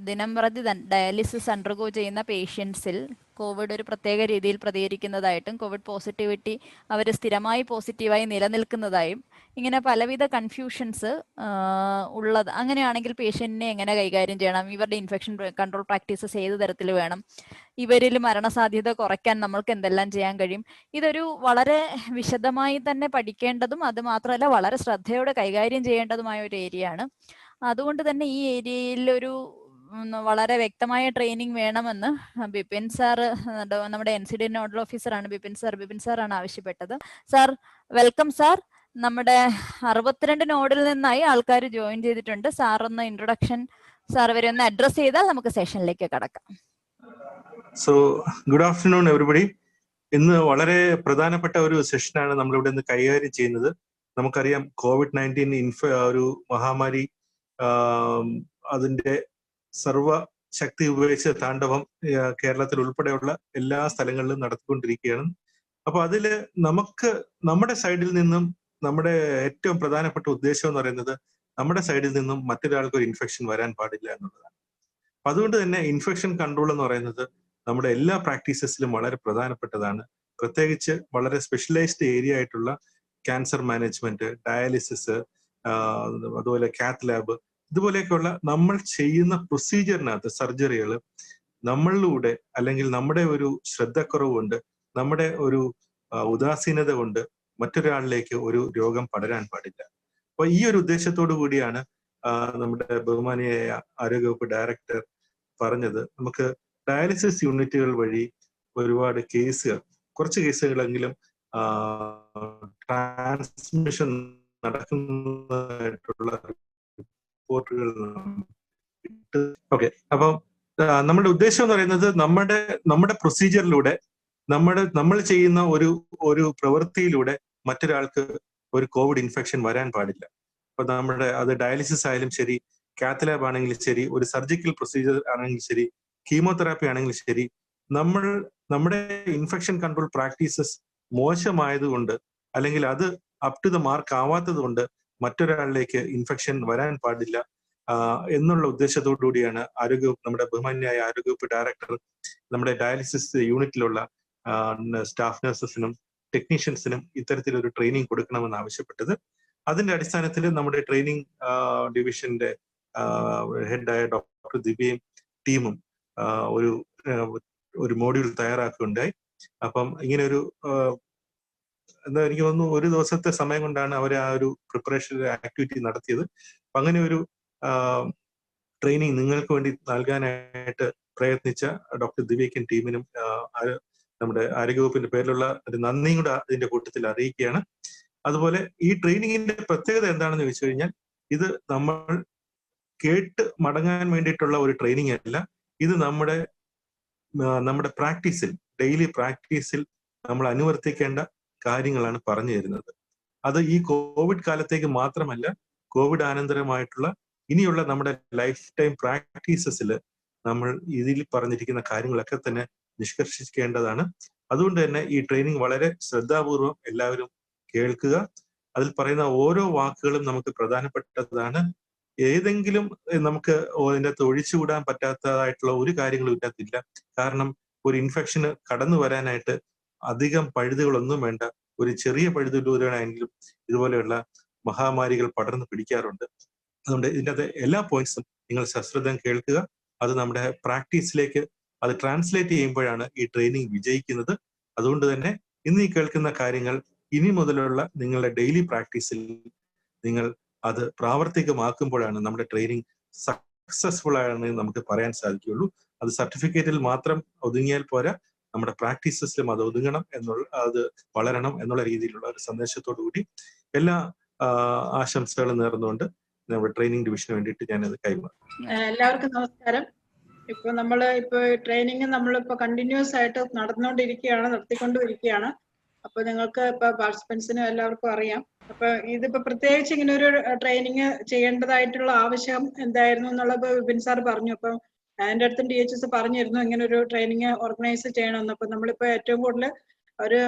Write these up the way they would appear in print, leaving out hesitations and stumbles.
ദിനംപ്രതി dialysis undergo ചെയ്യുന്ന പേഷ്യൻസിൽ Covid ഒരു പ്രത്യേക രീതിയിൽ പ്രതികരിക്കുന്നതായിട്ടും കോവിഡ് പോസിറ്റിവിറ്റി അവർ സ്ഥിരമായി പോസിറ്റീവായി നിലനിൽക്കുന്നതായും ഇങ്ങനെ പലവിധ കൺഫ്യൂഷൻസ് ഉള്ളത്. അങ്ങനെയാണെങ്കിൽ പേഷ്യൻറ്റിനെ എങ്ങനെ കൈകാര്യം ചെയ്യണം, ഇവരുടെ ഇൻഫെക്ഷൻ കൺട്രോൾ പ്രാക്ടീസസ് ഏത് തരത്തിൽ വേണം, ഇവരിൽ മരണസാധ്യത കുറയ്ക്കാൻ നമ്മൾക്ക് എന്തെല്ലാം ചെയ്യാൻ കഴിയും, ഇതൊരു വളരെ വിശദമായി തന്നെ പഠിക്കേണ്ടതും അത് മാത്രമല്ല വളരെ ശ്രദ്ധയോടെ കൈകാര്യം ചെയ്യേണ്ടതുമായ ഒരു ഏരിയ ആണ്. അതുകൊണ്ട് തന്നെ ഈ ഏരിയയിൽ ഒരു വളരെ വ്യക്തമായ ട്രെയിനിങ് വേണമെന്ന് ബിപിൻ സാർ, നമ്മുടെ NCD നോഡൽ ഓഫീസറാണ് ബിപിൻ സാറാണ് ആവശ്യപ്പെട്ടത്. Sir welcome sir. നമ്മുടെ 62 നോഡിൽ നിന്നായി ആൾക്കാർ ജോയിൻ ചെയ്തിട്ടുണ്ട്. സാർ ഒന്ന് ഇൻട്രൊഡക്ഷൻ സാർ വരെ ഒന്ന് അഡ്രസ് ചെയ്താൽ നമുക്ക് സെഷനിലേക്ക് കടക്കാം. So good afternoon everybody. ഇന്ന് വളരെ പ്രധാനപ്പെട്ട ഒരു സെഷനാണ് നമ്മളിവിടെ ഇന്ന് കൈകാര്യം ചെയ്യുന്നത്. നമുക്കറിയാം COVID-19 ഒരു മഹാമാരി അതിന്റെ സർവശക്തി ഉപയോഗിച്ച് താണ്ഡവം കേരളത്തിൽ ഉൾപ്പെടെയുള്ള എല്ലാ സ്ഥലങ്ങളിലും നടത്തിക്കൊണ്ടിരിക്കുകയാണ്. അപ്പൊ അതില് നമുക്ക് നമ്മുടെ സൈഡിൽ നിന്നും നമ്മുടെ ഏറ്റവും പ്രധാനപ്പെട്ട ഉദ്ദേശം എന്ന് പറയുന്നത് നമ്മുടെ സൈഡിൽ നിന്നും മറ്റൊരാൾക്ക് ഒരു ഇൻഫെക്ഷൻ വരാൻ പാടില്ല എന്നുള്ളതാണ്. അപ്പൊ അതുകൊണ്ട് തന്നെ ഇൻഫെക്ഷൻ കൺട്രോൾ എന്ന് പറയുന്നത് നമ്മുടെ എല്ലാ പ്രാക്ടീസസിലും വളരെ പ്രധാനപ്പെട്ടതാണ്. പ്രത്യേകിച്ച് വളരെ സ്പെഷ്യലൈസ്ഡ് ഏരിയ ആയിട്ടുള്ള ക്യാൻസർ മാനേജ്മെന്റ്, ഡയാലിസിസ്, അതുപോലെ കാത്ത് ലാബ്, ഇതുപോലെയൊക്കെയുള്ള നമ്മൾ ചെയ്യുന്ന പ്രൊസീജിയറിനകത്ത് സർജറികൾ നമ്മളിലൂടെ അല്ലെങ്കിൽ നമ്മുടെ ഒരു ശ്രദ്ധക്കുറവ് കൊണ്ട്, നമ്മുടെ ഒരു ഉദാസീനത കൊണ്ട് മറ്റൊരാളിലേക്ക് ഒരു രോഗം പടരാൻ പാടില്ല. അപ്പൊ ഈ ഒരു ഉദ്ദേശത്തോടു കൂടിയാണ് നമ്മുടെ ബഹുമാനിയായ ആരോഗ്യവകുപ്പ് ഡയറക്ടർ പറഞ്ഞത് നമുക്ക് ഡയാലിസിസ് യൂണിറ്റുകൾ വഴി ഒരുപാട് കേസുകൾ, കുറച്ച് കേസുകളെങ്കിലും ട്രാൻസ്മിഷൻ നടക്കുന്നതായിട്ടുള്ള റിപ്പോർട്ടുകൾ. ഓക്കെ, അപ്പം നമ്മുടെ ഉദ്ദേശം എന്ന് പറയുന്നത് നമ്മുടെ പ്രൊസീജിയറിലൂടെ നമ്മൾ ചെയ്യുന്ന ഒരു പ്രവൃത്തിയിലൂടെ മറ്റൊരാൾക്ക് ഒരു കോവിഡ് ഇൻഫെക്ഷൻ വരാൻ പാടില്ല. അപ്പൊ അത് ഡയാലിസിസ് ആയാലും ശരി, കാത്ത് ലാബ് ആണെങ്കിലും ശരി, ഒരു സർജിക്കൽ പ്രൊസീജിയർ ആണെങ്കിലും ശരി, കീമോതെറാപ്പി ആണെങ്കിലും ശരി, നമ്മുടെ ഇൻഫെക്ഷൻ കൺട്രോൾ പ്രാക്ടീസസ് മോശമായതുകൊണ്ട് അല്ലെങ്കിൽ അത് അപ് ടു ദ മാർക്ക് ആവാത്തത് കൊണ്ട് മറ്റൊരാളിലേക്ക് ഇൻഫെക്ഷൻ വരാൻ പാടില്ല എന്നുള്ള ഉദ്ദേശത്തോടു കൂടിയാണ് നമ്മുടെ ബഹുമാന്യായ ആരോഗ്യവകുപ്പ് ഡയറക്ടർ നമ്മുടെ ഡയാലിസിസ് യൂണിറ്റിലുള്ള സ്റ്റാഫ് നഴ്സസിനും ടെക്നീഷ്യൻസിനും ഇത്തരത്തിലൊരു ട്രെയിനിങ് കൊടുക്കണമെന്ന് ആവശ്യപ്പെട്ടത്. അതിന്റെ അടിസ്ഥാനത്തിൽ നമ്മുടെ ട്രെയിനിങ് ഡിവിഷന്റെ ഹെഡായ ഡോക്ടർ ദിവ്യയും ടീമും ഒരു മോഡ്യൂൾ തയ്യാറാക്കുകയുണ്ടായി. അപ്പം ഇങ്ങനെ എനിക്ക് തോന്നുന്നു ഒരു ദിവസത്തെ സമയം കൊണ്ടാണ് അവർ ആ ഒരു പ്രിപ്പറേഷൻ ആക്ടിവിറ്റി നടത്തിയത്. അപ്പൊ അങ്ങനെ ഒരു ട്രെയിനിങ് നിങ്ങൾക്ക് വേണ്ടി നൽകാനായിട്ട് പ്രയത്നിച്ച ഡോക്ടർ ദിവ്യയ്ക്കും ടീമിനും നമ്മുടെ ആരോഗ്യവകുപ്പിന്റെ പേരിലുള്ള ഒരു നന്ദിയും കൂടെ ഇതിന്റെ കൂട്ടത്തിൽ അറിയിക്കുകയാണ്. അതുപോലെ ഈ ട്രെയിനിങ്ങിന്റെ പ്രത്യേകത എന്താണെന്ന് ചോദിച്ചു കഴിഞ്ഞാൽ, ഇത് നമ്മൾ കേട്ട് മടങ്ങാൻ വേണ്ടിയിട്ടുള്ള ഒരു ട്രെയിനിങ് അല്ല. ഇത് നമ്മുടെ പ്രാക്ടീസിൽ, ഡെയിലി പ്രാക്ടീസിൽ നമ്മൾ അനുവർത്തിക്കേണ്ട കാര്യങ്ങളാണ് പറഞ്ഞു തരുന്നത്. അത് ഈ കോവിഡ് കാലത്തേക്ക് മാത്രമല്ല, കോവിഡ് അനന്തരമായിട്ടുള്ള ഇനിയുള്ള നമ്മുടെ ലൈഫ് ടൈം പ്രാക്ടീസസിൽ നമ്മൾ ഇതിൽ പറഞ്ഞിരിക്കുന്ന കാര്യങ്ങളൊക്കെ തന്നെ നിഷ്കർഷിക്കേണ്ടതാണ്. അതുകൊണ്ട് തന്നെ ഈ ട്രെയിനിങ് വളരെ ശ്രദ്ധാപൂർവം എല്ലാവരും കേൾക്കുക. അതിൽ പറയുന്ന ഓരോ വാക്കുകളും നമുക്ക് പ്രധാനപ്പെട്ടതാണ്. ഏതെങ്കിലും നമുക്ക് അതിൻ്റെ അകത്ത് ഒഴിച്ചുകൂടാൻ പറ്റാത്തതായിട്ടുള്ള ഒരു കാര്യങ്ങളും ഇതിനകത്തില്ല. കാരണം ഒരു ഇൻഫെക്ഷന് കടന്നു വരാനായിട്ട് അധികം പഴുതുകളൊന്നും വേണ്ട. ഒരു ചെറിയ പഴുതിലൂടെയാണെങ്കിലും ഇതുപോലെയുള്ള മഹാമാരികൾ പടർന്ന് പിടിക്കാറുണ്ട്. അതുകൊണ്ട് ഇതിൻ്റെ എല്ലാ പോയിന്റ്സും നിങ്ങൾ സശ്രദ്ധം കേൾക്കുക. അത് നമ്മുടെ പ്രാക്ടീസിലേക്ക് അത് ട്രാൻസ്ലേറ്റ് ചെയ്യുമ്പോഴാണ് ഈ ട്രെയിനിങ് വിജയിക്കുന്നത്. അതുകൊണ്ട് തന്നെ ഇന്ന് ഈ കേൾക്കുന്ന കാര്യങ്ങൾ ഇനി മുതലുള്ള നിങ്ങളുടെ ഡെയിലി പ്രാക്ടീസിൽ നിങ്ങൾ അത് പ്രാവർത്തികമാക്കുമ്പോഴാണ് നമ്മുടെ ട്രെയിനിങ് സക്സസ്ഫുൾ ആണെന്ന് നമുക്ക് പറയാൻ സാധിക്കുകയുള്ളൂ. അത് സർട്ടിഫിക്കറ്റിൽ മാത്രം ഒതുങ്ങിയാൽ പോരാ, നമ്മുടെ പ്രാക്ടീസസിലും അത് ഒതുങ്ങണം അത് വളരണം എന്നുള്ള രീതിയിലുള്ള ഒരു സന്ദേശത്തോടു കൂടി എല്ലാ ആശംസകളും നേർന്നുകൊണ്ട് നമ്മുടെ ട്രെയിനിങ് ഡിവിഷന് വേണ്ടിയിട്ട് ഞാനത് കൈമാറും. എല്ലാവർക്കും നമസ്കാരം. ഇപ്പൊ ട്രെയിനിങ് നമ്മളിപ്പോ കണ്ടിന്യൂസ് ആയിട്ട് നടത്തിക്കൊണ്ടിരിക്കുകയാണ്. അപ്പൊ നിങ്ങൾക്ക് ഇപ്പൊ പാർട്ടിസിപ്പൻസിനും എല്ലാവർക്കും അറിയാം. അപ്പൊ ഇതിപ്പോ പ്രത്യേകിച്ച് ഇങ്ങനെ ഒരു ട്രെയിനിങ് ചെയ്യേണ്ടതായിട്ടുള്ള ആവശ്യം എന്തായിരുന്നു എന്നുള്ളത് വിപിൻ സാർ പറഞ്ഞു. അപ്പൊ അതിന്റെ അടുത്തും DHS പറഞ്ഞിരുന്നു ഇങ്ങനെ ഒരു ട്രെയിനിങ് ഓർഗനൈസ് ചെയ്യണമെന്ന്. അപ്പൊ നമ്മളിപ്പോ ഏറ്റവും കൂടുതൽ ഒരു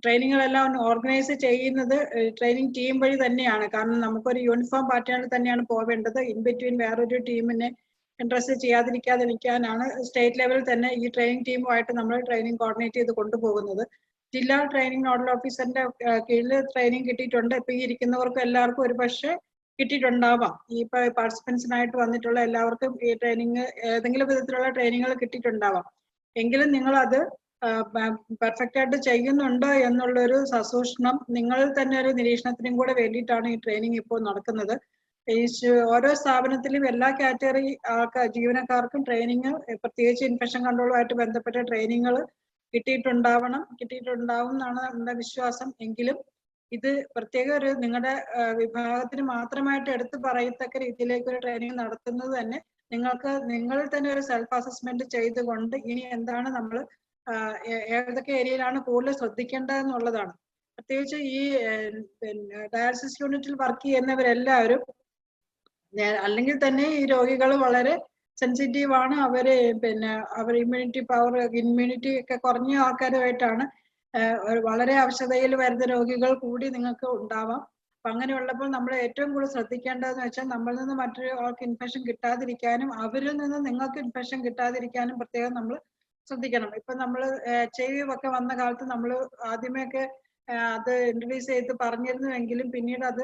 ട്രെയിനിങ്ങുകളെല്ലാം ഓർഗനൈസ് ചെയ്യുന്നത് ട്രെയിനിങ് ടീം വഴി തന്നെയാണ്. കാരണം നമുക്കൊരു യൂണിഫോം പാറ്റേണിൽ തന്നെയാണ് പോവേണ്ടത്. ഇൻ ബിറ്റ്വീൻ വേറൊരു ടീമിനെ ഇൻട്രസ്റ്റ് ചെയ്യാതിരിക്കാതിരിക്കാനാണ് സ്റ്റേറ്റ് ലെവലിൽ തന്നെ ഈ ട്രെയിനിങ് ടീമുമായിട്ട് നമ്മൾ ട്രെയിനിങ് കോർഡിനേറ്റ് ചെയ്ത് കൊണ്ടുപോകുന്നത്. ജില്ലാ ട്രെയിനിങ് നോഡൽ ഓഫീസറിന്റെ കീഴിൽ ട്രെയിനിങ് കിട്ടിയിട്ടുണ്ട്. ഇപ്പൊ ഈ ഇരിക്കുന്നവർക്കും എല്ലാവർക്കും ഒരു പക്ഷേ കിട്ടിയിട്ടുണ്ടാവാം. ഈ ഇപ്പൊ പാർട്ടിസിപ്പൻസിനായിട്ട് വന്നിട്ടുള്ള എല്ലാവർക്കും ഈ ട്രെയിനിങ് ഏതെങ്കിലും വിധത്തിലുള്ള ട്രെയിനിങ്ങുകൾ കിട്ടിയിട്ടുണ്ടാവാം. എങ്കിലും നിങ്ങൾ അത് പെർഫെക്റ്റ് ആയിട്ട് ചെയ്യുന്നുണ്ടോ എന്നുള്ളൊരു സസൂക്ഷ്മം നിങ്ങളിൽ തന്നെ ഒരു നിരീക്ഷണത്തിനും കൂടെ വേണ്ടിയിട്ടാണ് ഈ ട്രെയിനിങ് ഇപ്പോൾ നടക്കുന്നത്. ഓരോ സ്ഥാപനത്തിലും എല്ലാ കാറ്റഗറി ജീവനക്കാർക്കും ട്രെയിനിങ്, പ്രത്യേകിച്ച് ഇൻഫെക്ഷൻ കൺട്രോളുമായിട്ട് ബന്ധപ്പെട്ട ട്രെയിനിങ്ങുകൾ കിട്ടിയിട്ടുണ്ടാവും എന്നാണ് നമ്മുടെ വിശ്വാസം. എങ്കിലും ഇത് പ്രത്യേക ഒരു നിങ്ങളുടെ വിഭാഗത്തിന് മാത്രമായിട്ട് എടുത്തു പറയത്തക്ക രീതിയിലേക്ക് ഒരു ട്രെയിനിങ് നടത്തുന്നത് തന്നെ നിങ്ങൾക്ക് നിങ്ങളിൽ തന്നെ ഒരു സെൽഫ് അസസ്മെന്റ് ചെയ്തുകൊണ്ട് ഇനി എന്താണ് നമ്മൾ ഏതൊക്കെ ഏരിയയിലാണ് കൂടുതൽ ശ്രദ്ധിക്കേണ്ടതെന്നുള്ളതാണ്. പ്രത്യേകിച്ച് ഈ ഡയാലിസിസ് യൂണിറ്റിൽ വർക്ക് ചെയ്യുന്നവരെല്ലാവരും അല്ലെങ്കിൽ തന്നെ ഈ രോഗികൾ വളരെ സെൻസിറ്റീവ് ആണ്. അവര് അവർ ഇമ്മ്യൂണിറ്റി ഒക്കെ കുറഞ്ഞ ആൾക്കാരുമായിട്ടാണ് വളരെ അവശതയിൽ വരുന്ന രോഗികൾ കൂടി നിങ്ങൾക്ക് ഉണ്ടാവാം. അപ്പൊ അങ്ങനെയുള്ളപ്പോൾ നമ്മൾ ഏറ്റവും കൂടുതൽ ശ്രദ്ധിക്കേണ്ടതെന്ന് വെച്ചാൽ നമ്മളിൽ നിന്ന് മറ്റൊരു ആൾക്ക് ഇൻഫെക്ഷൻ കിട്ടാതിരിക്കാനും അവരിൽ നിന്ന് നിങ്ങൾക്ക് ഇൻഫെക്ഷൻ കിട്ടാതിരിക്കാനും പ്രത്യേകം നമ്മൾ ശ്രദ്ധിക്കണം. ഇപ്പൊ നമ്മൾ HIV ഒക്കെ വന്ന കാലത്ത് നമ്മൾ ആദ്യമേയൊക്കെ അത് ഇൻട്രൊഡ്യൂസ് ചെയ്ത് പറഞ്ഞിരുന്നുവെങ്കിലും പിന്നീട് അത്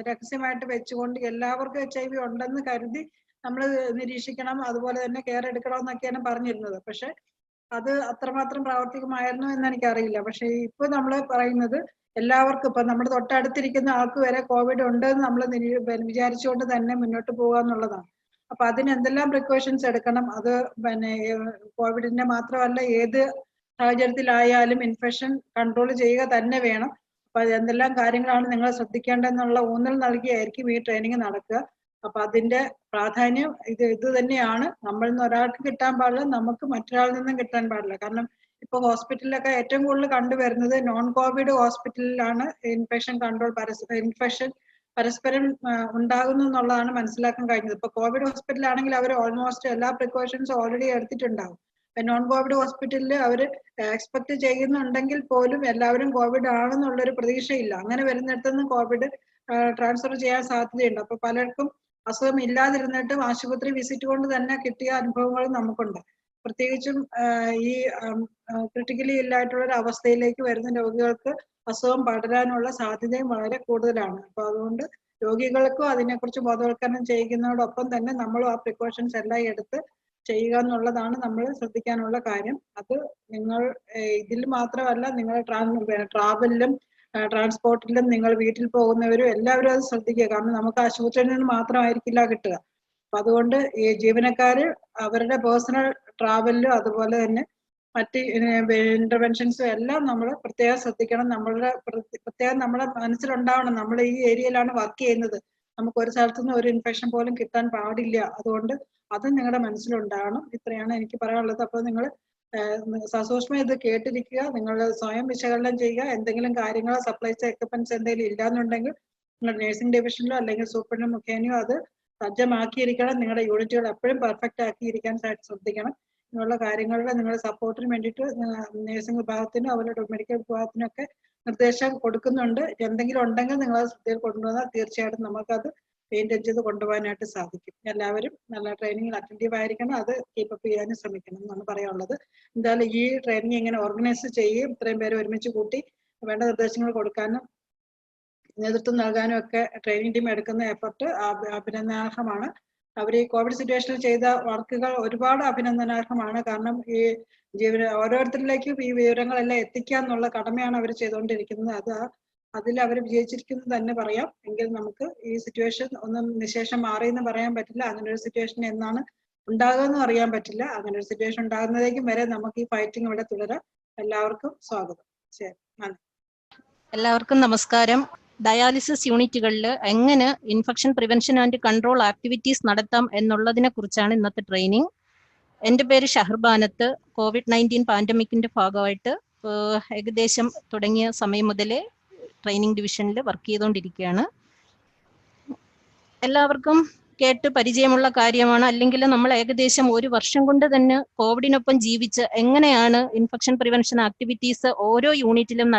രഹസ്യമായിട്ട് വെച്ചുകൊണ്ട് എല്ലാവർക്കും HIV ഉണ്ടെന്ന് കരുതി നമ്മൾ നിരീക്ഷിക്കണം, അതുപോലെ തന്നെ കെയർ എടുക്കണം എന്നൊക്കെയാണ് പറഞ്ഞിരുന്നത്. പക്ഷെ അത് അത്രമാത്രം പ്രാവർത്തികമായിരുന്നു എന്ന് എനിക്കറിയില്ല. പക്ഷെ ഇപ്പൊ നമ്മൾ പറയുന്നത് എല്ലാവർക്കും, ഇപ്പൊ നമ്മുടെ തൊട്ടടുത്തിരിക്കുന്ന ആൾക്ക് വരെ കോവിഡ് ഉണ്ടെന്ന് നമ്മൾ വിചാരിച്ചുകൊണ്ട് തന്നെ മുന്നോട്ട് പോകുക എന്നുള്ളതാണ്. അപ്പൊ അതിന് എന്തെല്ലാം പ്രിക്കോഷൻസ് എടുക്കണം, അത് കോവിഡിന്റെ മാത്രമല്ല ഏത് സാഹചര്യത്തിലായാലും ഇൻഫെക്ഷൻ കൺട്രോൾ ചെയ്യുക തന്നെ വേണം. അപ്പൊ എന്തെല്ലാം കാര്യങ്ങളാണ് നിങ്ങൾ ശ്രദ്ധിക്കേണ്ടതെന്നുള്ള ഊന്നൽ നൽകിയായിരിക്കും ഈ ട്രെയിനിങ് നടക്കുക. അപ്പൊ അതിന്റെ പ്രാധാന്യം ഇത് തന്നെയാണ്. നമ്മളിൽ നിന്ന് ഒരാൾക്ക് കിട്ടാൻ പാടില്ല, നമുക്ക് മറ്റൊരാളിൽ നിന്നും കിട്ടാൻ പാടില്ല. കാരണം ഇപ്പൊ ഹോസ്പിറ്റലിലൊക്കെ ഏറ്റവും കൂടുതൽ കണ്ടുവരുന്നത് നോൺ കോവിഡ് ഹോസ്പിറ്റലിലാണ് ഇൻഫെക്ഷൻ കൺട്രോൾ പരസ്പരം ഉണ്ടാകുന്നു എന്നുള്ളതാണ് മനസ്സിലാക്കാൻ കഴിഞ്ഞത്. ഇപ്പൊ കോവിഡ് ഹോസ്പിറ്റലാണെങ്കിൽ അവർ ഓൾമോസ്റ്റ് എല്ലാ പ്രിക്കോഷൻസും ഓൾറെഡി എടുത്തിട്ടുണ്ടാവും. നോൺ കോവിഡ് ഹോസ്പിറ്റലിൽ അവർ എക്സ്പെക്ട് ചെയ്യുന്നുണ്ടെങ്കിൽ പോലും എല്ലാവരും കോവിഡ് ആണെന്നുള്ളൊരു പ്രതീക്ഷയില്ല. അങ്ങനെ വരുന്നിടത്തുനിന്ന് കോവിഡ് ട്രാൻസ്ഫർ ചെയ്യാൻ സാധ്യതയുണ്ട്. അപ്പൊ പലർക്കും അസുഖം ഇല്ലാതിരുന്നിട്ടും ആശുപത്രി വിസിറ്റ് കൊണ്ട് തന്നെ കിട്ടിയ അനുഭവങ്ങളും നമുക്കുണ്ട്. പ്രത്യേകിച്ചും ഈ ക്രിട്ടിക്കലി ഇല്ലായിട്ടുള്ള ഒരു അവസ്ഥയിലേക്ക് വരുന്ന രോഗികൾക്ക് അസുഖം പടരാനുള്ള സാധ്യതയും വളരെ കൂടുതലാണ്. അപ്പൊ അതുകൊണ്ട് രോഗികൾക്കും അതിനെക്കുറിച്ച് ബോധവൽക്കരണം ചെയ്യുന്നതോടൊപ്പം തന്നെ നമ്മളും ആ പ്രിക്കോഷൻസ് എല്ലാം എടുത്ത് ചെയ്യുക എന്നുള്ളതാണ് നമ്മൾ ശ്രദ്ധിക്കാനുള്ള കാര്യം. അത് നിങ്ങൾ ഇതിൽ മാത്രമല്ല, നിങ്ങൾ ട്രാവലിലും ട്രാൻസ്പോർട്ടിലും നിങ്ങൾ വീട്ടിൽ പോകുന്നവരും എല്ലാവരും അത് ശ്രദ്ധിക്കുക. കാരണം നമുക്ക് ആശുപത്രിയിൽ നിന്ന് മാത്രമായിരിക്കില്ല കിട്ടുക. അപ്പൊ അതുകൊണ്ട് ഈ ജീവനക്കാര് അവരുടെ പേഴ്സണൽ ട്രാവലിലും അതുപോലെ തന്നെ മറ്റ് ഇന്റർവെൻഷൻസും എല്ലാം നമ്മൾ പ്രത്യേകം ശ്രദ്ധിക്കണം. പ്രത്യേകം നമ്മുടെ മനസ്സിലുണ്ടാവണം, നമ്മൾ ഈ ഏരിയയിലാണ് വർക്ക് ചെയ്യുന്നത്, നമുക്ക് ഒരു സ്ഥലത്തുനിന്ന് ഒരു ഇൻഫെക്ഷൻ പോലും കിട്ടാൻ പാടില്ല. അതുകൊണ്ട് അതും നിങ്ങളുടെ മനസ്സിലുണ്ടാകണം. ഇത്രയാണ് എനിക്ക് പറയാനുള്ളത്. അപ്പോൾ നിങ്ങൾ സസൂക്ഷ്മം ഇത് കേട്ടിരിക്കുക, നിങ്ങൾ സ്വയം വിശകലനം ചെയ്യുക. എന്തെങ്കിലും കാര്യങ്ങൾ സപ്ലൈസ് എക്യുപ്മെന്റ്സ് എന്തെങ്കിലും ഇല്ലാന്നുണ്ടെങ്കിൽ നിങ്ങൾ നഴ്സിംഗ് ഡിവിഷനിലോ അല്ലെങ്കിൽ സൂപ്രണ്ട് മുഖേനയോ അത് സജ്ജമാക്കിയിരിക്കണം. നിങ്ങളുടെ യൂണിറ്റുകൾ എപ്പോഴും പെർഫെക്റ്റ് ആക്കിയിരിക്കാൻ ശ്രദ്ധിക്കണം. ഇങ്ങനെയുള്ള കാര്യങ്ങളിൽ നിങ്ങളുടെ സപ്പോർട്ടിന് വേണ്ടിയിട്ട് നഴ്സിംഗ് വിഭാഗത്തിനും അവരുടെ മെഡിക്കൽ വിഭാഗത്തിനൊക്കെ നിർദ്ദേശം കൊടുക്കുന്നുണ്ട്. എന്തെങ്കിലും ഉണ്ടെങ്കിൽ നിങ്ങൾ ശ്രദ്ധയിൽ കൊണ്ടുവന്നാൽ തീർച്ചയായിട്ടും നമുക്കത് മെയിൻറ്റെയിൻ ചെയ്ത് കൊണ്ടുപോകാനായിട്ട് സാധിക്കും. എല്ലാവരും നല്ല ട്രെയിനിങ്ങിൽ അറ്റൻറ്റീവ് ആയിരിക്കണം, അത് കീപ്പപ്പ് ചെയ്യാനും ശ്രമിക്കണം എന്നാണ് പറയാനുള്ളത്. എന്തായാലും ഈ ട്രെയിനിങ് എങ്ങനെ ഓർഗനൈസ് ചെയ്യും, ഇത്രയും പേര് ഒരുമിച്ച് കൂട്ടി വേണ്ട നിർദ്ദേശങ്ങൾ കൊടുക്കാനും നേതൃത്വം നൽകാനും ഒക്കെ ട്രെയിനിങ് ടീം എടുക്കുന്ന എഫർട്ട് അഭിനന്ദനാർഹമാണ്. അവർ ഈ കോവിഡ് സിറ്റുവേഷനിൽ ചെയ്ത വർക്കുകൾ ഒരുപാട് അഭിനന്ദനാർഹമാണ്. കാരണം ഈ ഓരോരുത്തരിലേക്കും ഈ വിവരങ്ങളെല്ലാം എത്തിക്കുക എന്നുള്ള കടമയാണ് അവർ ചെയ്തുകൊണ്ടിരിക്കുന്നത്. അതിൽ അവർ വിജയിച്ചിരിക്കുന്നത് തന്നെ പറയാം. എങ്കിൽ നമുക്ക് ഈ സിറ്റുവേഷൻ ഒന്നും നിശേഷം മാറിയെന്ന് പറയാൻ പറ്റില്ല. അങ്ങനെ ഒരു സിറ്റുവേഷൻ എന്നാണ് ഉണ്ടാകുമെന്നും അറിയാൻ പറ്റില്ല. അങ്ങനെ ഒരു സിറ്റുവേഷൻ ഉണ്ടാകുന്നതേക്കും വരെ നമുക്ക് ഈ ഫൈറ്റിംഗ് ഇവിടെ തുടരാം. എല്ലാവർക്കും സ്വാഗതം. ശരി, നന്ദി. എല്ലാവർക്കും നമസ്കാരം. ഡയാലിസിസ് യൂണിറ്റുകളിൽ എങ്ങനെ infection prevention and control activities നടത്താം എന്നുള്ളതിനെ കുറിച്ചാണ് ഇന്നത്തെ ട്രെയിനിങ്. എൻ്റെ പേര് ഷഹർബാനത്ത്. COVID-19 പാൻഡമിക്കിന്റെ ഭാഗമായിട്ട് ഏകദേശം തുടങ്ങിയ സമയം മുതലേ ട്രെയിനിങ് ഡിവിഷനിൽ വർക്ക് ചെയ്തുകൊണ്ടിരിക്കുകയാണ്. എല്ലാവർക്കും കേട്ട് പരിചയമുള്ള കാര്യമാണ്. അല്ലെങ്കിൽ നമ്മൾ ഏകദേശം ഒരു വർഷം കൊണ്ട് തന്നെ കോവിഡിനൊപ്പം ജീവിച്ച് എങ്ങനെയാണ് ഇൻഫെക്ഷൻ പ്രിവെൻഷൻ ആക്ടിവിറ്റീസ് ഓരോ യൂണിറ്റിലും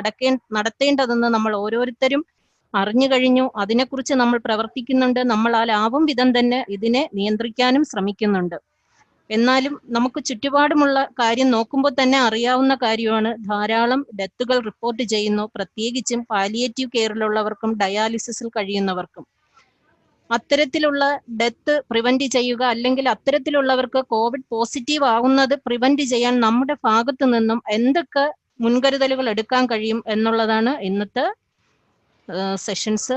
നടത്തേണ്ടതെന്ന് നമ്മൾ ഓരോരുത്തരും അറിഞ്ഞു കഴിഞ്ഞു, അതിനെക്കുറിച്ച് നമ്മൾ പ്രവർത്തിക്കുന്നുണ്ട്, നമ്മൾ ആ ലാഭം വിധം തന്നെ ഇതിനെ നിയന്ത്രിക്കാനും ശ്രമിക്കുന്നുണ്ട്. എന്നാലും നമുക്ക് ചുറ്റുപാടുമുള്ള കാര്യം നോക്കുമ്പോൾ തന്നെ അറിയാവുന്ന കാര്യമാണ്, ധാരാളം ഡെത്തുകൾ റിപ്പോർട്ട് ചെയ്യുന്നു, പ്രത്യേകിച്ചും പാലിയേറ്റീവ് കെയറിലുള്ളവർക്കും ഡയാലിസിസിൽ കഴിയുന്നവർക്കും. അത്തരത്തിലുള്ള ഡെത്ത് പ്രിവെന്റ് ചെയ്യുക, അല്ലെങ്കിൽ അത്തരത്തിലുള്ളവർക്ക് കോവിഡ് പോസിറ്റീവ് ആവുന്നത് പ്രിവെന്റ് ചെയ്യാൻ നമ്മുടെ ഭാഗത്തു നിന്നും എന്തൊക്കെ മുൻകരുതലുകൾ എടുക്കാൻ കഴിയും എന്നുള്ളതാണ് ഇന്നത്തെ സെഷൻസ്.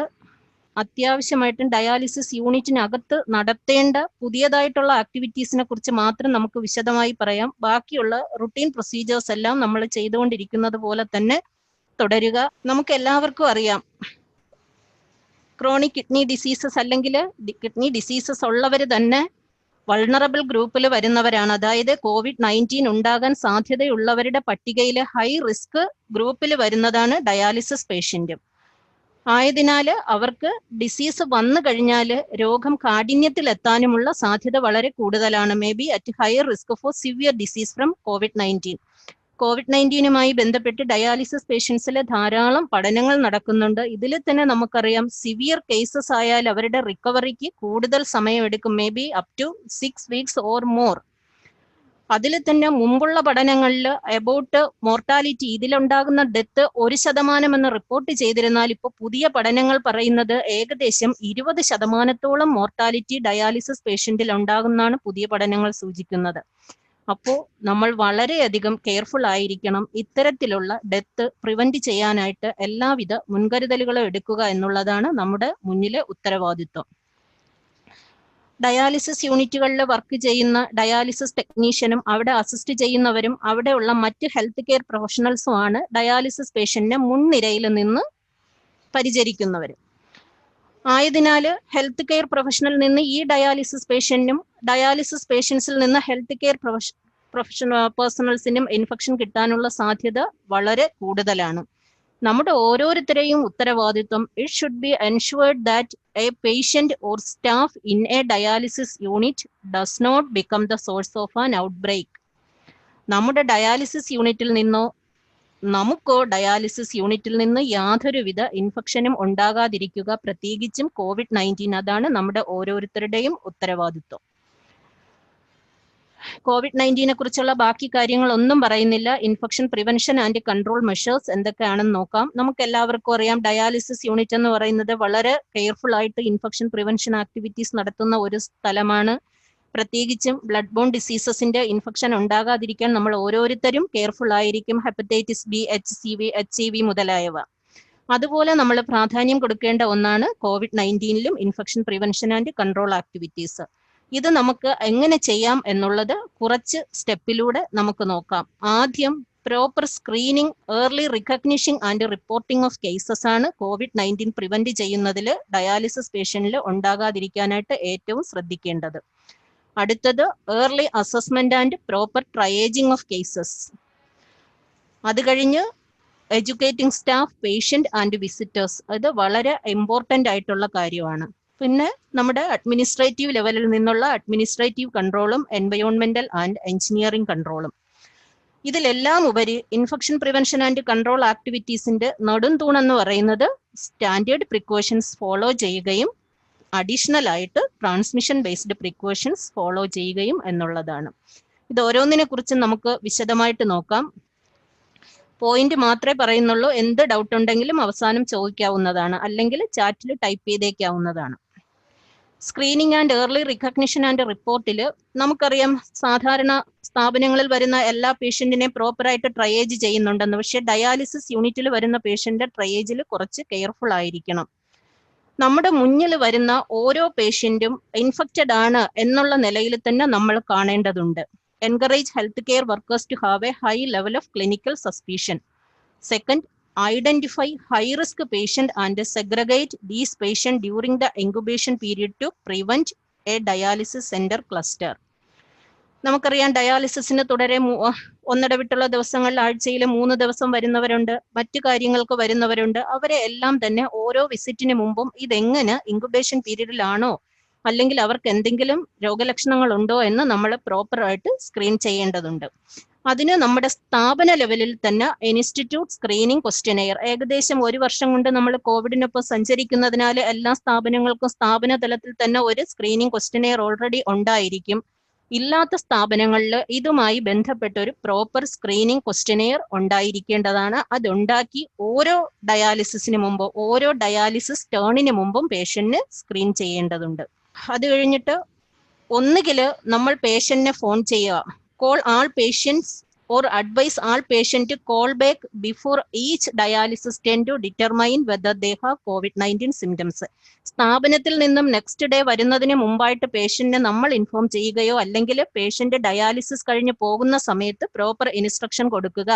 അത്യാവശ്യമായിട്ടും ഡയാലിസിസ് യൂണിറ്റിനകത്ത് നടത്തേണ്ട പുതിയതായിട്ടുള്ള ആക്ടിവിറ്റീസിനെ കുറിച്ച് മാത്രം നമുക്ക് വിശദമായി പറയാം. ബാക്കിയുള്ള റുട്ടീൻ പ്രൊസീജിയേഴ്സ് എല്ലാം നമ്മൾ ചെയ്തുകൊണ്ടിരിക്കുന്നത് പോലെ തന്നെ തുടരുക. നമുക്ക് എല്ലാവർക്കും അറിയാം, ക്രോണിക് കിഡ്നി ഡിസീസസ് അല്ലെങ്കിൽ കിഡ്നി ഡിസീസസ് ഉള്ളവർ തന്നെ വൾണറബിൾ ഗ്രൂപ്പിൽ വരുന്നവരാണ്. അതായത് COVID-19 ഉണ്ടാകാൻ സാധ്യതയുള്ളവരുടെ പട്ടികയിൽ ഹൈ റിസ്ക് ഗ്രൂപ്പിൽ വരുന്നതാണ് ഡയാലിസിസ് പേഷ്യന്റ്. ആയതിനാൽ അവർക്ക് ഡിസീസ് വന്നു കഴിഞ്ഞാൽ രോഗം കാഠിന്യത്തിൽ എത്താനുമുള്ള സാധ്യത വളരെ കൂടുതലാണ്. May be at higher risk for severe disease from COVID-19. COVID-19 ബന്ധപ്പെട്ട് ഡയാലിസിസ് പേഷ്യൻസിൽ ധാരാളം പഠനങ്ങൾ നടക്കുന്നുണ്ട്. ഇതിൽ തന്നെ നമുക്കറിയാം, സിവിയർ കേസസ് ആയാൽ അവരുടെ റിക്കവറിക്ക് കൂടുതൽ സമയമെടുക്കും, maybe up to 6 weeks or more. അതിൽ തന്നെ മുമ്പുള്ള പഠനങ്ങളിൽ അബൌട്ട് മോർട്ടാലിറ്റി, ഇതിലുണ്ടാകുന്ന ഡെത്ത് 1% എന്ന് റിപ്പോർട്ട് ചെയ്തിരുന്നാൽ ഇപ്പോൾ പുതിയ പഠനങ്ങൾ പറയുന്നത് ഏകദേശം 20% മോർട്ടാലിറ്റി ഡയാലിസിസ് പേഷ്യന്റിൽ ഉണ്ടാകുന്നതാണ് പുതിയ പഠനങ്ങൾ സൂചിക്കുന്നത്. അപ്പോൾ നമ്മൾ വളരെയധികം കെയർഫുൾ ആയിരിക്കണം. ഇത്തരത്തിലുള്ള ഡെത്ത് പ്രിവെന്റ് ചെയ്യാനായിട്ട് എല്ലാവിധ മുൻകരുതലുകളും എടുക്കുക എന്നുള്ളതാണ് നമ്മുടെ മുന്നിലെ ഉത്തരവാദിത്വം. ഡയാലിസിസ് യൂണിറ്റുകളിൽ വർക്ക് ചെയ്യുന്ന ഡയാലിസിസ് ടെക്നീഷ്യനും അവിടെ അസിസ്റ്റ് ചെയ്യുന്നവരും അവിടെയുള്ള മറ്റ് ഹെൽത്ത് കെയർ പ്രൊഫഷണൽസുമാണ് ഡയാലിസിസ് പേഷ്യന്റിനെ മുൻനിരയിൽ നിന്ന് പരിചരിക്കുന്നവർ. ആയതിനാൽ ഹെൽത്ത് കെയർ പ്രൊഫഷണൽ നിന്ന് ഈ ഡയാലിസിസ് പേഷ്യന്റിനും ഡയാലിസിസ് പേഷ്യൻസിൽ നിന്ന് ഹെൽത്ത് കെയർ പേഴ്സണൽസിനും ഇൻഫെക്ഷൻ കിട്ടാനുള്ള സാധ്യത വളരെ കൂടുതലാണ്. നമ്മുടെ ഓരോരുത്തരെയും ഉത്തരവാദിത്വം, it should be ensured that a patient or staff in a dialysis unit does not become the source of an outbreak. നമ്മുടെ ഡയാലിസിസ് യൂണിറ്റിൽ നിന്നോ നമുക്കോ ഡയാലിസിസ് യൂണിറ്റിൽ നിന്ന് യാതൊരുവിധ ഇൻഫെക്ഷനും ഉണ്ടാകാതിരിക്കുക, പ്രത്യേകിച്ചും COVID-19. അതാണ് നമ്മുടെ ഓരോരുത്തരുടെയും ഉത്തരവാദിത്വം. COVID-19 കുറിച്ചുള്ള ബാക്കി കാര്യങ്ങളൊന്നും പറയുന്നില്ല. Infection prevention and control measures എന്തൊക്കെയാണെന്ന് നോക്കാം. നമുക്ക് എല്ലാവർക്കും അറിയാം, ഡയാലിസിസ് യൂണിറ്റ് എന്ന് പറയുന്നത് വളരെ കെയർഫുൾ ആയിട്ട് ഇൻഫെക്ഷൻ പ്രിവെൻഷൻ ആക്ടിവിറ്റീസ് നടത്തുന്ന ഒരു സ്ഥലമാണ്. പ്രത്യേകിച്ചും ബ്ലഡ് ബോൺ ഡിസീസസിന്റെ ഇൻഫെക്ഷൻ ഉണ്ടാകാതിരിക്കാൻ നമ്മൾ ഓരോരുത്തരും കെയർഫുൾ ആയിരിക്കും. ഹെപ്പറ്റൈറ്റിസ് ബി, HCV, HIV മുതലായവ. അതുപോലെ നമ്മൾ പ്രാധാന്യം കൊടുക്കേണ്ട ഒന്നാണ് COVID-19 infection prevention and control activities. ഇത് നമുക്ക് എങ്ങനെ ചെയ്യാം എന്നുള്ളത് കുറച്ച് സ്റ്റെപ്പിലൂടെ നമുക്ക് നോക്കാം. ആദ്യം proper screening, early recognition and reporting of cases ആണ് COVID-19 പ്രിവെന്റ് ചെയ്യുന്നതിൽ ഡയാലിസിസ് പേഷ്യന്റിൽ ഉണ്ടാകാതിരിക്കാനായിട്ട് ഏറ്റവും ശ്രദ്ധിക്കേണ്ടത്. അടുത്തത് early assessment and proper triaging of cases. അത് കഴിഞ്ഞ് educating staff, patient and visitors. ഇത് വളരെ ഇമ്പോർട്ടൻ്റ് ആയിട്ടുള്ള കാര്യമാണ്. പിന്നെ നമ്മുടെ അഡ്മിനിസ്ട്രേറ്റീവ് ലെവലിൽ നിന്നുള്ള അഡ്മിനിസ്ട്രേറ്റീവ് കൺട്രോളും എൻവയോൺമെന്റൽ ആൻഡ് എഞ്ചിനീയറിംഗ് കൺട്രോളും. ഇതിലെല്ലാം ഉപരി ഇൻഫെക്ഷൻ പ്രിവെൻഷൻ ആൻഡ് കൺട്രോൾ ആക്ടിവിറ്റീസിന്റെ നെടുംതൂണെന്ന് പറയുന്നത് സ്റ്റാൻഡേർഡ് പ്രിക്കോഷൻസ് ഫോളോ ചെയ്യുകയും അഡീഷണൽ ആയിട്ട് ട്രാൻസ്മിഷൻ ബേസ്ഡ് പ്രിക്കോഷൻസ് ഫോളോ ചെയ്യുകയും എന്നുള്ളതാണ്. ഇത് ഓരോന്നിനെ കുറിച്ച് നമുക്ക് വിശദമായിട്ട് നോക്കാം. പോയിന്റ് മാത്രമേ പറയുന്നുള്ളൂ. എന്ത് ഡൗട്ട് ഉണ്ടെങ്കിലും അവസാനം ചോദിക്കാവുന്നതാണ്, അല്ലെങ്കിൽ ചാറ്റിൽ ടൈപ്പ് ചെയ്തേക്കാവുന്നതാണ്. Screening and early recognition and റിപ്പോർട്ടിൽ നമുക്കറിയാം, സാധാരണ സ്ഥാപനങ്ങളിൽ വരുന്ന എല്ലാ പേഷ്യന്റിനെയും പ്രോപ്പറായിട്ട് ട്രയേജ് ചെയ്യുന്നുണ്ടെന്ന്. പക്ഷെ ഡയാലിസിസ് യൂണിറ്റിൽ വരുന്ന പേഷ്യന്റ് ട്രയേജിൽ കുറച്ച് കെയർഫുൾ ആയിരിക്കണം. നമ്മുടെ മുന്നിൽ വരുന്ന ഓരോ പേഷ്യന്റും ഇൻഫെക്റ്റഡ് ആണ് എന്നുള്ള നിലയിൽ തന്നെ നമ്മൾ കാണേണ്ടതുണ്ട്. Encourage health care workers to have a high level of clinical suspicion. Second, identify high-risk patient and segregate these patients during the incubation period to prevent a dialysis center cluster. നമുക്കറിയാം, ഡയാലിസിസിന് തുടരെ ഒന്നിടവിട്ടുള്ള ദിവസങ്ങളിൽ ആഴ്ചയിൽ 3 ദിവസം വരുന്നവരുണ്ട്, മറ്റു കാര്യങ്ങൾക്ക് വരുന്നവരുണ്ട്. അവരെ എല്ലാം തന്നെ ഓരോ വിസിറ്റിന് മുമ്പും ഇതെങ്ങനെ ഇൻക്യുബേഷൻ പീരീഡിലാണോ അല്ലെങ്കിൽ അവർക്ക് എന്തെങ്കിലും രോഗലക്ഷണങ്ങൾ ഉണ്ടോ എന്ന് നമ്മൾ പ്രോപ്പറായിട്ട് സ്ക്രീൻ ചെയ്യേണ്ടതുണ്ട്. അതിന് നമ്മുടെ സ്ഥാപന ലെവലിൽ തന്നെ ഇൻസ്റ്റിറ്റ്യൂട്ട് സ്ക്രീനിങ് ക്വസ്റ്റ്യനെയർ ഏകദേശം 1 വർഷം കൊണ്ട് നമ്മൾ കോവിഡിനൊപ്പം സഞ്ചരിക്കുന്നതിനാൽ എല്ലാ സ്ഥാപനങ്ങൾക്കും സ്ഥാപന തലത്തിൽ തന്നെ ഒരു സ്ക്രീനിങ് ക്വസ്റ്റ്യനെയർ ഓൾറെഡി ഉണ്ടായിരിക്കും. ഇല്ലാത്ത സ്ഥാപനങ്ങളിൽ ഇതുമായി ബന്ധപ്പെട്ട ഒരു പ്രോപ്പർ സ്ക്രീനിങ് ക്വസ്റ്റ്യനെയർ ഉണ്ടായിരിക്കേണ്ടതാണ്. അതുണ്ടാക്കി ഓരോ ഡയാലിസിസിന് മുമ്പ്, ഓരോ ഡയാലിസിസ് ടേണിന് മുമ്പും പേഷ്യന്റിന് സ്ക്രീൻ ചെയ്യേണ്ടതുണ്ട്. അത് കഴിഞ്ഞിട്ട് ഒന്നുകിൽ നമ്മൾ പേഷ്യന്റിനെ ഫോൺ ചെയ്യുക, call all patients or advise all patient to call back before each dialysis turn to determine whether they have COVID-19 symptoms. സ്ഥാപനത്തിൽ നിന്നും നെക്സ്റ്റ് ഡേ വരുന്നതിന് മുമ്പായിട്ട് പേഷ്യന്റിനെ നമ്മൾ ഇൻഫോം ചെയ്യുകയോ അല്ലെങ്കിൽ പേഷ്യന്റ് ഡയാലിസിസ് കഴിഞ്ഞ് പോകുന്ന സമയത്ത് പ്രോപ്പർ ഇൻസ്ട്രക്ഷൻ കൊടുക്കുക.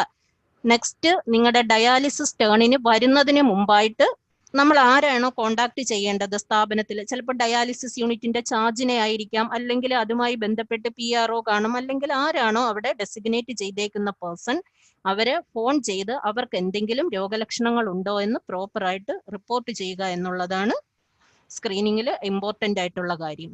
നെക്സ്റ്റ് നിങ്ങളുടെ ഡയാലിസിസ് ടേണിന് വരുന്നതിന് മുമ്പായിട്ട് നമ്മൾ ആരാണോ കോണ്ടാക്ട് ചെയ്യേണ്ടത് സ്ഥാപനത്തിൽ, ചിലപ്പോൾ ഡയാലിസിസ് യൂണിറ്റിന്റെ ചാർജിനെ ആയിരിക്കാം, അല്ലെങ്കിൽ അതുമായി ബന്ധപ്പെട്ട് PRO കാണും, അല്ലെങ്കിൽ ആരാണോ അവിടെ ഡെസിഗ്നേറ്റ് ചെയ്തേക്കുന്ന പേഴ്സൺ, അവരെ ഫോൺ ചെയ്ത് അവർക്ക് എന്തെങ്കിലും രോഗലക്ഷണങ്ങൾ ഉണ്ടോ എന്ന് പ്രോപ്പറായിട്ട് റിപ്പോർട്ട് ചെയ്യുക എന്നുള്ളതാണ് സ്ക്രീനിങ്ങിൽ ഇമ്പോർട്ടൻ്റ് ആയിട്ടുള്ള കാര്യം.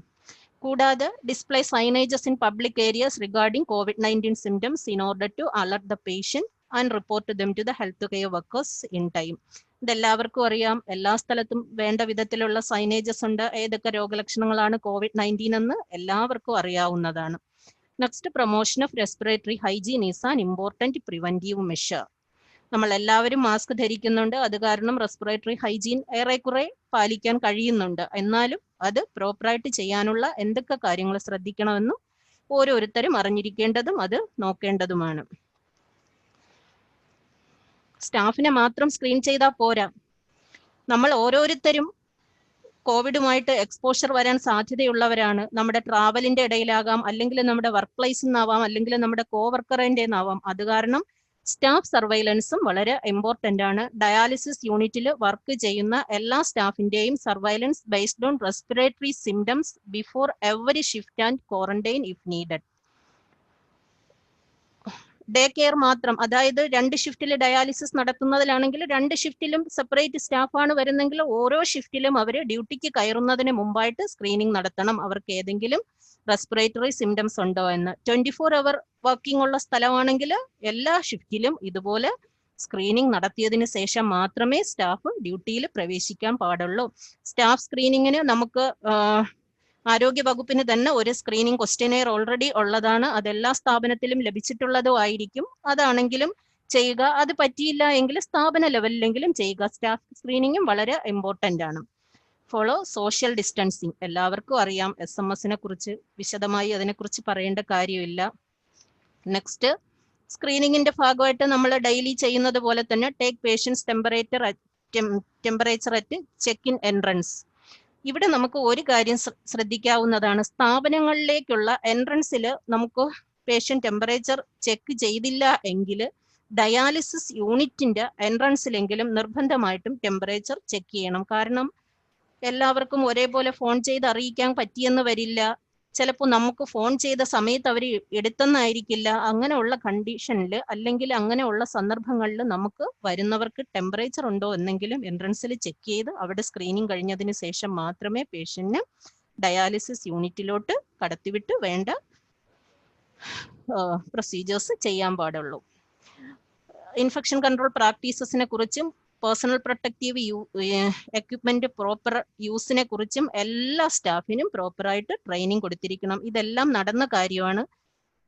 കൂടാതെ display signages in public areas regarding COVID-19 symptoms in order to alert the patient and report them to the health care workers in time. ഇതെല്ലാവർക്കും അറിയാം, എല്ലാ സ്ഥലത്തും വേണ്ട വിധത്തിലുള്ള സൈനേജസ് ഉണ്ട്. ഏതൊക്കെ രോഗലക്ഷണങ്ങളാണ് COVID-19 എന്ന് എല്ലാവർക്കും അറിയാവുന്നതാണ്. Next, promotion of respiratory hygiene is an important preventive measure. നമ്മൾ എല്ലാവരും മാസ്ക് ധരിക്കുന്നുണ്ട്, അത് കാരണം റെസ്പിറേറ്ററി ഹൈജീൻ ഏറെക്കുറെ പാലിക്കാൻ കഴിയുന്നുണ്ട്. എന്നാലും അത് പ്രോപ്പറായിട്ട് ചെയ്യാനുള്ള എന്തൊക്കെ കാര്യങ്ങൾ ശ്രദ്ധിക്കണമെന്നും ഓരോരുത്തരും അറിഞ്ഞിരിക്കേണ്ടതും അത് നോക്കേണ്ടതുമാണ്. സ്റ്റാഫിനെ മാത്രം സ്ക്രീൻ ചെയ്താൽ പോരാ, നമ്മൾ ഓരോരുത്തരും കോവിഡുമായിട്ട് എക്സ്പോഷർ വരാൻ സാധ്യതയുള്ളവരാണ്. നമ്മുടെ ട്രാവലിന്റെ ഇടയിലാകാം, അല്ലെങ്കിൽ നമ്മുടെ വർക്ക് പ്ലേസിൽ നിന്നാവാം, അല്ലെങ്കിൽ നമ്മുടെ കോവർക്കറിന്റെ നിന്നാവാം. അത് കാരണം സ്റ്റാഫ് സർവൈലൻസും വളരെ ഇമ്പോർട്ടൻ്റ് ആണ്. ഡയാലിസിസ് യൂണിറ്റിൽ വർക്ക് ചെയ്യുന്ന എല്ലാ സ്റ്റാഫിന്റെയും surveillance based on respiratory symptoms before every shift and quarantine if needed. Day care മാത്രം, അതായത് 2 ഷിഫ്റ്റിൽ ഡയാലിസിസ് നടത്തുന്നതിലാണെങ്കിൽ 2 ഷിഫ്റ്റിലും സെപ്പറേറ്റ് സ്റ്റാഫാണ് വരുന്നെങ്കിൽ ഓരോ ഷിഫ്റ്റിലും അവർ ഡ്യൂട്ടിക്ക് കയറുന്നതിന് മുമ്പായിട്ട് സ്ക്രീനിങ് നടത്തണം, അവർക്ക് ഏതെങ്കിലും റെസ്പിറേറ്ററി സിംറ്റംസ് ഉണ്ടോ എന്ന്. 24 അവർ വർക്കിംഗ് ഉള്ള സ്ഥലമാണെങ്കിൽ എല്ലാ ഷിഫ്റ്റിലും ഇതുപോലെ സ്ക്രീനിങ് നടത്തിയതിന് ശേഷം മാത്രമേ സ്റ്റാഫ് ഡ്യൂട്ടിയിൽ പ്രവേശിക്കാൻ പാടുള്ളൂ. സ്റ്റാഫ് സ്ക്രീനിങ്ങിന് നമുക്ക് ആരോഗ്യ വകുപ്പിന് തന്നെ ഒരു സ്ക്രീനിങ് ക്വസ്റ്റ്യനെയർ ഓൾറെഡി ഉള്ളതാണ്. അതെല്ലാ സ്ഥാപനത്തിലും ലഭിച്ചിട്ടുള്ളതും ആയിരിക്കും. അതാണെങ്കിലും ചെയ്യുക. അത് പറ്റിയില്ല എങ്കിൽ സ്ഥാപന ലെവലിലെങ്കിലും ചെയ്യുക. സ്റ്റാഫ് സ്ക്രീനിങ്ങും വളരെ ഇമ്പോർട്ടൻ്റ് ആണ്. ഫോളോ സോഷ്യൽ ഡിസ്റ്റൻസിങ്, എല്ലാവർക്കും അറിയാം. SMS കുറിച്ച് വിശദമായി അതിനെക്കുറിച്ച് പറയേണ്ട കാര്യമില്ല. നെക്സ്റ്റ്, സ്ക്രീനിങ്ങിന്റെ ഭാഗമായിട്ട് നമ്മൾ ഡെയിലി ചെയ്യുന്നത് പോലെ തന്നെ take patients temperature at check in entrance. ഇവിടെ നമുക്ക് ഒരു കാര്യം ശ്രദ്ധിക്കാവുന്നതാണ്. സ്ഥാപനങ്ങളിലേക്കുള്ള എൻട്രൻസിൽ നമുക്ക് പേഷ്യന്റ് ടെമ്പറേച്ചർ ചെക്ക് ചെയ്തില്ല എങ്കിൽ ഡയാലിസിസ് യൂണിറ്റിന്റെ എൻട്രൻസിലെങ്കിലും നിർബന്ധമായിട്ടും ടെമ്പറേച്ചർ ചെക്ക് ചെയ്യണം. കാരണം എല്ലാവർക്കും ഒരേപോലെ ഫോൺ ചെയ്ത് അറിയിക്കാൻ പറ്റിയെന്ന് വരില്ല. ചിലപ്പോൾ നമുക്ക് ഫോൺ ചെയ്ത സമയത്ത് അവർ എടുത്തെന്നായിരിക്കില്ല. അങ്ങനെയുള്ള കണ്ടീഷനിൽ അല്ലെങ്കിൽ അങ്ങനെയുള്ള സന്ദർഭങ്ങളിൽ നമുക്ക് വരുന്നവർക്ക് ടെമ്പറേച്ചർ ഉണ്ടോ എന്നെങ്കിലും എൻട്രൻസിൽ ചെക്ക് ചെയ്ത് അവിടെ സ്ക്രീനിങ് കഴിഞ്ഞതിന് ശേഷം മാത്രമേ പേഷ്യന്റിനെ ഡയാലിസിസ് യൂണിറ്റിലോട്ട് കടത്തിവിട്ട് വേണ്ട പ്രൊസീജിയേഴ്സ് ചെയ്യാൻ പാടുള്ളൂ. ഇൻഫെക്ഷൻ കൺട്രോൾ പ്രാക്ടീസസിനെ കുറിച്ചും പേഴ്സണൽ പ്രൊട്ടക്റ്റീവ് എക്യുപ്മെന്റ് പ്രോപ്പർ യൂസിനെ കുറിച്ചും എല്ലാ സ്റ്റാഫിനും പ്രോപ്പറായിട്ട് ട്രെയിനിങ് കൊടുത്തിരിക്കണം. ഇതെല്ലാം നടന്ന കാര്യമാണ്.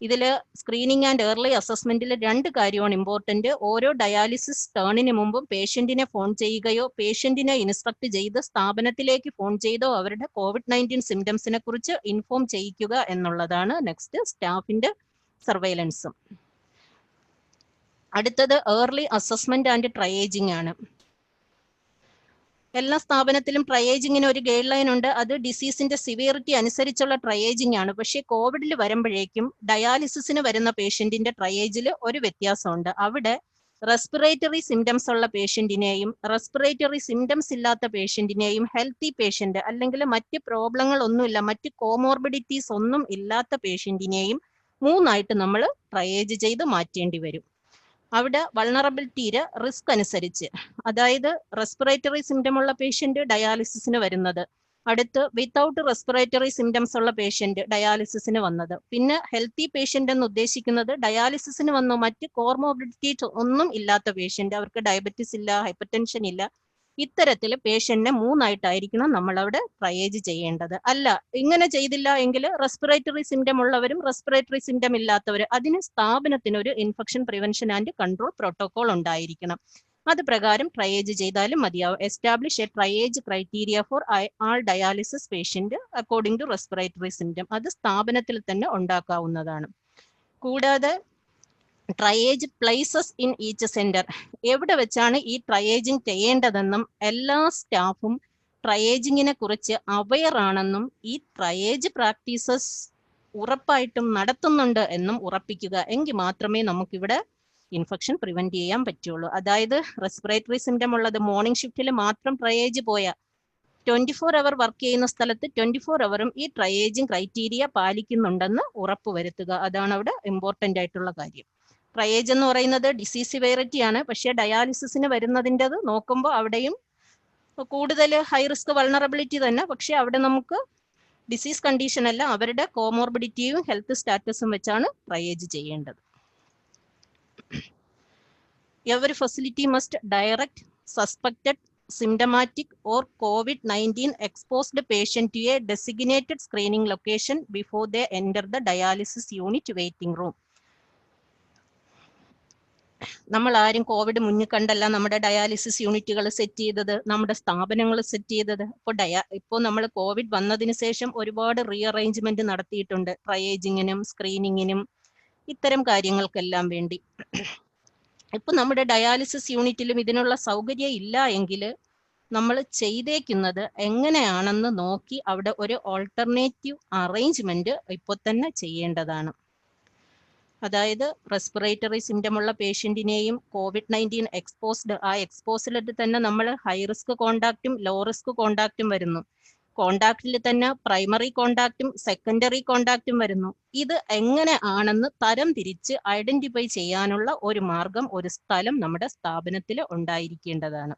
ഇതിൽ സ്ക്രീനിങ് ആൻഡ് ഏർലി അസസ്മെന്റിൽ 2 കാര്യമാണ് ഇമ്പോർട്ടന്റ്. ഓരോ ഡയാലിസിസ് ടേണിന് മുമ്പും പേഷ്യന്റിനെ ഫോൺ ചെയ്യുകയോ പേഷ്യന്റിനെ ഇൻസ്ട്രക്ട് ചെയ്ത് സ്ഥാപനത്തിലേക്ക് ഫോൺ ചെയ്തോ അവരുടെ COVID-19 സിംറ്റംസിനെ കുറിച്ച് ഇൻഫോം ചെയ്യിക്കുക എന്നുള്ളതാണ്. നെക്സ്റ്റ്, സ്റ്റാഫിന്റെ സർവൈലൻസും. അടുത്തത് ഏർലി അസസ്മെന്റ് ആൻഡ് ട്രയേജിങ് ആണ്. എല്ലാ സ്ഥാപനത്തിലും ട്രയേജിങ്ങിന് ഒരു ഗൈഡ് ലൈൻ ഉണ്ട്. അത് ഡിസീസിന്റെ സിവിയറിറ്റി അനുസരിച്ചുള്ള ട്രയേജിങ് ആണ്. പക്ഷേ കോവിഡിൽ വരുമ്പോഴേക്കും ഡയാലിസിസിന് വരുന്ന പേഷ്യന്റിന്റെ ട്രയേജിൽ ഒരു വ്യത്യാസമുണ്ട്. അവിടെ റെസ്പിറേറ്ററി സിംറ്റംസ് ഉള്ള പേഷ്യന്റിനെയും റെസ്പിറേറ്ററി സിംറ്റംസ് ഇല്ലാത്ത പേഷ്യന്റിനെയും ഹെൽത്തി പേഷ്യന്റ് അല്ലെങ്കിൽ മറ്റ് പ്രോബ്ലങ്ങൾ ഒന്നുമില്ല, മറ്റ് കോമോർബിഡിറ്റീസ് ഒന്നും ഇല്ലാത്ത പേഷ്യന്റിനെയും 3 ആയിട്ട് നമ്മൾ ട്രയേജ് ചെയ്ത് മാറ്റേണ്ടി വരും. അവിടെ വൾണറബിലിറ്റിയുടെ റിസ്ക് അനുസരിച്ച്, അതായത് റെസ്പിറേറ്ററി സിംറ്റം ഉള്ള പേഷ്യന്റ് ഡയാലിസിസിന് വരുന്നത്, അടുത്ത് വിത്തൗട്ട് റെസ്പിറേറ്ററി സിംറ്റംസ് ഉള്ള പേഷ്യന്റ് ഡയാലിസിസിന് വന്നത്. പിന്നെ ഹെൽത്തി പേഷ്യന്റ് എന്ന് ഉദ്ദേശിക്കുന്നത് ഡയാലിസിസിന് വന്നു മറ്റ് കോർമോബിഡിറ്റി ഒന്നും ഇല്ലാത്ത പേഷ്യന്റ്, അവർക്ക് ഡയബറ്റിസ് ഇല്ല, ഹൈപ്പർ ടെൻഷൻ ഇല്ല, ഇത്തരത്തിൽ പേഷ്യന്റിനെ 3ആയിട്ടായിരിക്കണം നമ്മൾ അവിടെ ട്രയേജ് ചെയ്യേണ്ടത്. അല്ല ഇങ്ങനെ ചെയ്തില്ല എങ്കിൽ റെസ്പിറേറ്ററി സിംറ്റം ഉള്ളവരും റെസ്പിറേറ്ററി സിംറ്റം ഇല്ലാത്തവരും അതിന് സ്ഥാപനത്തിന് ഒരു infection prevention and control protocol ഉണ്ടായിരിക്കണം. അത് പ്രകാരം ട്രയേജ് ചെയ്താലും മതിയാവും. Establish a triage criteria for all dialysis patient according to respiratory symptom. അത് സ്ഥാപനത്തിൽ തന്നെ ഉണ്ടാക്കാവുന്നതാണ്. കൂടാതെ triage places in each centre, എവിടെ വെച്ചാണ് ഈ ട്രയേജിങ് ചെയ്യേണ്ടതെന്നും എല്ലാ സ്റ്റാഫും ട്രയേജിങ്ങിനെ കുറിച്ച് അവെയർ ആണെന്നും ഈ ട്രയേജ് പ്രാക്ടീസസ് ഉറപ്പായിട്ടും നടത്തുന്നുണ്ട് എന്നും ഉറപ്പിക്കുക. എങ്കിൽ മാത്രമേ നമുക്കിവിടെ ഇൻഫെക്ഷൻ പ്രിവെന്റ് ചെയ്യാൻ പറ്റുള്ളൂ. അതായത് റെസ്പിറേറ്ററി സിംറ്റം ഉള്ളത് മോർണിംഗ് ഷിഫ്റ്റിൽ മാത്രം ട്രയേജ് പോയാൽ 24 അവർ വർക്ക് ചെയ്യുന്ന സ്ഥലത്ത് 24 അവറും ഈ ട്രയേജിങ് ക്രൈറ്റീരിയ പാലിക്കുന്നുണ്ടെന്ന് ഉറപ്പുവരുത്തുക. അതാണ് അവിടെ ഇമ്പോർട്ടൻ്റ് ആയിട്ടുള്ള കാര്യം. ട്രയേജ് എന്ന് പറയുന്നത് ഡിസീസ് സിവിയറിറ്റി ആണ്. പക്ഷേ ഡയാലിസിസിന് വരുന്നതിൻ്റെത് നോക്കുമ്പോൾ അവിടെയും കൂടുതൽ ഹൈ റിസ്ക് വൾണറബിലിറ്റി തന്നെ. പക്ഷെ അവിടെ നമുക്ക് ഡിസീസ് കണ്ടീഷൻ അല്ല, അവരുടെ കോമോർബിഡിറ്റിയും ഹെൽത്ത് സ്റ്റാറ്റസും വെച്ചാണ് ട്രയേജ് ചെയ്യേണ്ടത്. Every facility must direct suspected symptomatic or COVID-19 exposed patient to a designated screening location before they enter the dialysis unit waiting room. നമ്മൾ ആരും കോവിഡ് മുന്നിൽ കണ്ടല്ല നമ്മുടെ ഡയാലിസിസ് യൂണിറ്റുകൾ സെറ്റ് ചെയ്തത്, നമ്മുടെ സ്ഥാപനങ്ങൾ സെറ്റ് ചെയ്തത്. ഇപ്പോൾ നമ്മൾ കോവിഡ് വന്നതിന് ശേഷം ഒരുപാട് റീഅറേഞ്ച്മെന്റ് നടത്തിയിട്ടുണ്ട് ട്രയേജിങ്ങിനും സ്ക്രീനിങ്ങിനും ഇത്തരം കാര്യങ്ങൾക്കെല്ലാം വേണ്ടി. ഇപ്പൊ നമ്മുടെ ഡയാലിസിസ് യൂണിറ്റിലും ഇതിനുള്ള സൗകര്യം ഇല്ല എങ്കിൽ നമ്മൾ ചെയ്തേക്കുന്നത് എങ്ങനെയാണെന്ന് നോക്കി അവിടെ ഒരു ഓൾട്ടർനേറ്റീവ് അറേഞ്ച്മെന്റ് ഇപ്പോൾ തന്നെ ചെയ്യേണ്ടതാണ്. അതായത് റെസ്പിറേറ്ററി സിംറ്റം ഉള്ള പേഷ്യന്റിനെയും COVID-19 എക്സ്പോസ്ഡ്, ആ എക്സ്പോസിലിട്ട് തന്നെ നമ്മൾ ഹൈ റിസ്ക് കോണ്ടാക്റ്റും ലോ റിസ്ക് കോണ്ടാക്റ്റും വരുന്നു. കോണ്ടാക്റ്റിൽ തന്നെ പ്രൈമറി കോണ്ടാക്റ്റും സെക്കൻഡറി കോണ്ടാക്റ്റും വരുന്നു. ഇത് എങ്ങനെ ആണെന്ന് തരം തിരിച്ച് ഐഡന്റിഫൈ ചെയ്യാനുള്ള ഒരു മാർഗം, ഒരു സ്ഥലം നമ്മുടെ സ്ഥാപനത്തിൽ ഉണ്ടായിരിക്കേണ്ടതാണ്.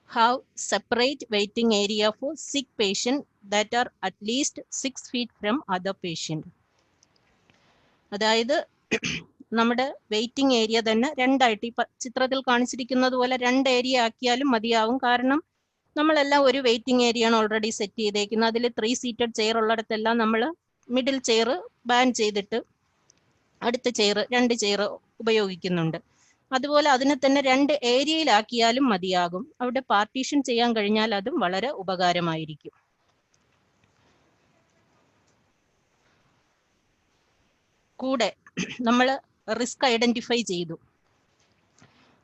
Have separate waiting area for sick patient that are at least 6 feet from other patient. അതായത് നമ്മുടെ വെയിറ്റിംഗ് ഏരിയ തന്നെ രണ്ടായിട്ട്, ഈ ചിത്രത്തിൽ കാണിച്ചിരിക്കുന്നത് പോലെ 2 ഏരിയ ആക്കിയാലും മതിയാവും. കാരണം നമ്മളെല്ലാം ഒരു വെയിറ്റിംഗ് ഏരിയ ആണ് ഓൾറെഡി സെറ്റ് ചെയ്തേക്കുന്നത്. അതിൽ 3 സീറ്റഡ് ചെയർ ഉള്ളിടത്തെല്ലാം നമ്മൾ മിഡിൽ ചെയർ ബാൻ ചെയ്തിട്ട് അടുത്ത ചെയർ 2 ചെയർ ഉപയോഗിക്കുന്നുണ്ട്. അതുപോലെ അതിനെ തന്നെ 2 ഏരിയയിലാക്കിയാലും മതിയാകും. അവിടെ പാർട്ടീഷൻ ചെയ്യാൻ കഴിഞ്ഞാൽ അതും വളരെ ഉപകാരമായിരിക്കും. കൂടെ നമ്മൾ റിസ്ക് ഐഡന്റിഫൈ ചെയ്തു.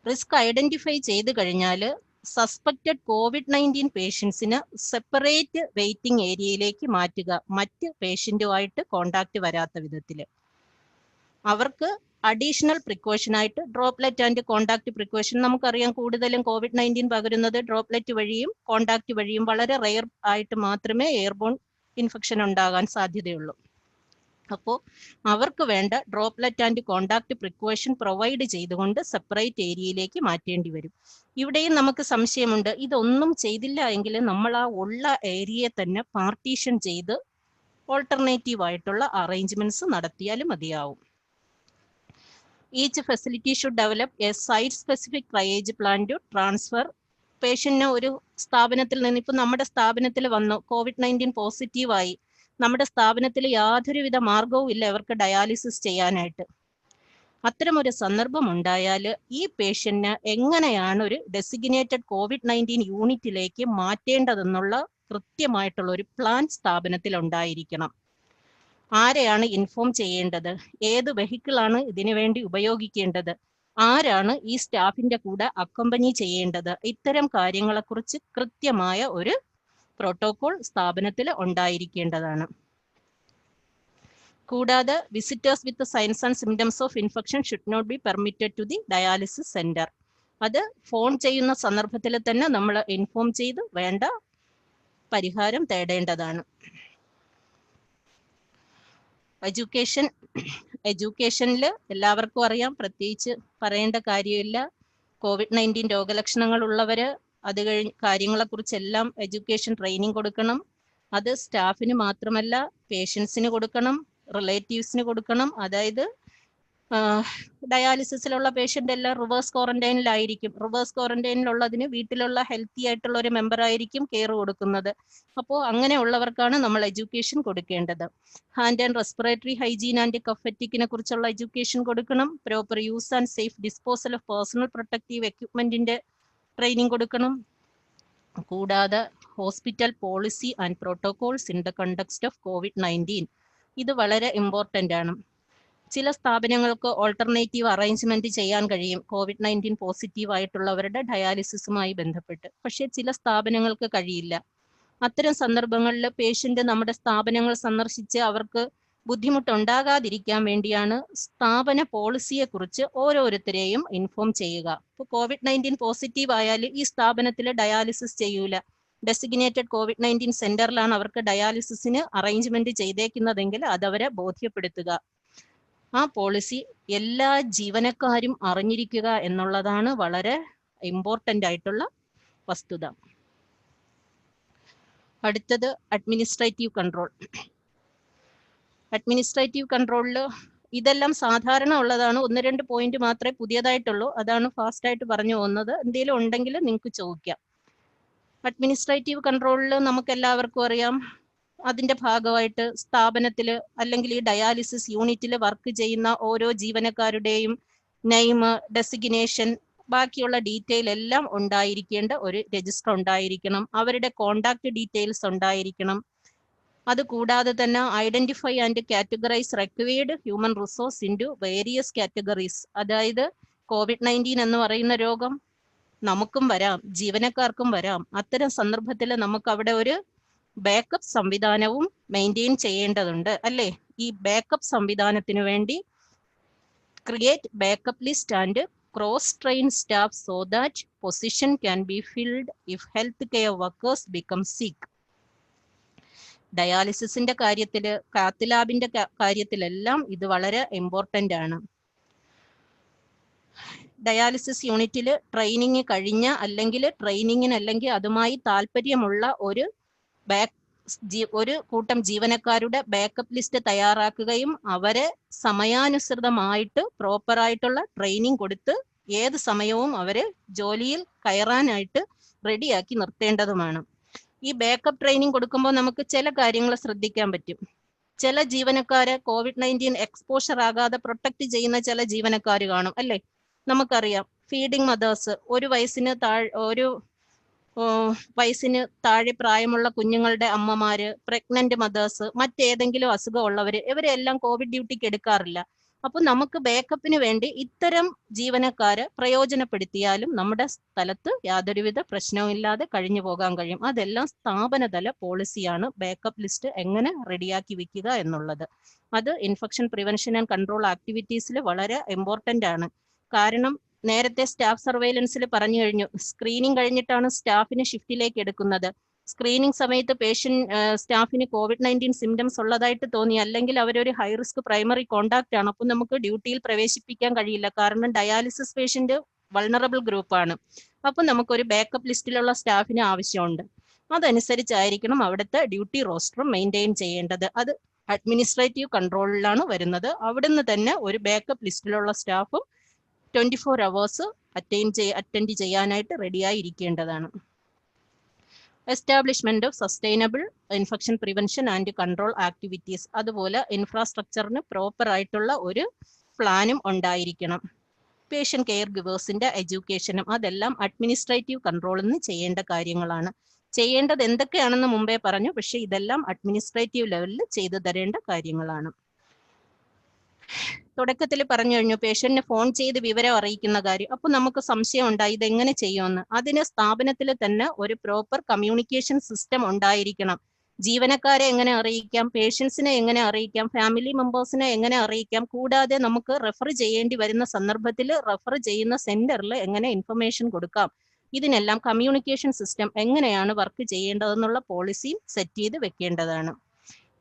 റിസ്ക് ഐഡന്റിഫൈ ചെയ്ത് കഴിഞ്ഞാൽ സസ്പെക്റ്റഡ് COVID-19 പേഷ്യൻസിന് സെപ്പറേറ്റ് വെയിറ്റിംഗ് ഏരിയയിലേക്ക് മാറ്റുക, മറ്റ് പേഷ്യന്റുമായിട്ട് കോണ്ടാക്ട് വരാത്ത വിധത്തിൽ. അവർക്ക് അഡീഷണൽ പ്രിക്കോഷൻ ആയിട്ട് ഡ്രോപ്ലെറ്റ് ആൻഡ് കോണ്ടാക്ട് പ്രിക്കോഷൻ, നമുക്കറിയാം കൂടുതലും COVID-19 പകരുന്നത് ഡ്രോപ്ലെറ്റ് വഴിയും കോണ്ടാക്ട് വഴിയും, വളരെ റെയർ ആയിട്ട് മാത്രമേ എയർബോൺ ഇൻഫെക്ഷൻ ഉണ്ടാകാൻ സാധ്യതയുള്ളൂ. അപ്പോൾ അവർക്ക് വേണ്ട droplet and contact precaution provide ചെയ്തുകൊണ്ട് സെപ്പറേറ്റ് ഏരിയയിലേക്ക് മാറ്റേണ്ടി വരും. ഇവിടെയും നമുക്ക് സംശയമുണ്ട്, ഇതൊന്നും ചെയ്തില്ല എങ്കിൽ നമ്മൾ ആ ഉള്ള ഏരിയയെ തന്നെ പാർട്ടീഷൻ ചെയ്ത് ഓൾട്ടർനേറ്റീവ് ആയിട്ടുള്ള അറേഞ്ച്മെന്റ്സ് നടത്തിയാലും മതിയാവും. Each facility should develop a site specific triage plan to transfer പേഷ്യന്റിനെ ഒരു സ്ഥാപനത്തിൽ നിന്ന്, ഇപ്പൊ നമ്മുടെ സ്ഥാപനത്തിൽ വന്നു COVID-19 പോസിറ്റീവായി, നമ്മുടെ സ്ഥാപനത്തിൽ യാതൊരുവിധ മാർഗവും ഇല്ല അവർക്ക് ഡയാലിസിസ് ചെയ്യാനായിട്ട്. അത്തരമൊരു സന്ദർഭം ഉണ്ടായാൽ ഈ പേഷ്യന്റിന് എങ്ങനെയാണ് ഒരു ഡെസിഗ്നേറ്റഡ് COVID-19 യൂണിറ്റിലേക്ക് മാറ്റേണ്ടതെന്നുള്ള കൃത്യമായിട്ടുള്ള ഒരു പ്ലാൻ സ്ഥാപനത്തിൽ ഉണ്ടായിരിക്കണം. ആരെയാണ് ഇൻഫോം ചെയ്യേണ്ടത്, ഏത് വെഹിക്കിളാണ് ഇതിനു വേണ്ടി ഉപയോഗിക്കേണ്ടത്, ആരാണ് ഈ സ്റ്റാഫിന്റെ കൂടെ അക്കമ്പനി ചെയ്യേണ്ടത്, ഇത്തരം കാര്യങ്ങളെക്കുറിച്ച് കൃത്യമായ ഒരു പ്രോട്ടോകോൾ സ്ഥാപനത്തിൽ ഉണ്ടായിരിക്കേണ്ടതാണ്. കൂടാതെ visitors with signs and symptoms of infection should not be permitted to the dialysis centre. അത് ഫോൺ ചെയ്യുന്ന സന്ദർഭത്തിൽ തന്നെ നമ്മൾ ഇൻഫോം ചെയ്ത് വേണ്ട പരിഹാരം തേടേണ്ടതാണ്. എഡ്യൂക്കേഷനിൽ എല്ലാവർക്കും അറിയാം, പ്രത്യേകിച്ച് പറയേണ്ട കാര്യമില്ല. COVID-19 രോഗലക്ഷണങ്ങൾ ഉള്ളവര് അത് കാര്യങ്ങളെക്കുറിച്ചെല്ലാം എഡ്യൂക്കേഷൻ ട്രെയിനിങ് കൊടുക്കണം. അത് സ്റ്റാഫിന് മാത്രമല്ല പേഷ്യൻസിന് കൊടുക്കണം, റിലേറ്റീവ്സിന് കൊടുക്കണം. അതായത് ഡയാലിസിസിലുള്ള പേഷ്യൻ്റ് എല്ലാം റിവേഴ്സ് ക്വാറന്റൈനിലായിരിക്കും. റിവേഴ്സ് ക്വാറന്റൈനിലുള്ളതിന് വീട്ടിലുള്ള ഹെൽത്തി ആയിട്ടുള്ള ഒരു മെമ്പർ ആയിരിക്കും കെയർ കൊടുക്കുന്നത്. അപ്പോൾ അങ്ങനെയുള്ളവർക്കാണ് നമ്മൾ എഡ്യൂക്കേഷൻ കൊടുക്കേണ്ടത്. Hand and respiratory hygiene and കഫറ്റിക്കിനെ കുറിച്ചുള്ള എഡ്യൂക്കേഷൻ കൊടുക്കണം. Proper use and safe disposal of personal protective എക്യുപ്മെന്റിന്റെ ട്രെയിനിങ് കൊടുക്കണം. കൂടാതെ hospital policy and protocols in the context of COVID-19 ഇത് വളരെ ഇമ്പോർട്ടൻ്റ് ആണ്. ചില സ്ഥാപനങ്ങൾക്ക് ഓൾട്ടർനേറ്റീവ് അറേഞ്ച്മെന്റ് ചെയ്യാൻ കഴിയും COVID-19 പോസിറ്റീവ് ആയിട്ടുള്ളവരുടെ ഡയാലിസിസുമായി ബന്ധപ്പെട്ട്. പക്ഷേ ചില സ്ഥാപനങ്ങൾക്ക് കഴിയില്ല. അത്തരം സന്ദർഭങ്ങളിൽ പേഷ്യന്റ് നമ്മുടെ സ്ഥാപനങ്ങൾ സന്ദർശിച്ച് അവർക്ക് ബുദ്ധിമുട്ടുണ്ടാകാതിരിക്കാൻ വേണ്ടിയാണ് സ്ഥാപന പോളിസിയെ കുറിച്ച് ഓരോരുത്തരെയും ഇൻഫോം ചെയ്യുക. ഇപ്പോൾ COVID-19 പോസിറ്റീവ് ആയാൽ ഈ സ്ഥാപനത്തിൽ ഡയാലിസിസ് ചെയ്യൂല. ഡെസിഗ്നേറ്റഡ് COVID-19 സെന്ററിലാണ് അവർക്ക് ഡയാലിസിസിന് അറേഞ്ച്മെന്റ് ചെയ്തേക്കുന്നതെങ്കിൽ അതവരെ ബോധ്യപ്പെടുത്തുക. ആ പോളിസി എല്ലാ ജീവനക്കാരും അറിഞ്ഞിരിക്കുക എന്നുള്ളതാണ് വളരെ ഇമ്പോർട്ടൻ്റ് ആയിട്ടുള്ള വസ്തുത. അടുത്തത് അഡ്മിനിസ്ട്രേറ്റീവ് കൺട്രോൾ. അഡ്മിനിസ്ട്രേറ്റീവ് കൺട്രോളിൽ ഇതെല്ലാം സാധാരണ ഉള്ളതാണ്. 1-2 പോയിന്റ് മാത്രമേ പുതിയതായിട്ടുള്ളൂ. അതാണ് ഫാസ്റ്റ് ആയിട്ട് പറഞ്ഞു പോകുന്നത്. എന്തെങ്കിലും ഉണ്ടെങ്കിൽ നിങ്ങൾക്ക് ചോദിക്കാം. അഡ്മിനിസ്ട്രേറ്റീവ് കൺട്രോളിൽ നമുക്ക് എല്ലാവർക്കും അറിയാം, അതിന്റെ ഭാഗമായിട്ട് സ്ഥാപനത്തിൽ അല്ലെങ്കിൽ ഈ ഡയാലിസിസ് യൂണിറ്റിൽ വർക്ക് ചെയ്യുന്ന ഓരോ ജീവനക്കാരുടെയും നെയിം, ഡെസിഗ്നേഷൻ, ബാക്കിയുള്ള ഡീറ്റെയിൽ എല്ലാം ഉണ്ടായിരിക്കേണ്ട ഒരു രജിസ്റ്റർ ഉണ്ടായിരിക്കണം. അവരുടെ കോണ്ടാക്ട് ഡീറ്റെയിൽസ് ഉണ്ടായിരിക്കണം. അതുകൂടാതെ തന്നെ identify and categorise required human resource into various categories. അതായത് COVID-19 എന്ന് പറയുന്ന രോഗം നമുക്കും വരാം, ജീവനക്കാർക്കും വരാം. അത്തരം സന്ദർഭത്തിൽ നമുക്ക് അവിടെ ഒരു ബാക്കപ്പ് സംവിധാനവും മെയിൻറ്റെയിൻ ചെയ്യേണ്ടതുണ്ട്, അല്ലേ? ഈ ബാക്കപ്പ് സംവിധാനത്തിന് വേണ്ടി create backup list and cross train staff so that position can be filled if health care workers become സിക്ക്. ഡയാലിസിസിന്റെ കാര്യത്തില്, കാത്ത് ലാബിന്റെ കാര്യത്തിലെല്ലാം ഇത് വളരെ ഇമ്പോർട്ടൻ്റ് ആണ്. ഡയാലിസിസ് യൂണിറ്റിൽ ട്രെയിനിങ് കഴിഞ്ഞ അല്ലെങ്കിൽ ട്രെയിനിങ്ങിന് അല്ലെങ്കിൽ അതുമായി താല്പര്യമുള്ള ഒരു കൂട്ടം ജീവനക്കാരുടെ ബാക്കപ്പ് ലിസ്റ്റ് തയ്യാറാക്കുകയും അവരെ സമയാനുസൃതമായിട്ട് പ്രോപ്പറായിട്ടുള്ള ട്രെയിനിങ് കൊടുത്ത് ഏത് സമയവും അവരെ ജോലിയിൽ കയറാനായിട്ട് റെഡിയാക്കി നിർത്തേണ്ടതുമാണ്. ഈ ബാക്കപ്പ് ട്രെയിനിങ് കൊടുക്കുമ്പോൾ നമുക്ക് ചില കാര്യങ്ങൾ ശ്രദ്ധിക്കാൻ പറ്റും. ചില ജീവനക്കാരെ COVID-19 എക്സ്പോഷർ ആകാതെ പ്രൊട്ടക്ട് ചെയ്യുന്ന ചില ജീവനക്കാർ കാണും, അല്ലേ? നമുക്കറിയാം, ഫീഡിങ് മദേഴ്സ്, ഒരു വയസ്സിന് താഴെ പ്രായമുള്ള കുഞ്ഞുങ്ങളുടെ അമ്മമാര്, പ്രഗ്നന്റ് മദേഴ്സ്, മറ്റേതെങ്കിലും അസുഖമുള്ളവര്, ഇവരെല്ലാം കോവിഡ് ഡ്യൂട്ടിക്ക് എടുക്കാറില്ല. അപ്പൊ നമുക്ക് ബാക്കപ്പിന് വേണ്ടി ഇത്തരം ജീവനക്കാരെ പ്രയോജനപ്പെടുത്തിയാലും നമ്മുടെ സ്ഥലത്ത് യാതൊരുവിധ പ്രശ്നവും ഇല്ലാതെ കഴിഞ്ഞു പോകാൻ കഴിയും. അതെല്ലാം സ്ഥാപനതല പോളിസിയാണ്, ബാക്കപ്പ് ലിസ്റ്റ് എങ്ങനെ റെഡിയാക്കി വെക്കുക എന്നുള്ളത്. അത് ഇൻഫെക്ഷൻ പ്രിവെൻഷൻ ആൻഡ് കൺട്രോൾ ആക്ടിവിറ്റീസിൽ വളരെ ഇമ്പോർട്ടൻ്റ് ആണ്. കാരണം നേരത്തെ സ്റ്റാഫ് സർവൈലൻസിൽ പറഞ്ഞു കഴിഞ്ഞു, സ്ക്രീനിങ് കഴിഞ്ഞിട്ടാണ് സ്റ്റാഫിനെ ഷിഫ്റ്റിലേക്ക് എടുക്കുന്നത്. സ്ക്രീനിങ് സമയത്ത് സ്റ്റാഫിന് COVID-19 സിംറ്റംസ് ഉള്ളതായിട്ട് തോന്നി, അല്ലെങ്കിൽ അവരൊരു ഹൈ റിസ്ക് പ്രൈമറി കോണ്ടാക്ട് ആണ്, അപ്പോൾ നമുക്ക് ഡ്യൂട്ടിയിൽ പ്രവേശിപ്പിക്കാൻ കഴിയില്ല. കാരണം ഡയാലിസിസ് പേഷ്യന്റ് വൾണറബിൾ ഗ്രൂപ്പാണ്. അപ്പോൾ നമുക്കൊരു ബാക്കപ്പ് ലിസ്റ്റിലുള്ള സ്റ്റാഫിന് ആവശ്യമുണ്ട്. അതനുസരിച്ചായിരിക്കണം അവിടുത്തെ ഡ്യൂട്ടി റോസ്റ്ററും മെയിൻറ്റെയിൻ ചെയ്യേണ്ടത്. അത് അഡ്മിനിസ്ട്രേറ്റീവ് കൺട്രോളിലാണ് വരുന്നത്. അവിടുന്ന് തന്നെ ഒരു ബാക്കപ്പ് ലിസ്റ്റിലുള്ള സ്റ്റാഫും 24 hours അറ്റൻഡ് ചെയ്യാനായിട്ട് റെഡിയായി ഇരിക്കേണ്ടതാണ്. Establishment of sustainable infection prevention and control activities. അതുപോലെ ഇൻഫ്രാസ്ട്രക്ചറിന് പ്രോപ്പർ ആയിട്ടുള്ള ഒരു പ്ലാനും ഉണ്ടായിരിക്കണം. പേഷ്യന്റ് കെയർ ഗിവേഴ്സിന്റെ എഡ്യൂക്കേഷനും, അതെല്ലാം അഡ്മിനിസ്ട്രേറ്റീവ് കൺട്രോളിൽ നിന്ന് ചെയ്യേണ്ട കാര്യങ്ങളാണ്. ചെയ്യേണ്ടത് എന്തൊക്കെയാണെന്ന് മുമ്പേ പറഞ്ഞു, പക്ഷെ ഇതെല്ലാം അഡ്മിനിസ്ട്രേറ്റീവ് ലെവലിൽ ചെയ്തു തരേണ്ട കാര്യങ്ങളാണ്. തുടക്കത്തിൽ പറഞ്ഞു കഴിഞ്ഞു പേഷ്യന്റിനെ ഫോൺ ചെയ്ത് വിവരം അറിയിക്കുന്ന കാര്യം. അപ്പൊ നമുക്ക് സംശയം ഉണ്ടായി ഇതെങ്ങനെ ചെയ്യുമെന്ന്. അതിന് സ്ഥാപനത്തിൽ തന്നെ ഒരു പ്രോപ്പർ കമ്മ്യൂണിക്കേഷൻ സിസ്റ്റം ഉണ്ടായിരിക്കണം. ജീവനക്കാരെ എങ്ങനെ അറിയിക്കാം, പേഷ്യൻസിനെ എങ്ങനെ അറിയിക്കാം, ഫാമിലി മെമ്പേഴ്സിനെ എങ്ങനെ അറിയിക്കാം, കൂടാതെ നമുക്ക് റെഫർ ചെയ്യേണ്ടി വരുന്ന സന്ദർഭത്തിൽ റെഫർ ചെയ്യുന്ന സെന്ററിൽ എങ്ങനെ ഇൻഫർമേഷൻ കൊടുക്കാം, ഇതിനെല്ലാം കമ്മ്യൂണിക്കേഷൻ സിസ്റ്റം എങ്ങനെയാണ് വർക്ക് ചെയ്യേണ്ടതെന്നുള്ള പോളിസി സെറ്റ് ചെയ്ത് വെക്കേണ്ടതാണ്.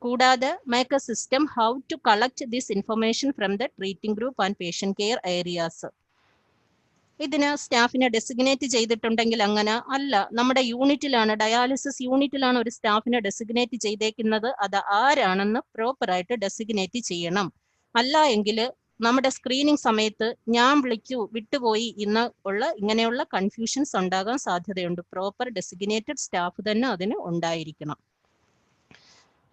കൂടാതെ make a system how to collect this information from the treating group and patient care areas. ഇതിന് സ്റ്റാഫിനെ ഡെസിഗ്നേറ്റ് ചെയ്തിട്ടുണ്ടെങ്കിൽ അങ്ങനെ അല്ല, നമ്മുടെ യൂണിറ്റിലാണ്, ഡയാലിസിസ് യൂണിറ്റിലാണ് ഒരു സ്റ്റാഫിനെ ഡെസിഗ്നേറ്റ് ചെയ്തേക്കുന്നത്. അത് ആരാണെന്ന് പ്രോപ്പറായിട്ട് ഡെസിഗ്നേറ്റ് ചെയ്യണം. അല്ല എങ്കിൽ നമ്മുടെ സ്ക്രീനിങ് സമയത്ത് ഞാൻ വിട്ടുപോയി ഇങ്ങനെയുള്ള കൺഫ്യൂഷൻസ് ഉണ്ടാകാൻ സാധ്യതയുണ്ട്. പ്രോപ്പർ ഡെസിഗ്നേറ്റഡ് സ്റ്റാഫ് തന്നെ അതിന് ഉണ്ടായിരിക്കണം.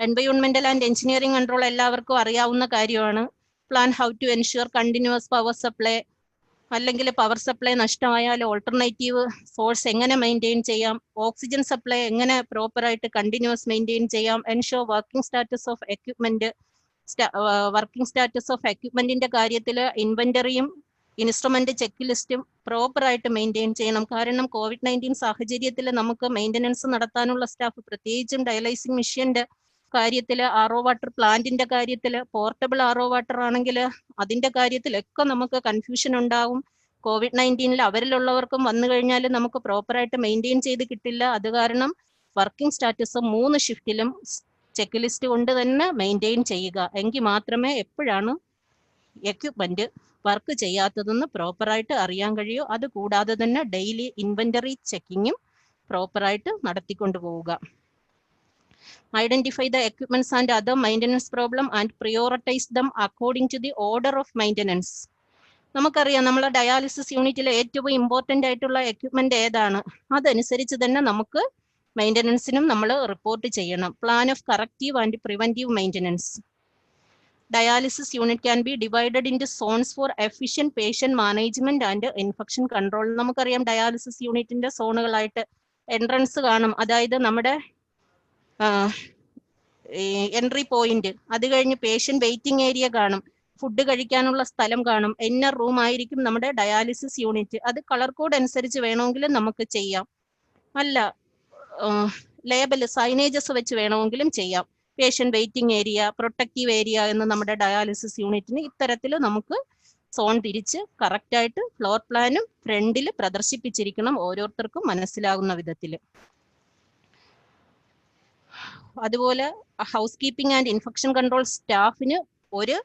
എൻവയോൺമെന്റൽ ആൻഡ് എഞ്ചിനീയറിംഗ് കൺട്രോൾ എല്ലാവർക്കും അറിയാവുന്ന കാര്യമാണ്. Plan how to ensure continuous power supply, അല്ലെങ്കിൽ പവർ സപ്ലൈ നഷ്ടമായാൽ ഓൾട്ടർനേറ്റീവ് സോഴ്സ് എങ്ങനെ മെയിൻറ്റെയിൻ ചെയ്യാം, ഓക്സിജൻ സപ്ലൈ എങ്ങനെ പ്രോപ്പറായിട്ട് കണ്ടിന്യൂസ് മെയിൻറ്റെയിൻ ചെയ്യാം, ensure working status of equipment. Working status of എക്യുപ്മെന്റിന്റെ കാര്യത്തിൽ ഇൻവെന്ററിയും ഇൻസ്ട്രുമെന്റ് ചെക്ക് ലിസ്റ്റും പ്രോപ്പറായിട്ട് മെയിൻറ്റെയിൻ ചെയ്യണം. കാരണം COVID-19 സാഹചര്യത്തിൽ നമുക്ക് മെയിൻ്റനൻസ് നടത്താനുള്ള സ്റ്റാഫ്, പ്രത്യേകിച്ചും ഡയലൈസിംഗ് മെഷീന്റെ കാര്യത്തിൽ, RO വാട്ടർ പ്ലാന്റിന്റെ കാര്യത്തിൽ, പോർട്ടബിൾ RO വാട്ടർ ആണെങ്കിൽ അതിന്റെ കാര്യത്തിലൊക്കെ നമുക്ക് കൺഫ്യൂഷൻ ഉണ്ടാവും. COVID-19 അവരിലുള്ളവർക്കും വന്നു കഴിഞ്ഞാൽ നമുക്ക് പ്രോപ്പറായിട്ട് മെയിൻറ്റെയിൻ ചെയ്ത് കിട്ടില്ല. അത് കാരണം വർക്കിംഗ് സ്റ്റാറ്റസ് 3 ഷിഫ്റ്റിലും ചെക്ക് ലിസ്റ്റ് കൊണ്ട് തന്നെ മെയിൻറ്റെയിൻ ചെയ്യുക. എങ്കിൽ മാത്രമേ എപ്പോഴാണ് എക്യുപ്മെന്റ് വർക്ക് ചെയ്യാത്തതെന്ന് പ്രോപ്പറായിട്ട് അറിയാൻ കഴിയൂ. അതുകൂടാതെ തന്നെ ഡെയിലി ഇൻവെന്ററി ചെക്കിങ്ങും പ്രോപ്പറായിട്ട് നടത്തിക്കൊണ്ടു പോവുക. Identify the equipments and other maintenance problem and prioritize them according to the order of maintenance. നമുക്കറിയാം നമ്മളെ ഡയാലിസിസ് യൂണിറ്റിലെ ഏറ്റവും ഇമ്പോർട്ടൻ്റ് ആയിട്ടുള്ള എക്യുപ്മെന്റ് ഏതാണ്, അതനുസരിച്ച് തന്നെ നമുക്ക് മെയിൻ്റനൻസിനും നമ്മൾ റിപ്പോർട്ട് ചെയ്യണം. Plan of corrective and preventive maintenance. Dialysis unit can be divided into zones for efficient patient management and infection control. നമുക്കറിയാം ഡയാലിസിസ് യൂണിറ്റിന്റെ സോണുകളായിട്ട് എൻട്രൻസ് കാണും, അതായത് നമ്മുടെ എൻട്രി പോയിന്റ്, അത് കഴിഞ്ഞ് പേഷ്യന്റ് വെയിറ്റിംഗ് ഏരിയ കാണും, ഫുഡ് കഴിക്കാനുള്ള സ്ഥലം കാണും, ഇന്നർ റൂം ആയിരിക്കും നമ്മുടെ ഡയാലിസിസ് യൂണിറ്റ്. അത് കളർ കോഡ് അനുസരിച്ച് വേണമെങ്കിലും നമുക്ക് ചെയ്യാം, അല്ല ലേബല് സൈനേജസ് വെച്ച് വേണമെങ്കിലും ചെയ്യാം. Patient waiting area, protective area എന്ന് നമ്മുടെ ഡയാലിസിസ് യൂണിറ്റിന് ഇത്തരത്തിൽ നമുക്ക് സോൺ തിരിച്ച് കറക്റ്റായിട്ട് ഫ്ലോർ പ്ലാനും ഫ്രണ്ടിൽ പ്രദർശിപ്പിച്ചിരിക്കണം, ഓരോരുത്തർക്കും മനസ്സിലാകുന്ന വിധത്തിൽ. അതുപോലെ housekeeping and infection control സ്റ്റാഫിന് ഒരു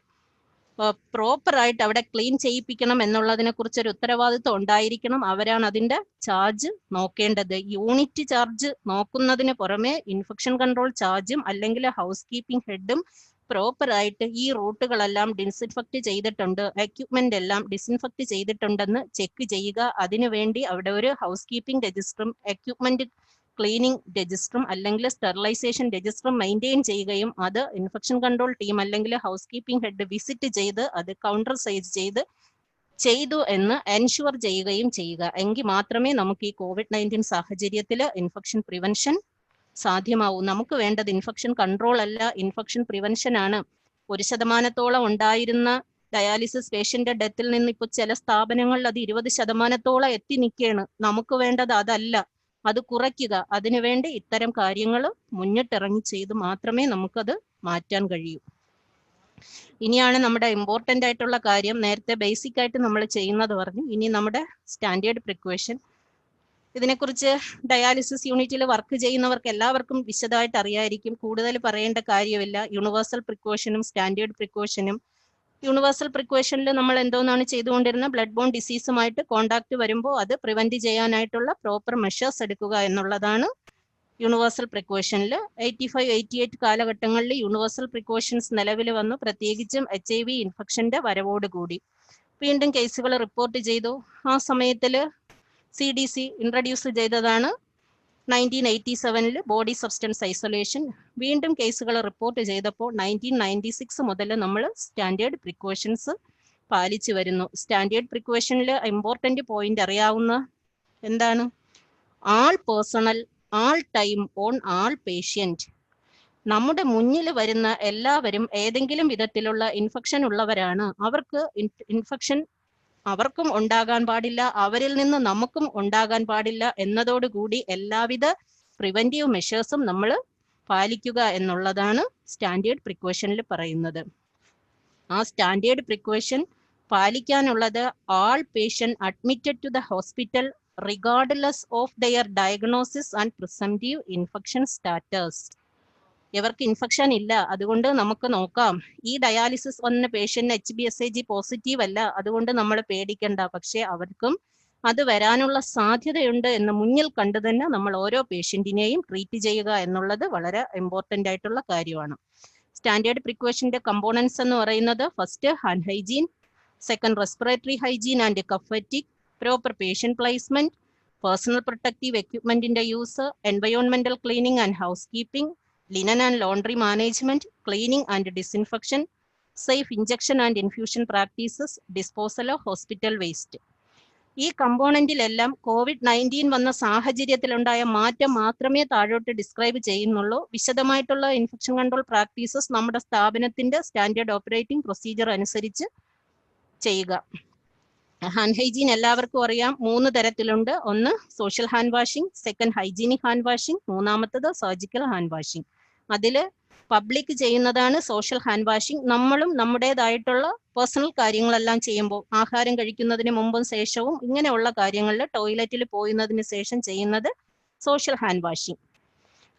പ്രോപ്പറായിട്ട് അവിടെ ക്ലീൻ ചെയ്യിപ്പിക്കണം എന്നുള്ളതിനെ കുറിച്ച് ഒരു ഉത്തരവാദിത്വം ഉണ്ടായിരിക്കണം. അവരാണ് അതിന്റെ ചാർജ് നോക്കേണ്ടത്. യൂണിറ്റ് ചാർജ് നോക്കുന്നതിന് പുറമെ ഇൻഫെക്ഷൻ കൺട്രോൾ ചാർജും അല്ലെങ്കിൽ ഹൗസ് കീപ്പിംഗ് ഹെഡും പ്രോപ്പറായിട്ട് ഈ റൂട്ടുകളെല്ലാം ഡിസിൻഫെക്ട് ചെയ്തിട്ടുണ്ട്, എക്യുപ്മെന്റ് എല്ലാം ഡിസിൻഫെക്ട് ചെയ്തിട്ടുണ്ടെന്ന് ചെക്ക് ചെയ്യുക. അതിനുവേണ്ടി അവിടെ ഒരു ഹൗസ് കീപ്പിംഗ് രജിസ്റ്ററും എക്യുപ്മെന്റ് ക്ലീനിങ് രജിസ്റ്ററും അല്ലെങ്കിൽ സ്റ്റെറിലൈസേഷൻ രജിസ്റ്ററും മെയിൻറ്റെയിൻ ചെയ്യുകയും അത് ഇൻഫെക്ഷൻ കൺട്രോൾ ടീം അല്ലെങ്കിൽ ഹൗസ് കീപ്പിംഗ് ഹെഡ് വിസിറ്റ് ചെയ്ത് അത് കൗണ്ടർ സൈസ് ചെയ്തു എന്ന് എൻഷുവർ ചെയ്യുകയും ചെയ്യുക. എങ്കിൽ മാത്രമേ നമുക്ക് ഈ COVID-19 സാഹചര്യത്തിൽ ഇൻഫെക്ഷൻ പ്രിവെൻഷൻ സാധ്യമാവൂ. നമുക്ക് വേണ്ടത് ഇൻഫെക്ഷൻ കൺട്രോൾ അല്ല, ഇൻഫെക്ഷൻ പ്രിവെൻഷൻ ആണ്. 1% ഉണ്ടായിരുന്ന ഡയാലിസിസ് പേഷ്യന്റ് ഡെത്തിൽ നിന്ന് ഇപ്പോൾ ചില സ്ഥാപനങ്ങളിൽ അത് 20% എത്തി നിൽക്കുകയാണ്. നമുക്ക് വേണ്ടത് അതല്ല, അത് കുറയ്ക്കുക. അതിനുവേണ്ടി ഇത്തരം കാര്യങ്ങൾ മുന്നിട്ടിറങ്ങി ചെയ്ത് മാത്രമേ നമുക്കത് മാറ്റാൻ കഴിയൂ. ഇനിയാണ് നമ്മുടെ ഇമ്പോർട്ടൻ്റ് ആയിട്ടുള്ള കാര്യം. നേരത്തെ ബേസിക് ആയിട്ട് നമ്മൾ ചെയ്യുന്നത് പറഞ്ഞു, ഇനി നമ്മുടെ സ്റ്റാൻഡേർഡ് പ്രിക്കോഷൻ. ഇതിനെക്കുറിച്ച് ഡയാലിസിസ് യൂണിറ്റിൽ വർക്ക് ചെയ്യുന്നവർക്ക് എല്ലാവർക്കും വിശദമായിട്ട് അറിയായിരിക്കും, കൂടുതൽ പറയേണ്ട കാര്യമില്ല. യൂണിവേഴ്സൽ പ്രിക്കോഷനും സ്റ്റാൻഡേർഡ് പ്രിക്കോഷനും. യൂണിവേഴ്സൽ പ്രിക്കോഷനിൽ നമ്മൾ എന്തോന്നാണ് ചെയ്തുകൊണ്ടിരുന്ന, ബ്ലഡ് ബോൺ ഡിസീസുമായിട്ട് കോണ്ടാക്ട് വരുമ്പോൾ അത് പ്രിവെന്റ് ചെയ്യാനായിട്ടുള്ള പ്രോപ്പർ മെഷേഴ്സ് എടുക്കുക എന്നുള്ളതാണ് യൂണിവേഴ്സൽ പ്രിക്കോഷനിൽ. 85-88 കാലഘട്ടങ്ങളിൽ യൂണിവേഴ്സൽ പ്രിക്കോഷൻസ് നിലവിൽ വന്നു, പ്രത്യേകിച്ചും HIV ഇൻഫെക്ഷന്റെ വരവോടുകൂടി. വീണ്ടും കേസുകൾ റിപ്പോർട്ട് ചെയ്തു. ആ സമയത്തിൽ CDC ഇൻട്രൊഡ്യൂസ് ചെയ്തതാണ് 1987 ബോഡി സബ്സ്റ്റൻസ് ഐസൊലേഷൻ. വീണ്ടും കേസുകൾ റിപ്പോർട്ട് ചെയ്തപ്പോൾ 1996 മുതൽ നമ്മൾ സ്റ്റാൻഡേർഡ് പ്രിക്കോഷൻസ് പാലിച്ചു വരുന്നു. സ്റ്റാൻഡേർഡ് പ്രിക്കോഷനിൽ ഇമ്പോർട്ടൻ്റ് പോയിന്റ് അറിയാവുന്ന എന്താണ്, all personal, all time on all patient. നമ്മുടെ മുന്നിൽ വരുന്ന എല്ലാവരും ഏതെങ്കിലും വിധത്തിലുള്ള ഇൻഫെക്ഷൻ ഉള്ളവരാണ്. അവർക്ക് ഇൻഫെക്ഷൻ അവർക്കും ഉണ്ടാകാൻ പാടില്ല, അവരിൽ നിന്ന് നമുക്കും ഉണ്ടാകാൻ പാടില്ല എന്നതോടുകൂടി എല്ലാവിധ പ്രിവെന്റീവ് മെഷേഴ്സും നമ്മൾ പാലിക്കുക എന്നുള്ളതാണ് സ്റ്റാൻഡേർഡ് പ്രിക്കോഷനിൽ പറയുന്നത്. ആ സ്റ്റാൻഡേർഡ് പ്രിക്കോഷൻ പാലിക്കാനുള്ളത് all patient admitted to the hospital regardless of their diagnosis and presumptive infection status. ഇവർക്ക് ഇൻഫെക്ഷൻ ഇല്ല, അതുകൊണ്ട് നമുക്ക് നോക്കാം. ഈ ഡയാലിസിസ് വന്ന പേഷ്യന്റ് HBsAg പോസിറ്റീവ് അല്ല, അതുകൊണ്ട് നമ്മൾ പേടിക്കണ്ട. പക്ഷെ അവർക്കും അത് വരാനുള്ള സാധ്യതയുണ്ട് എന്ന് മുന്നിൽ കണ്ടു തന്നെ നമ്മൾ ഓരോ പേഷ്യന്റിനെയും ട്രീറ്റ് ചെയ്യുക എന്നുള്ളത് വളരെ ഇമ്പോർട്ടൻ്റ് ആയിട്ടുള്ള കാര്യമാണ്. സ്റ്റാൻഡേർഡ് പ്രിക്കോഷന്റെ കമ്പോണൻസ് എന്ന് പറയുന്നത് first hand hygiene, second respiratory hygiene and cough ഫറ്റിക്, proper patient placement, personal protective എക്യുപ്മെന്റിന്റെ യൂസ്, എൻവയോൺമെന്റൽ cleaning and housekeeping, linen and laundry management, cleaning and disinfection, safe injection and infusion practices, disposal of hospital waste. ഈ കമ്പോണന്റിലെല്ലാം COVID-19 വന്ന സാഹചര്യത്തിലുണ്ടായ മാറ്റം മാത്രമേ താഴോട്ട് describe ചെയ്യുന്നുള്ളൂ. വിശദമായിട്ടുള്ള ഇൻഫെക്ഷൻ കൺട്രോൾ പ്രാക്ടീസസ് നമ്മുടെ സ്ഥാപനത്തിന്റെ സ്റ്റാൻഡേർഡ് ഓപ്പറേറ്റിംഗ് പ്രൊസീജിയർ അനുസരിച്ച് ചെയ്യുക. ഹാൻഡ് ഹൈജീൻ എല്ലാവർക്കും അറിയാം, 3 തരത്തിലുണ്ട്. ഒന്ന് social hand washing, second hygienic hand washing, മൂന്നാമത്തത് സർജിക്കൽ ഹാൻഡ് വാഷിംഗ്. അതില് പബ്ലിക് ചെയ്യുന്നതാണ് സോഷ്യൽ ഹാൻഡ് വാഷിംഗ്. നമ്മളും നമ്മുടേതായിട്ടുള്ള പേഴ്സണൽ കാര്യങ്ങളെല്ലാം ചെയ്യുമ്പോൾ, ആഹാരം കഴിക്കുന്നതിന് മുമ്പും ശേഷവും ഇങ്ങനെയുള്ള കാര്യങ്ങളിൽ ടോയ്ലറ്റിൽ പോയുന്നതിന് ശേഷം ചെയ്യുന്നത് social hand washing.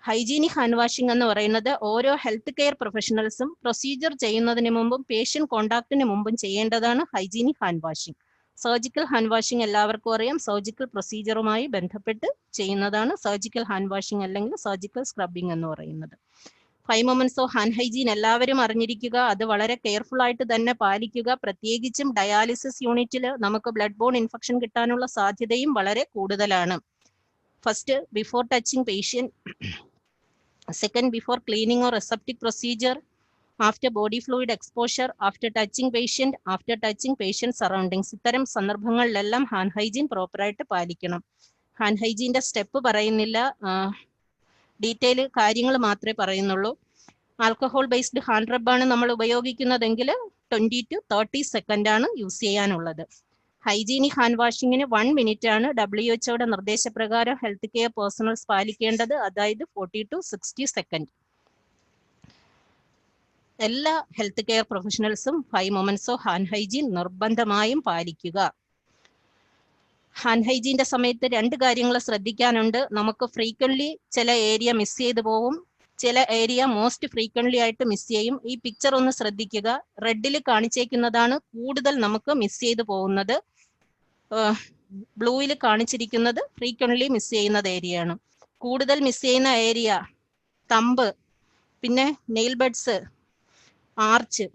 Hygienic hand washing എന്ന് പറയുന്നത് ഓരോ ഹെൽത്ത് കെയർ പ്രൊഫഷണൽസും പ്രൊസീജിയർ ചെയ്യുന്നതിന് മുമ്പും പേഷ്യന്റ് കോണ്ടാക്ടിന് മുമ്പും ചെയ്യേണ്ടതാണ് hygienic hand washing. Surgical hand washing എല്ലാവർക്കും അറിയാം, സർജിക്കൽ പ്രൊസീജിയറുമായി ബന്ധപ്പെട്ട് ചെയ്യുന്നതാണ് സർജിക്കൽ ഹാൻഡ് വാഷിംഗ് അല്ലെങ്കിൽ സർജിക്കൽ സ്ക്രബിംഗ് എന്ന് പറയുന്നത്. 5 moments ഓഫ് ഹാൻഡ് ഹൈജീൻ എല്ലാവരും അറിഞ്ഞിരിക്കുക, അത് വളരെ കെയർഫുൾ ആയിട്ട് തന്നെ പാലിക്കുക. പ്രത്യേകിച്ചും ഡയാലിസിസ് യൂണിറ്റിൽ നമുക്ക് ബ്ലഡ് ബോൺ ഇൻഫെക്ഷൻ കിട്ടാനുള്ള സാധ്യതയും വളരെ കൂടുതലാണ്. First before touching patient, second before cleaning or aseptic procedure, after body fluid exposure, after touching patient, after touching patient surroundings. ഇത്തരം സന്ദർഭങ്ങളിലെല്ലാം ഹാൻഡ് ഹൈജീൻ പ്രോപ്പറായിട്ട് പാലിക്കണം. ഹാൻഡ് ഹൈജീന്റെ സ്റ്റെപ്പ് പറയുന്നില്ല, ഡീറ്റെയിൽ കാര്യങ്ങൾ മാത്രമേ പറയുന്നുള്ളൂ. ആൽക്കഹോൾ ബേസ്ഡ് ഹാൻഡ് റബ്ബാണ് നമ്മൾ ഉപയോഗിക്കുന്നതെങ്കിൽ 20 to 30 സെക്കൻഡ് ആണ് യൂസ് ചെയ്യാനുള്ളത്. ഹൈജീനിക് ഹാൻഡ് വാഷിങ്ങിന് 1 minute ആണ് WHO നിർദ്ദേശപ്രകാരം ഹെൽത്ത് കെയർ പേഴ്സണൽസ് പാലിക്കേണ്ടത്, അതായത് 40 to 60 സെക്കൻഡ്. എല്ലാ ഹെൽത്ത് കെയർ പ്രൊഫഷണൽസും 5 moments ഓഫ് ഹാൻഡ് ഹൈജീൻ നിർബന്ധമായും പാലിക്കുക. ഹാൻഡ് ഹൈജീന്റെ സമയത്ത് 2 കാര്യങ്ങൾ ശ്രദ്ധിക്കാനുണ്ട്. നമുക്ക് ഫ്രീക്വൻലി ചില ഏരിയ മിസ് ചെയ്തു പോവും, ചില ഏരിയ മോസ്റ്റ് ഫ്രീക്വൻലി ആയിട്ട് മിസ് ചെയ്യും. ഈ പിക്ചർ ഒന്ന് ശ്രദ്ധിക്കുക. റെഡിൽ കാണിച്ചേക്കുന്നതാണ് കൂടുതൽ നമുക്ക് മിസ് ചെയ്തു പോകുന്നത്, ബ്ലൂവിൽ കാണിച്ചിരിക്കുന്നത് ഫ്രീക്വൻലി മിസ് ചെയ്യുന്നത് ഏരിയയാണ്. കൂടുതൽ മിസ് ചെയ്യുന്ന ഏരിയ തമ്പ്, പിന്നെ നെയിൽ ബഡ്സ്, ആർച്ച്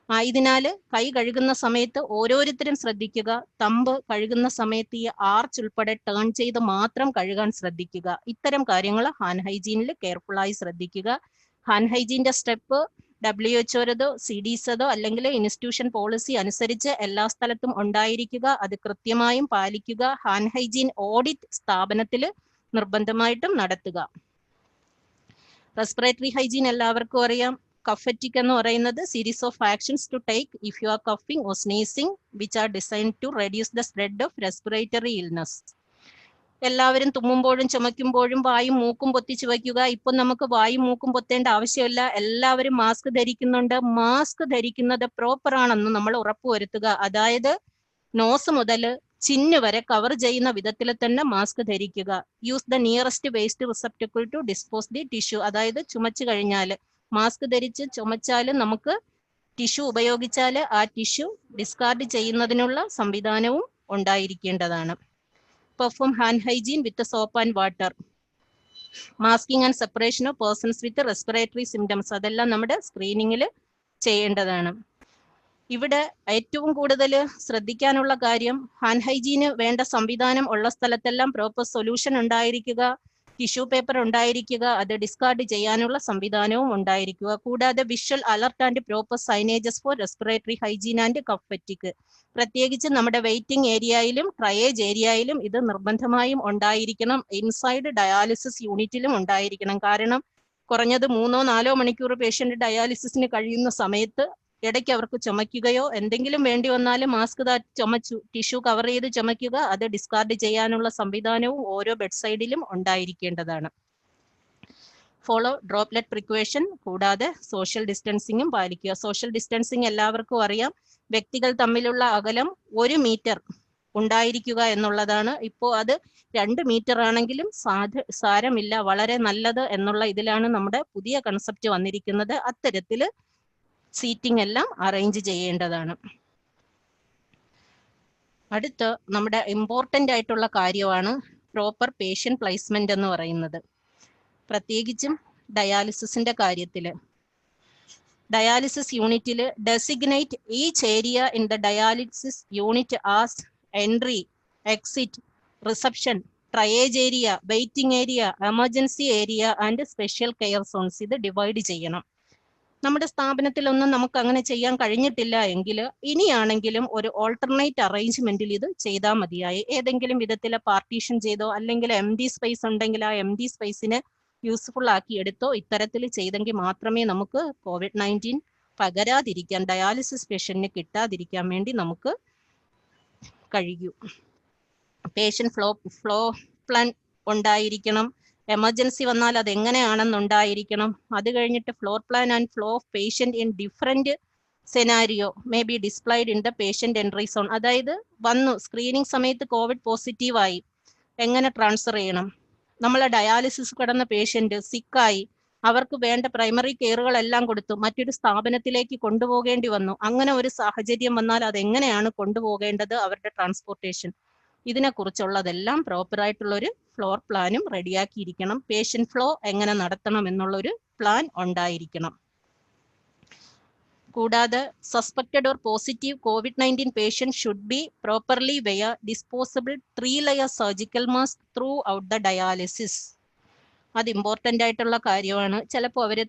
ആയതിനാൽ കൈ കഴുകുന്ന സമയത്ത് ഓരോരുത്തരും ശ്രദ്ധിക്കുക, തമ്പ് കഴുകുന്ന സമയത്ത് ഈ ആർച്ച് ഉൾപ്പെടെ ടേൺ ചെയ്ത് മാത്രം കഴുകാൻ ശ്രദ്ധിക്കുക. ഇത്തരം കാര്യങ്ങൾ ഹാൻഡ് ഹൈജീനിൽ കെയർഫുൾ ആയി ശ്രദ്ധിക്കുക. ഹാൻഡ് ഹൈജീന്റെ സ്റ്റെപ്പ് WHO CDCതോ അല്ലെങ്കിൽ ഇൻസ്റ്റിറ്റ്യൂഷൻ പോളിസി അനുസരിച്ച് എല്ലാ സ്ഥലത്തും ഉണ്ടായിരിക്കുക, അത് കൃത്യമായും പാലിക്കുക. ഹാൻഡ് ഹൈജീൻ ഓഡിറ്റ് സ്ഥാപനത്തിൽ നിർബന്ധമായിട്ടും നടത്തുക. റെസ്പിറേറ്ററി ഹൈജീൻ എല്ലാവർക്കും അറിയാം. കഫ് ഫറ്റിക് എന്ന് പറയുന്നത് series of actions to take if you are coughing or sneezing which are designed to reduce the spread of respiratory illness. എല്ലാവരും തുമ്മുമ്പോഴും ചുമയ്ക്കുമ്പോഴും വായും മൂക്കും പൊത്തിച്ചു വയ്ക്കുക. ഇപ്പൊ നമുക്ക് വായും മൂക്കും പൊത്തേണ്ട ആവശ്യമില്ല, എല്ലാവരും മാസ്ക് ധരിക്കുന്നുണ്ട്. മാസ്ക് ധരിക്കുന്നത് പ്രോപ്പർ ആണെന്ന് നമ്മൾ ഉറപ്പുവരുത്തുക. അതായത് നോസ് മുതൽ ചിന്ന് വരെ കവർ ചെയ്യുന്ന വിധത്തിൽ തന്നെ മാസ്ക് ധരിക്കുക. Use the nearest waste receptacle to dispose the tissue. അതായത് ചുമച്ചു കഴിഞ്ഞാൽ മാസ്ക് ധരിച്ച് ചുമച്ചാൽ നമുക്ക് ടിഷ്യൂ ഉപയോഗിച്ചാൽ ആ ടിഷ്യൂ ഡിസ്കാർഡ് ചെയ്യുന്നതിനുള്ള സംവിധാനവും ഉണ്ടായിരിക്കേണ്ടതാണ്. Perform hand hygiene with soap and water. Masking and separation of persons with respiratory symptoms, അതെല്ലാം നമ്മുടെ സ്ക്രീനിങ്ങിൽ ചെയ്യേണ്ടതാണ്. ഇവിടെ ഏറ്റവും കൂടുതൽ ശ്രദ്ധിക്കാനുള്ള കാര്യം ഹാൻഡ് ഹൈജീന് വേണ്ട സംവിധാനം ഉള്ള സ്ഥലത്തെല്ലാം പ്രോപ്പർ സൊല്യൂഷൻ ഉണ്ടായിരിക്കുക, ടിഷ്യൂ പേപ്പർ ഉണ്ടായിരിക്കുക, അത് ഡിസ്കാർഡ് ചെയ്യാനുള്ള സംവിധാനവും ഉണ്ടായിരിക്കുക. കൂടാതെ visual alert and proper signages for respiratory hygiene and cough ഫറ്റിക്. പ്രത്യേകിച്ച് നമ്മുടെ വെയിറ്റിംഗ് ഏരിയയിലും ട്രയേജ് ഏരിയയിലും ഇത് നിർബന്ധമായും ഉണ്ടായിരിക്കണം. ഇൻസൈഡ് ഡയാലിസിസ് യൂണിറ്റിലും ഉണ്ടായിരിക്കണം. കാരണം കുറഞ്ഞത് 3-4 മണിക്കൂർ പേഷ്യന്റ് ഡയാലിസിസിന് കഴിയുന്ന സമയത്ത് ഇടയ്ക്ക് അവർക്ക് ചുമയ്ക്കുകയോ എന്തെങ്കിലും വേണ്ടി വന്നാലും മാസ്ക് ചുമച്ചു ടിഷ്യൂ കവർ ചെയ്ത് ചുമയ്ക്കുക, അത് ഡിസ്കാർഡ് ചെയ്യാനുള്ള സംവിധാനവും ഓരോ ബെഡ് സൈഡിലും ഉണ്ടായിരിക്കേണ്ടതാണ്. Follow droplet precaution. കൂടാതെ സോഷ്യൽ ഡിസ്റ്റൻസിങ്ങും പാലിക്കുക. സോഷ്യൽ ഡിസ്റ്റൻസിങ് എല്ലാവർക്കും അറിയാം, വ്യക്തികൾ തമ്മിലുള്ള അകലം 1 മീറ്റർ ഉണ്ടായിരിക്കുക എന്നുള്ളതാണ്. ഇപ്പോൾ അത് 2 മീറ്റർ ആണെങ്കിലും സാരമില്ല, വളരെ നല്ലത് എന്നുള്ള ഇതിലാണ് നമ്മുടെ പുതിയ കൺസെപ്റ്റ് വന്നിരിക്കുന്നത്. അത്തരത്തിൽ സീറ്റിംഗ് എല്ലാം അറേഞ്ച് ചെയ്യേണ്ടതാണ്. അടുത്ത് നമ്മുടെ ഇമ്പോർട്ടൻ്റ് ആയിട്ടുള്ള കാര്യമാണ് പ്രോപ്പർ പേഷ്യൻ്റ് പ്ലേസ്മെന്റ് എന്ന് പറയുന്നത്. പ്രത്യേകിച്ചും ഡയാലിസിസിന്റെ കാര്യത്തിൽ ഡയാലിസിസ് യൂണിറ്റിൽ designate each area in the dialysis unit as entry, exit, reception, triage area, waiting area, emergency area and special care zones. ഇത് ഡിവൈഡ് ചെയ്യണം. നമ്മുടെ സ്ഥാപനത്തിലൊന്നും നമുക്ക് അങ്ങനെ ചെയ്യാൻ കഴിഞ്ഞിട്ടില്ല എങ്കിൽ ഇനിയാണെങ്കിലും ഒരു ഓൾട്ടർനേറ്റ് അറേഞ്ച്മെന്റിൽ ഇത് ചെയ്താൽ മതിയായി. ഏതെങ്കിലും വിധത്തിൽ പാർട്ടീഷൻ ചെയ്തോ അല്ലെങ്കിൽ MD സ്പേസ് ഉണ്ടെങ്കിൽ ആ MD സ്പേസിനെ യൂസ്ഫുൾ ആക്കി എടുത്തോ ഇത്തരത്തിൽ ചെയ്തെങ്കിൽ മാത്രമേ നമുക്ക് COVID-19 പകരാതിരിക്കാൻ, ഡയാലിസിസ് പേഷ്യന്റിന് കിട്ടാതിരിക്കാൻ വേണ്ടി നമുക്ക് കഴിയൂ. പേഷ്യന്റ് ഫ്ലോ പ്ലാൻ ഉണ്ടായിരിക്കണം. എമർജൻസി വന്നാൽ അത് എങ്ങനെയാണെന്നുണ്ടായിരിക്കണം. അത് കഴിഞ്ഞിട്ട് floor plan and flow of patient in different scenario may be displayed in the patient entry zone. അതായത് വന്നു സ്ക്രീനിങ് സമയത്ത് കോവിഡ് പോസിറ്റീവായി, എങ്ങനെ ട്രാൻസ്ഫർ ചെയ്യണം. നമ്മളെ ഡയാലിസിസ് കിടന്ന പേഷ്യന്റ് സിക്കായി, അവർക്ക് വേണ്ട പ്രൈമറി കെയറുകളെല്ലാം കൊടുത്തു, മറ്റൊരു സ്ഥാപനത്തിലേക്ക് കൊണ്ടുപോകേണ്ടി വന്നു. അങ്ങനെ ഒരു സാഹചര്യം വന്നാൽ അതെങ്ങനെയാണ് കൊണ്ടുപോകേണ്ടത്, അവരുടെ ട്രാൻസ്പോർട്ടേഷൻ, ഇതിനെക്കുറിച്ചുള്ളതെല്ലാം പ്രോപ്പറായിട്ടുള്ള ഒരു ഫ്ലോർ പ്ലാനും റെഡിയാക്കിയിരിക്കണം. പേഷ്യന്റ് ഫ്ലോ എങ്ങനെ നടത്തണം എന്നുള്ളൊരു പ്ലാൻ ഉണ്ടായിരിക്കണം. കൂടാതെ suspected or positive COVID-19 patient should be properly wear disposable 3-layer surgical mask throughout the dialysis. അത് ഇമ്പോർട്ടൻ്റ് ആയിട്ടുള്ള കാര്യമാണ്. ചിലപ്പോൾ അവർ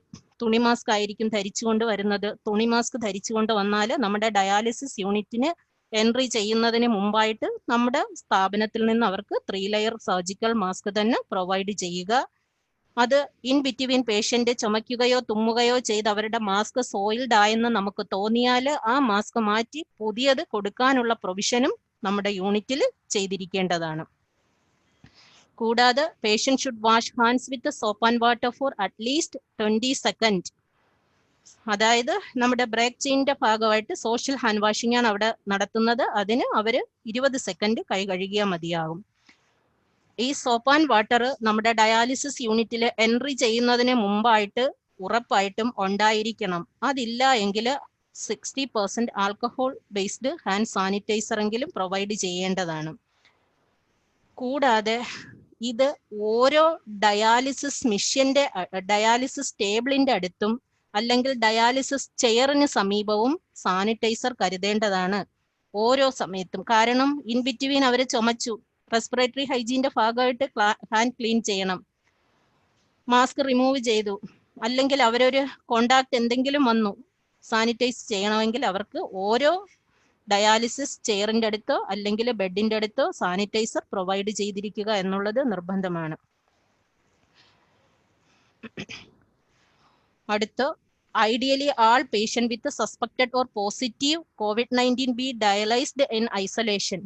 തുണി മാസ്ക് ആയിരിക്കും ധരിച്ചുകൊണ്ട് വരുന്നത്. തുണി മാസ്ക് ധരിച്ചുകൊണ്ട് വന്നാൽ നമ്മുടെ ഡയാലിസിസ് യൂണിറ്റിന് എൻട്രി ചെയ്യുന്നതിന് മുമ്പായിട്ട് നമ്മുടെ സ്ഥാപനത്തിൽ നിന്ന് അവർക്ക് 3-layer സർജിക്കൽ മാസ്ക് തന്നെ പ്രൊവൈഡ് ചെയ്യുക. അത് ഇൻ ബിറ്റ്വീൻ പേഷ്യന്റ് ചുമയ്ക്കുകയോ തുമ്മുകയോ ചെയ്ത് അവരുടെ മാസ്ക് സോയിൽഡ് ആയെന്ന് നമുക്ക് തോന്നിയാൽ ആ മാസ്ക് മാറ്റി പുതിയത് കൊടുക്കാനുള്ള പ്രൊവിഷനും നമ്മുടെ യൂണിറ്റിൽ ചെയ്തിരിക്കേണ്ടതാണ്. കൂടാതെ patient should wash hands with soap and water for at least 20 second. അതായത് നമ്മുടെ ബ്രേക്ക് ചെയിനിന്റെ ഭാഗമായിട്ട് സോഷ്യൽ ഹാൻഡ് വാഷിംഗ് ആണ് അവിടെ നടത്തുന്നത്. അതിന് അവർ 20 സെക്കൻഡ് കൈ കഴുകിയാൽ മതിയാകും. ഈ സോപ്പ് ആൻഡ് വാട്ടർ നമ്മുടെ ഡയാലിസിസ് യൂണിറ്റിൽ എൻട്രി ചെയ്യുന്നതിന് മുമ്പായിട്ട് ഉറപ്പായിട്ടും ഉണ്ടായിരിക്കണം. അതില്ല എങ്കിൽ 60% ആൽക്കഹോൾ ബേസ്ഡ് ഹാൻഡ് സാനിറ്റൈസർ എങ്കിലും പ്രൊവൈഡ് ചെയ്യേണ്ടതാണ്. കൂടാതെ ഇത് ഓരോ ഡയാലിസിസ് മിഷ്യന്റെ ഡയാലിസിസ് ടേബിളിന്റെ അടുത്തും അല്ലെങ്കിൽ ഡയാലിസിസ് ചെയറിന് സമീപവും സാനിറ്റൈസർ കരുതേണ്ടതാണ് ഓരോ സമയത്തും. കാരണം ഇൻ ബിറ്റ്വീൻ അവർ ചുമച്ചു, റെസ്പിറേറ്ററി ഹൈജീന്റെ ഭാഗമായിട്ട് ഹാൻഡ് ക്ലീൻ ചെയ്യണം. മാസ്ക് റിമൂവ് ചെയ്തു, അല്ലെങ്കിൽ അവരൊരു കോണ്ടാക്ട് എന്തെങ്കിലും വന്നു, സാനിറ്റൈസ് ചെയ്യണമെങ്കിൽ അവർക്ക് ഓരോ ഡയാലിസിസ് ചെയറിന്റെ അടുത്തോ അല്ലെങ്കിൽ ബെഡിന്റെ അടുത്തോ സാനിറ്റൈസർ പ്രൊവൈഡ് ചെയ്തിരിക്കുക എന്നുള്ളത് നിർബന്ധമാണ്. അടുത്ത് ideally all patient with suspected or positive COVID-19 be dialyzed in isolation.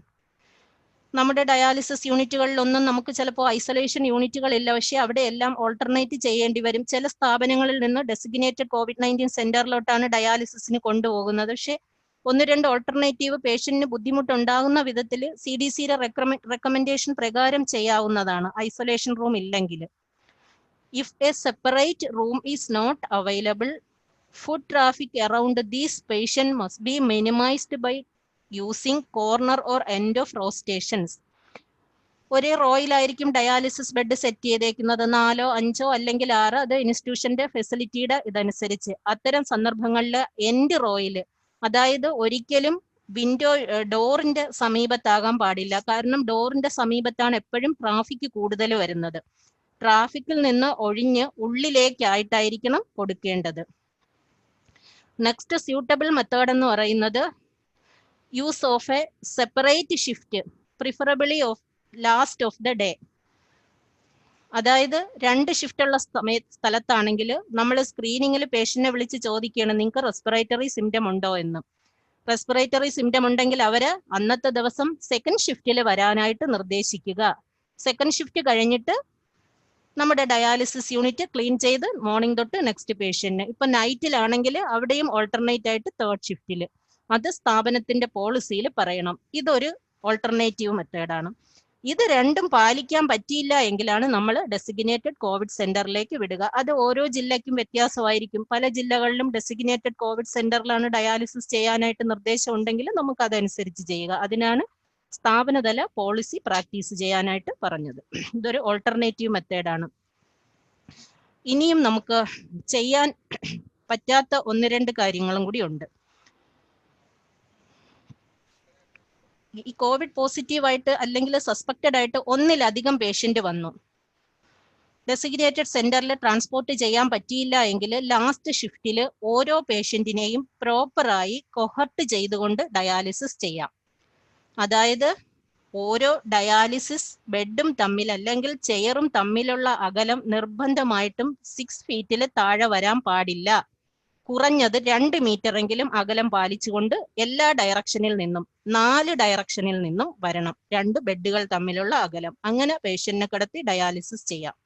നമ്മുടെ ഡയാലിസിസ് യൂണിറ്റുകളിലൊന്നും നമുക്ക് ചിലപ്പോൾ ഐസൊലേഷൻ യൂണിറ്റുകളില്ല, പക്ഷേ അവിടെ എല്ലാം ഓൾട്ടർനേറ്റ് ചെയ്യേണ്ടി വരും. ചില സ്ഥാപനങ്ങളിൽ നിന്ന് ഡെസിഗ്നേറ്റഡ് COVID-19 സെന്ററിലോട്ടാണ് ഡയാലിസിസിന് കൊണ്ടുപോകുന്നത്. പക്ഷേ 1-2 ഓൾട്ടർനേറ്റീവ് പേഷ്യന്റിന് ബുദ്ധിമുട്ടുണ്ടാകുന്ന വിധത്തിൽ CDCയുടെ റെക്കമെൻഡേഷൻ പ്രകാരം ചെയ്യാവുന്നതാണ്, ഐസൊലേഷൻ റൂം ഇല്ലെങ്കിൽ. If a separate room is not available, foot traffic around these patients must be minimized by using corner or end of row stations. ഒരേ റോയിലായിരിക്കും ഡയാലിസിസ് ബെഡ് സെറ്റ് ചെയ്തേക്കുന്നത്, 4, 5 അല്ലെങ്കിൽ 6, അത് ഇൻസ്റ്റിറ്റ്യൂഷന്റെ ഫെസിലിറ്റിയുടെ ഇതനുസരിച്ച്. അത്തരം സന്ദർഭങ്ങളിൽ എൻഡ് റോയിൽ, അതായത് ഒരിക്കലും വിൻഡോ ഡോറിന്റെ സമീപത്താകാൻ പാടില്ല. കാരണം ഡോറിന്റെ സമീപത്താണ് എപ്പോഴും ട്രാഫിക് കൂടുതൽ വരുന്നത്. ട്രാഫിക്കിൽ നിന്ന് ഒഴിഞ്ഞ് ഉള്ളിലേക്കായിട്ടായിരിക്കണം കൊടുക്കേണ്ടത്. നെക്സ്റ്റ് സ്യൂട്ടബിൾ മെത്തേഡ് എന്ന് പറയുന്നത് use of A separate shift, preferably of last of the day. അതായത് 2 ഷിഫ്റ്റ് ഉള്ള സ്ഥലത്താണെങ്കിൽ നമ്മൾ സ്ക്രീനിങ്ങിൽ പേഷ്യന്റിനെ വിളിച്ച് ചോദിക്കുകയാണ്, നിങ്ങൾക്ക് റെസ്പിറേറ്ററി സിംറ്റം ഉണ്ടോ എന്ന്. റെസ്പിറേറ്ററി സിംറ്റം ഉണ്ടെങ്കിൽ അവര് അന്നത്തെ ദിവസം സെക്കൻഡ് ഷിഫ്റ്റിൽ വരാനായിട്ട് നിർദ്ദേശിക്കുക. സെക്കൻഡ് ഷിഫ്റ്റ് കഴിഞ്ഞിട്ട് നമ്മുടെ ഡയാലിസിസ് യൂണിറ്റ് ക്ലീൻ ചെയ്ത് മോർണിംഗ് തൊട്ട് നെക്സ്റ്റ് പേഷ്യന്റിന്. ഇപ്പൊ നൈറ്റിലാണെങ്കിൽ അവിടെയും ഓൾട്ടർനേറ്റ് ആയിട്ട് 3rd ഷിഫ്റ്റിൽ. അത് സ്ഥാപനത്തിന്റെ പോളിസിയിൽ പറയണം. ഇതൊരു ഓൾട്ടർനേറ്റീവ് മെത്തേഡാണ്. ഇത് രണ്ടും പാലിക്കാൻ പറ്റിയില്ല എങ്കിലാണ് നമ്മൾ ഡെസിഗ്നേറ്റഡ് കോവിഡ് സെന്ററിലേക്ക് വിടുക. അത് ഓരോ ജില്ലയ്ക്കും വ്യത്യാസമായിരിക്കും. പല ജില്ലകളിലും ഡെസിഗ്നേറ്റഡ് കോവിഡ് സെന്ററിലാണ് ഡയാലിസിസ് ചെയ്യാനായിട്ട് നിർദ്ദേശം ഉണ്ടെങ്കിൽ നമുക്ക് അതനുസരിച്ച് ചെയ്യുക. അതിനാണ് സ്ഥാപനതല പോളിസി പ്രാക്ടീസ് ചെയ്യാനായിട്ട് പറഞ്ഞത്. ഇതൊരു ഓൾട്ടർനേറ്റീവ് മെത്തേഡാണ്. ഇനിയും നമുക്ക് ചെയ്യാൻ പറ്റാത്ത 1-2 കാര്യങ്ങളും കൂടി ഉണ്ട്. ഈ കോവിഡ് പോസിറ്റീവായിട്ട് അല്ലെങ്കിൽ സസ്പെക്റ്റഡ് ആയിട്ട് ഒന്നിലധികം പേഷ്യന്റ് വന്നു, ഡെസിഗ്നേറ്റഡ് സെന്ററിൽ ട്രാൻസ്പോർട്ട് ചെയ്യാൻ പറ്റിയില്ല എങ്കിൽ ലാസ്റ്റ് ഷിഫ്റ്റിൽ ഓരോ പേഷ്യന്റിനെയും പ്രോപ്പറായി കൊഹർട്ട് ചെയ്തുകൊണ്ട് ഡയാലിസിസ് ചെയ്യാം. അതായത് ഓരോ ഡയാലിസിസ് ബെഡും തമ്മിൽ അല്ലെങ്കിൽ ചെയറും തമ്മിലുള്ള അകലം നിർബന്ധമായിട്ടും 6 ഫീറ്റിൽ താഴെ വരാൻ പാടില്ല. കുറഞ്ഞത് 2 മീറ്ററെങ്കിലും അകലം പാലിച്ചുകൊണ്ട് എല്ലാ ഡയറക്ഷനിൽ നിന്നും 4 ഡയറക്ഷനിൽ നിന്നും വരണം 2 ബെഡുകൾ തമ്മിലുള്ള അകലം. അങ്ങനെ പേഷ്യന്റിനെ കിടത്തി ഡയാലിസിസ് ചെയ്യാം.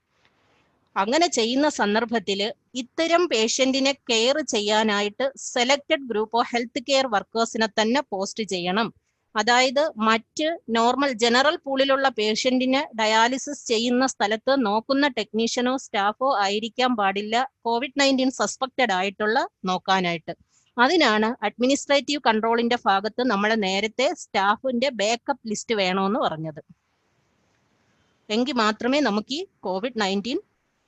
അങ്ങനെ ചെയ്യുന്ന സന്ദർഭത്തിൽ ഇത്തരം പേഷ്യന്റിനെ കെയർ ചെയ്യാനായിട്ട് selected group of health care വർക്കേഴ്സിനെ തന്നെ പോസ്റ്റ് ചെയ്യണം. അതായത് മറ്റ് നോർമൽ ജനറൽ പൂളിലുള്ള പേഷ്യന്റിനെ ഡയാലിസിസ് ചെയ്യുന്ന സ്ഥലത്ത് നോക്കുന്ന ടെക്നീഷ്യനോ സ്റ്റാഫോ ആയിരിക്കാൻ പാടില്ല COVID-19 സസ്പെക്റ്റഡ് ആയിട്ടുള്ള നോക്കാനായിട്ട്. അതിനാണ് അഡ്മിനിസ്ട്രേറ്റീവ് കൺട്രോളിന്റെ ഭാഗത്ത് നമ്മൾ നേരത്തെ സ്റ്റാഫിന്റെ ബാക്കപ്പ് ലിസ്റ്റ് വേണമെന്ന് പറഞ്ഞത്. എങ്കിൽ മാത്രമേ നമുക്ക് ഈ COVID-19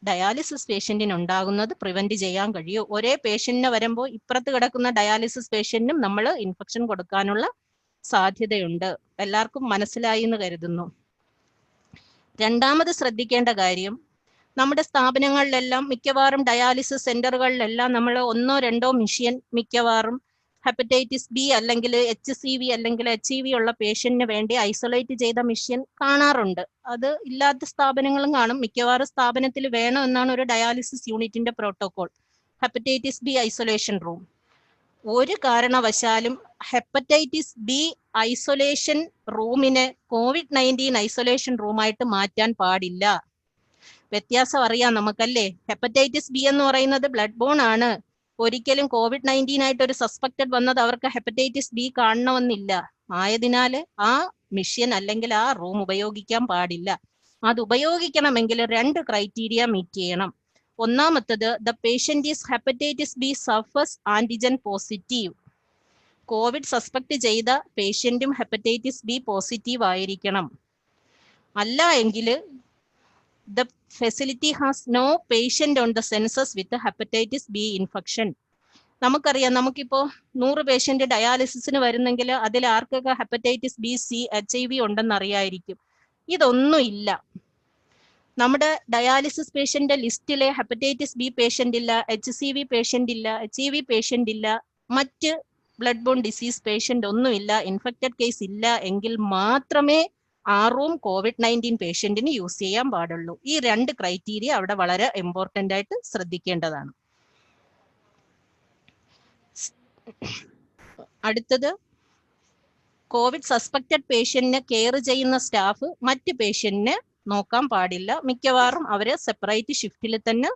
ഡയാലിസിസ് പേഷ്യന്റിന് ഉണ്ടാകുന്നത് പ്രിവെന്റ് ചെയ്യാൻ കഴിയൂ. ഒരേ പേഷ്യന്റിനെ വരുമ്പോൾ ഇപ്പുറത്ത് കിടക്കുന്ന ഡയാലിസിസ് പേഷ്യന്റിനും നമ്മൾ ഇൻഫെക്ഷൻ കൊടുക്കാനുള്ള സാധ്യതയുണ്ട്. എല്ലാവർക്കും മനസ്സിലായി എന്ന് കരുതുന്നു. രണ്ടാമത് ശ്രദ്ധിക്കേണ്ട കാര്യം, നമ്മുടെ സ്ഥാപനങ്ങളിലെല്ലാം മിക്കവാറും ഡയാലിസിസ് സെന്ററുകളിലെല്ലാം നമ്മൾ 1-2 മെഷീൻ മിക്കവാറും ഹെപ്പറ്റൈറ്റിസ് ബി അല്ലെങ്കിൽ HCV അല്ലെങ്കിൽ HIV ഉള്ള പേഷ്യന്റിന് വേണ്ടി ഐസൊലേറ്റ് ചെയ്ത മെഷീൻ കാണാറുണ്ട്. അത് ഇല്ലാത്ത സ്ഥാപനങ്ങളും കാണും. മിക്കവാറും സ്ഥാപനത്തിൽ വേണമെന്നാണ് ഒരു ഡയാലിസിസ് യൂണിറ്റിന്റെ protocol. Hepatitis B isolation room. ഒരു കാരണവശാലും ഹെപ്പറ്റൈറ്റിസ് ബി ഐസൊലേഷൻ റൂമിനെ COVID-19 ഐസൊലേഷൻ റൂമായിട്ട് മാറ്റാൻ പാടില്ല. വ്യത്യാസം അറിയാം നമുക്കല്ലേ. ഹെപ്പറ്റൈറ്റിസ് ബി എന്ന് പറയുന്നത് ബ്ലഡ് ബോൺ ആണ്. ഒരിക്കലും COVID-19 ആയിട്ട് ഒരു സസ്പെക്റ്റഡ് വന്നത് അവർക്ക് ഹെപ്പറ്റൈറ്റിസ് ബി കാണണമെന്നില്ല. ആയതിനാൽ ആ മിഷ്യൻ അല്ലെങ്കിൽ ആ റൂം ഉപയോഗിക്കാൻ പാടില്ല. അത് ഉപയോഗിക്കണമെങ്കിൽ 2 ക്രൈറ്റീരിയ മീറ്റ് ചെയ്യണം. ഒന്നാമത്തത്, the patient is hepatitis B surface antigen positive. Covid suspect ചെയ്ത പേഷ്യന്റും ഹെപ്പറ്റൈറ്റിസ് ബി പോസിറ്റീവ് ആയിരിക്കണം. അല്ല എങ്കിൽ the facility has no patient on the census with the hepatitis B infection. നമുക്കറിയാം, നമുക്കിപ്പോ 100 പേഷ്യന്റ് ഡയാലിസിസിന് വരുന്നെങ്കിൽ അതിൽ ആർക്കൊക്കെ ഹെപ്പറ്റൈറ്റിസ് ബി, സി, HIV ഉണ്ടെന്ന് അറിയായിരിക്കും. ഇതൊന്നും ഇല്ല. നമ്മുടെ ഡയാലിസിസ് പേഷ്യന്റ് ലിസ്റ്റിലെ ഹെപ്പറ്റൈറ്റിസ് ബി പേഷ്യന്റ് ഇല്ല, HCV പേഷ്യന്റ് ഇല്ല, HIV പേഷ്യന്റ് ഇല്ല, മറ്റ് ബ്ലഡ് ബോൺ ഡിസീസ് പേഷ്യന്റ് ഒന്നുമില്ല, ഇൻഫെക്റ്റഡ് കേസ് ഇല്ല എങ്കിൽ മാത്രമേ ആ റൂം COVID-19 പേഷ്യന്റിന് യൂസ് ചെയ്യാൻ പാടുള്ളൂ. ഈ 2 ക്രൈറ്റീരിയ അവിടെ വളരെ ഇമ്പോർട്ടന്റ് ആയിട്ട് ശ്രദ്ധിക്കേണ്ടതാണ്. അടുത്തത്, കോവിഡ് സസ്പെക്റ്റഡ് പേഷ്യന്റിനെ കെയർ ചെയ്യുന്ന സ്റ്റാഫ് മറ്റ് പേഷ്യന്റിനെ നോക്കാൻ പാടില്ല. മിക്കവാറും അവരെ സെപ്പറേറ്റ് ഷിഫ്റ്റിൽ തന്നെ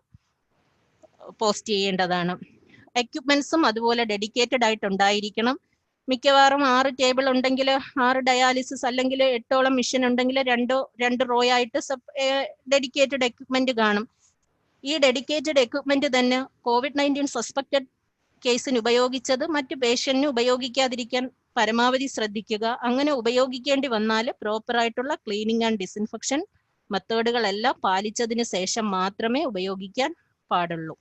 പോസ്റ്റ് ചെയ്യേണ്ടതാണ്. എക്യുപ്മെന്റ്സും അതുപോലെ ഡെഡിക്കേറ്റഡ് ആയിട്ട് ഉണ്ടായിരിക്കണം. മിക്കവാറും 6 ടേബിൾ ഉണ്ടെങ്കിൽ 6 ഡയാലിസിസ് അല്ലെങ്കിൽ 8ഓളം മിഷൻ ഉണ്ടെങ്കിൽ 2 റോ ആയിട്ട് ഡെഡിക്കേറ്റഡ് എക്യുപ്മെന്റ് കാണും. ഈ ഡെഡിക്കേറ്റഡ് എക്യുപ്മെന്റ് തന്നെ COVID-19 സസ്പെക്റ്റഡ് കേസിന് ഉപയോഗിച്ചത് മറ്റ് പേഷ്യന്റിന് ഉപയോഗിക്കാതിരിക്കാൻ പരമാവധി ശ്രദ്ധിക്കുക. അങ്ങനെ ഉപയോഗിക്കേണ്ടി വന്നാൽ പ്രോപ്പറായിട്ടുള്ള ക്ലീനിങ് ആൻഡ് ഡിസിൻഫെക്ഷൻ മെത്തേഡുകളെല്ലാം പാലിച്ചതിന് ശേഷം മാത്രമേ ഉപയോഗിക്കാൻ പാടുള്ളൂ.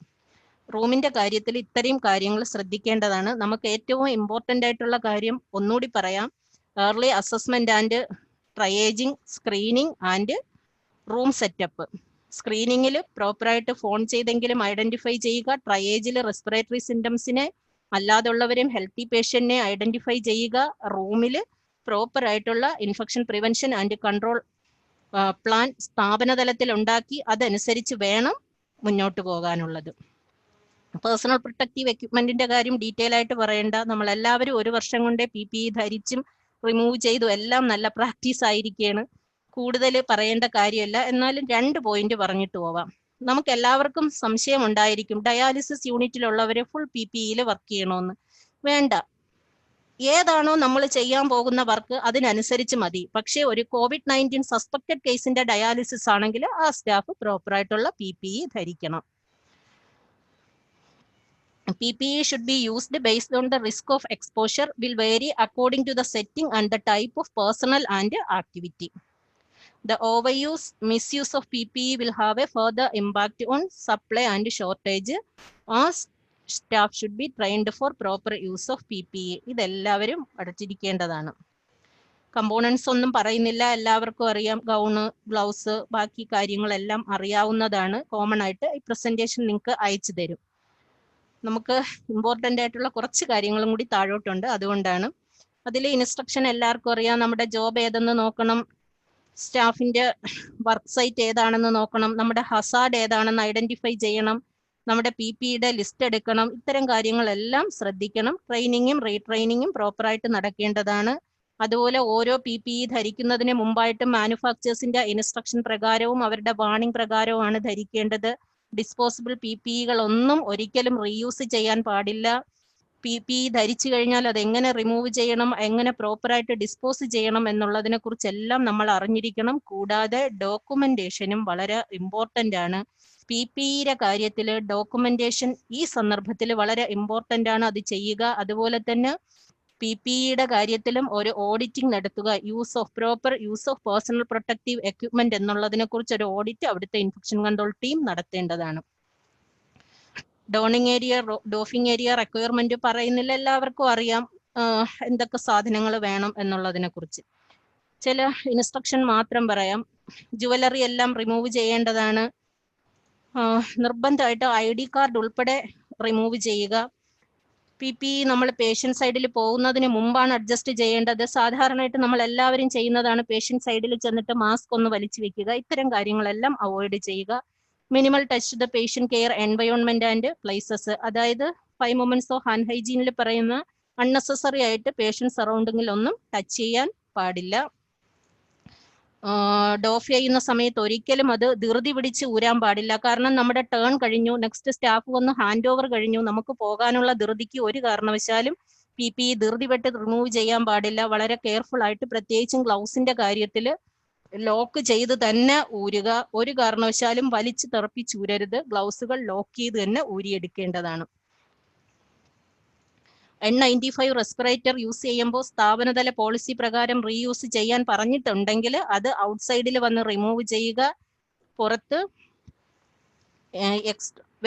റൂമിന്റെ കാര്യത്തിൽ ഇത്രയും കാര്യങ്ങൾ ശ്രദ്ധിക്കേണ്ടതാണ്. നമുക്ക് ഏറ്റവും ഇമ്പോർട്ടന്റ് ആയിട്ടുള്ള കാര്യം ഒന്നുകൂടി പറയാം. Early assessment and triaging, screening and room setup. സ്ക്രീനിങ്ങിൽ പ്രോപ്പറായിട്ട് ഫോൺ ചെയ്തെങ്കിലും ഐഡന്റിഫൈ ചെയ്യുക. ട്രയേജിൽ റെസ്പിറേറ്ററി സിംറ്റംസിനെ അല്ലാതുള്ളവരെയും ഹെൽത്തി പേഷ്യന്റിനെ ഐഡന്റിഫൈ ചെയ്യുക. റൂമിൽ പ്രോപ്പർ ആയിട്ടുള്ള infection prevention and control plan സ്ഥാപന തലത്തിൽ ഉണ്ടാക്കി അതനുസരിച്ച് വേണം മുന്നോട്ട് പോകാനുള്ളത്. പേഴ്സണൽ പ്രൊട്ടക്റ്റീവ് എക്യുപ്മെന്റിന്റെ കാര്യം ഡീറ്റെയിൽ ആയിട്ട് പറയേണ്ട. നമ്മൾ എല്ലാവരും 1 വർഷം കൊണ്ട് PPE ധരിച്ചും റിമൂവ് ചെയ്തും എല്ലാം നല്ല പ്രാക്ടീസ് ആയിരിക്കുകയാണ്. കൂടുതൽ പറയേണ്ട കാര്യമല്ല. എന്നാലും 2 പോയിന്റ് പറഞ്ഞിട്ട് പോവാം. നമുക്ക് എല്ലാവർക്കും സംശയം ഉണ്ടായിരിക്കും, ഡയാലിസിസ് യൂണിറ്റിലുള്ളവരെ ഫുൾ PPEയിൽ വർക്ക് ചെയ്യണമെന്ന്. വേണ്ട, ഏതാണോ നമ്മൾ ചെയ്യാൻ പോകുന്ന വർക്ക് അതിനനുസരിച്ച് മതി. പക്ഷേ ഒരു COVID-19 സസ്പെക്റ്റഡ് കേസിന്റെ ഡയാലിസിസ് ആണെങ്കിൽ ആ സ്റ്റാഫ് പ്രോപ്പറായിട്ടുള്ള PPE ധരിക്കണം. PPE should be used based on the risk of exposure will vary according to the setting and the type of personnel and activity. The overuse, misuse of PPE will have a further impact on supply and shortage, as staff should be trained for proper use of PPE. ഇതെല്ലാവരും അടച്ചിരിക്കേണ്ടതാണ്. Components ഒന്നും പറയുന്നില്ല, എല്ലാവർക്കും അറിയാം. Gown, gloves, ബാക്കി കാര്യങ്ങളെല്ലാം അറിയാവുന്നതാണ്. Common ആയിട്ട് ഈ പ്രസന്റേഷൻ നിങ്ങൾക്ക് അയച്ചു തരും. നമുക്ക് ഇമ്പോർട്ടൻ്റ് ആയിട്ടുള്ള കുറച്ച് കാര്യങ്ങളും കൂടി താഴോട്ടുണ്ട്, അതുകൊണ്ടാണ്. അതിൽ ഇൻസ്ട്രക്ഷൻ എല്ലാവർക്കും അറിയാം. നമ്മുടെ ജോബ് ഏതെന്ന് നോക്കണം, സ്റ്റാഫിന്റെ വർക്ക് സൈറ്റ് ഏതാണെന്ന് നോക്കണം, നമ്മുടെ ഹസാർഡ് ഏതാണെന്ന് ഐഡന്റിഫൈ ചെയ്യണം, നമ്മുടെ PPEയുടെ ലിസ്റ്റ് എടുക്കണം. ഇത്തരം കാര്യങ്ങളെല്ലാം ശ്രദ്ധിക്കണം. ട്രെയിനിങ്ങും റീട്രെയിനിങ്ങും പ്രോപ്പറായിട്ട് നടക്കേണ്ടതാണ്. അതുപോലെ ഓരോ PPE ധരിക്കുന്നതിന് മുമ്പായിട്ട് മാനുഫാക്ചേഴ്സിന്റെ ഇൻസ്ട്രക്ഷൻ പ്രകാരവും അവരുടെ വാണിംഗ് പ്രകാരവുമാണ് ധരിക്കേണ്ടത്. ഡിസ്പോസിബിൾ PPEകൾ ഒന്നും ഒരിക്കലും റീയൂസ് ചെയ്യാൻ പാടില്ല. PPE ധരിച്ചു കഴിഞ്ഞാൽ അത് എങ്ങനെ റിമൂവ് ചെയ്യണം, എങ്ങനെ പ്രോപ്പറായിട്ട് ഡിസ്പോസ് ചെയ്യണം എന്നുള്ളതിനെ കുറിച്ചെല്ലാം നമ്മൾ അറിഞ്ഞിരിക്കണം. കൂടാതെ ഡോക്യുമെന്റേഷനും വളരെ ഇമ്പോർട്ടൻ്റ് ആണ്. PPEയുടെ കാര്യത്തിൽ ഡോക്യുമെന്റേഷൻ ഈ സന്ദർഭത്തിൽ വളരെ ഇമ്പോർട്ടൻ്റ് ആണ്, അത് ചെയ്യുക. അതുപോലെ തന്നെ PPEയുടെ കാര്യത്തിലും ഒരു ഓഡിറ്റിംഗ് നടത്തുക. Proper use of personal protective equipment എന്നുള്ളതിനെ കുറിച്ച് ഒരു ഓഡിറ്റ് അവിടുത്തെ ഇൻഫെക്ഷൻ കൺട്രോൾ ടീം നടത്തേണ്ടതാണ്. ഡോഫിംഗ് ഏരിയ റിക്വയർമെന്റ് പറയുന്നില്ല, എല്ലാവർക്കും അറിയാം എന്തൊക്കെ സാധനങ്ങൾ വേണം എന്നുള്ളതിനെ കുറിച്ച്. ചില ഇൻസ്ട്രക്ഷൻ മാത്രം പറയാം. ജുവലറി എല്ലാം റിമൂവ് ചെയ്യേണ്ടതാണ്. നിർബന്ധമായിട്ട് ID കാർഡ് ഉൾപ്പെടെ റിമൂവ് ചെയ്യുക. PPE നമ്മൾ പേഷ്യന്റ് സൈഡിൽ പോകുന്നതിന് മുമ്പാണ് അഡ്ജസ്റ്റ് ചെയ്യേണ്ടത്. സാധാരണയായിട്ട് നമ്മൾ എല്ലാവരും ചെയ്യുന്നതാണ്, പേഷ്യന്റ് സൈഡിൽ ചെന്നിട്ട് മാസ്ക് ഒന്ന് വലിച്ചു വെക്കുക. ഇത്തരം കാര്യങ്ങളെല്ലാം അവോയ്ഡ് ചെയ്യുക. Minimal touch the patient care environment and places, അതായത് 5 moments ഓഫ് ഹാൻഡ് ഹൈജീനിൽ പറയുന്ന അൺനെസസറി ആയിട്ട് പേഷ്യന്റ് സറൗണ്ടിങ്ങിൽ ഒന്നും ടച്ച് ചെയ്യാൻ പാടില്ല. ഡോഫ് ചെയ്യുന്ന സമയത്ത് ഒരിക്കലും അത് ധൃതി പിടിച്ച് ഊരാൻ പാടില്ല. കാരണം നമ്മുടെ ടേൺ കഴിഞ്ഞു, നെക്സ്റ്റ് സ്റ്റാഫ് വന്ന് ഹാൻഡ് ഓവർ കഴിഞ്ഞു, നമുക്ക് പോകാനുള്ള ധൃതിക്ക് ഒരു കാരണവശാലും PPE ധൃതിപ്പെട്ട് റിമൂവ് ചെയ്യാൻ പാടില്ല. വളരെ കെയർഫുൾ ആയിട്ട്, പ്രത്യേകിച്ചും ഗ്ലൗസിന്റെ കാര്യത്തിൽ ലോക്ക് ചെയ്ത് തന്നെ ഊരുക. ഒരു കാരണവശാലും വലിച്ചു തെറപ്പിച്ചൂരരുത്. ഗ്ലൗസുകൾ ലോക്ക് ചെയ്ത് തന്നെ ഊരിയെടുക്കേണ്ടതാണ്. N95 റെസ്പിറേറ്റർ യൂസ് ചെയ്യുമ്പോൾ സ്ഥാപനതല പോളിസി പ്രകാരം റീയൂസ് ചെയ്യാൻ പറഞ്ഞിട്ടുണ്ടെങ്കിൽ അത് ഔട്ട്സൈഡിൽ വന്ന് റിമൂവ് ചെയ്യുക. പുറത്ത്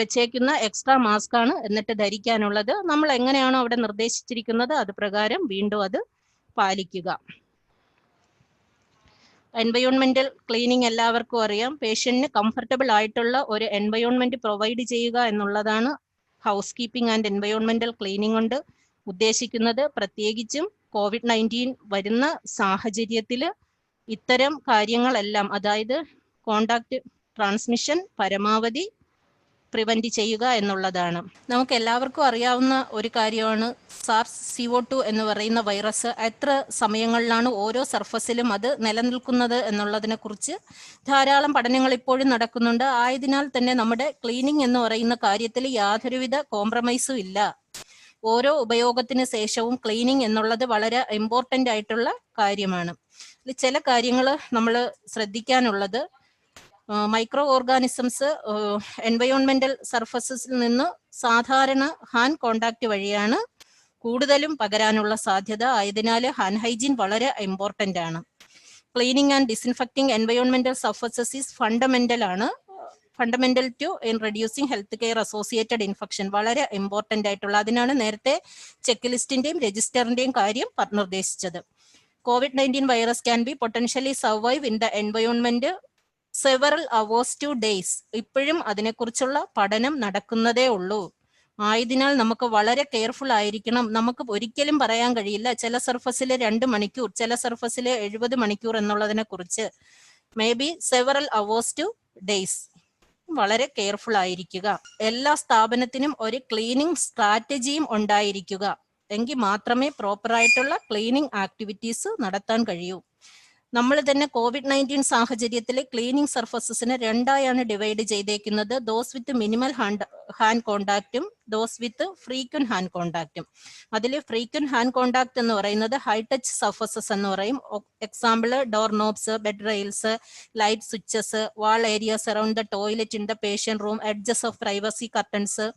വെച്ചേക്കുന്ന എക്സ്ട്രാ മാസ്ക് ആണ് എന്നിട്ട് ധരിക്കാനുള്ളത്. നമ്മൾ എങ്ങനെയാണോ അവിടെ നിർദ്ദേശിച്ചിരിക്കുന്നത് അത് പ്രകാരം വീണ്ടും അത് പാലിക്കുക. എൻവയോൺമെന്റൽ ക്ലീനിങ് എല്ലാവർക്കും അറിയാം. പേഷ്യന്റിന് കംഫർട്ടബിൾ ആയിട്ടുള്ള ഒരു എൻവയോൺമെന്റ് പ്രൊവൈഡ് ചെയ്യുക എന്നുള്ളതാണ് ഹൗസ് കീപ്പിംഗ് ആൻഡ് എൻവയോൺമെന്റൽ ക്ലീനിങ് കൊണ്ട് ഉദ്ദേശിക്കുന്നത്. പ്രത്യേകിച്ചും COVID-19 വരുന്ന സാഹചര്യത്തിൽ ഇത്തരം കാര്യങ്ങളെല്ലാം, അതായത് കോണ്ടാക്ട് ട്രാൻസ്മിഷൻ പരമാവധി പ്രിവെന്റ് ചെയ്യുക എന്നുള്ളതാണ്. നമുക്ക് എല്ലാവർക്കും അറിയാവുന്ന ഒരു കാര്യമാണ് SARS-CoV-2 എന്ന് പറയുന്ന വൈറസ് എത്ര സമയങ്ങളിലാണ് ഓരോ സർഫസിലും അത് നിലനിൽക്കുന്നത് എന്നുള്ളതിനെ കുറിച്ച് ധാരാളം പഠനങ്ങൾ ഇപ്പോഴും നടക്കുന്നുണ്ട്. ആയതിനാൽ തന്നെ നമ്മുടെ ക്ലീനിങ് എന്ന് പറയുന്ന കാര്യത്തിൽ യാതൊരുവിധ കോംപ്രമൈസും ഇല്ല. ഓരോ ഉപയോഗത്തിന് ശേഷവും ക്ലീനിങ് എന്നുള്ളത് വളരെ ഇമ്പോർട്ടൻ്റ് ആയിട്ടുള്ള കാര്യമാണ്. ചില കാര്യങ്ങൾ നമ്മൾ ശ്രദ്ധിക്കാനുള്ളത്, മൈക്രോ ഓർഗാനിസംസ് എൻവയോൺമെന്റൽ സർഫസസിൽ നിന്ന് സാധാരണ ഹാൻഡ് കോണ്ടാക്ട് വഴിയാണ് കൂടുതലും പകരാനുള്ള സാധ്യത. ആയതിനാൽ ഹാൻഡ് ഹൈജീൻ വളരെ ഇമ്പോർട്ടൻ്റ് ആണ്. ക്ലീനിങ് ആൻഡ് ഡിസിൻഫെക്റ്റിംഗ് എൻവയോൺമെന്റൽ surfaces is fundamental to in reducing health care associated infection, വളരെ ഇമ്പോർട്ടൻ്റ് ആയിട്ടുള്ള. അതിനാണ് നേരത്തെ ചെക്ക് ലിസ്റ്റിന്റെയും രജിസ്റ്ററിന്റെയും കാര്യം നിർദ്ദേശിച്ചത്. COVID-19 virus can be potentially survive in the environment several hours to days. ഇപ്പോഴും അതിനെക്കുറിച്ചുള്ള പഠനം നടക്കുന്നതേ ഉള്ളൂ. ആയതിനാൽ നമുക്ക് വളരെ കെയർഫുൾ ആയിരിക്കണം. നമുക്ക് ഒരിക്കലും പറയാൻ കഴിയില്ല ചില സർഫസിൽ 2 മണിക്കൂർ, ചില സർഫസിൽ 70 മണിക്കൂർ എന്നുള്ളതിനെ കുറിച്ച്. May be several hours to days. വളരെ കെയർഫുൾ ആയിരിക്കുക. എല്ലാ സ്ഥാപനത്തിനും ഒരു ക്ലീനിങ് സ്ട്രാറ്റജിയും ഉണ്ടായിരിക്കുക. എങ്കിൽ മാത്രമേ പ്രോപ്പർ ആയിട്ടുള്ള ക്ലീനിങ് ആക്ടിവിറ്റീസ് നടത്താൻ കഴിയൂ. നമ്മൾ തന്നെ COVID-19 സാഹചര്യത്തിൽ ക്ലീനിങ് സർഫസസിനെ രണ്ടായാണ് ഡിവൈഡ് ചെയ്തേക്കുന്നത്. ദോസ് വിത്ത് മിനിമൽ ഹാൻഡ് കോണ്ടാക്റ്റും ദോസ് വിത്ത് ഫ്രീക്വന്റ് ഹാൻഡ് കോണ്ടാക്റ്റും. അതിൽ ഫ്രീക്വന്റ് ഹാൻഡ് കോണ്ടാക്ട് എന്ന് പറയുന്നത് ഹൈ ടച്ച് സർഫസസ് എന്ന് പറയും. Example door നോബ്സ്, bed rails, light switches, wall areas around the toilet in the patient room, edges of privacy curtains.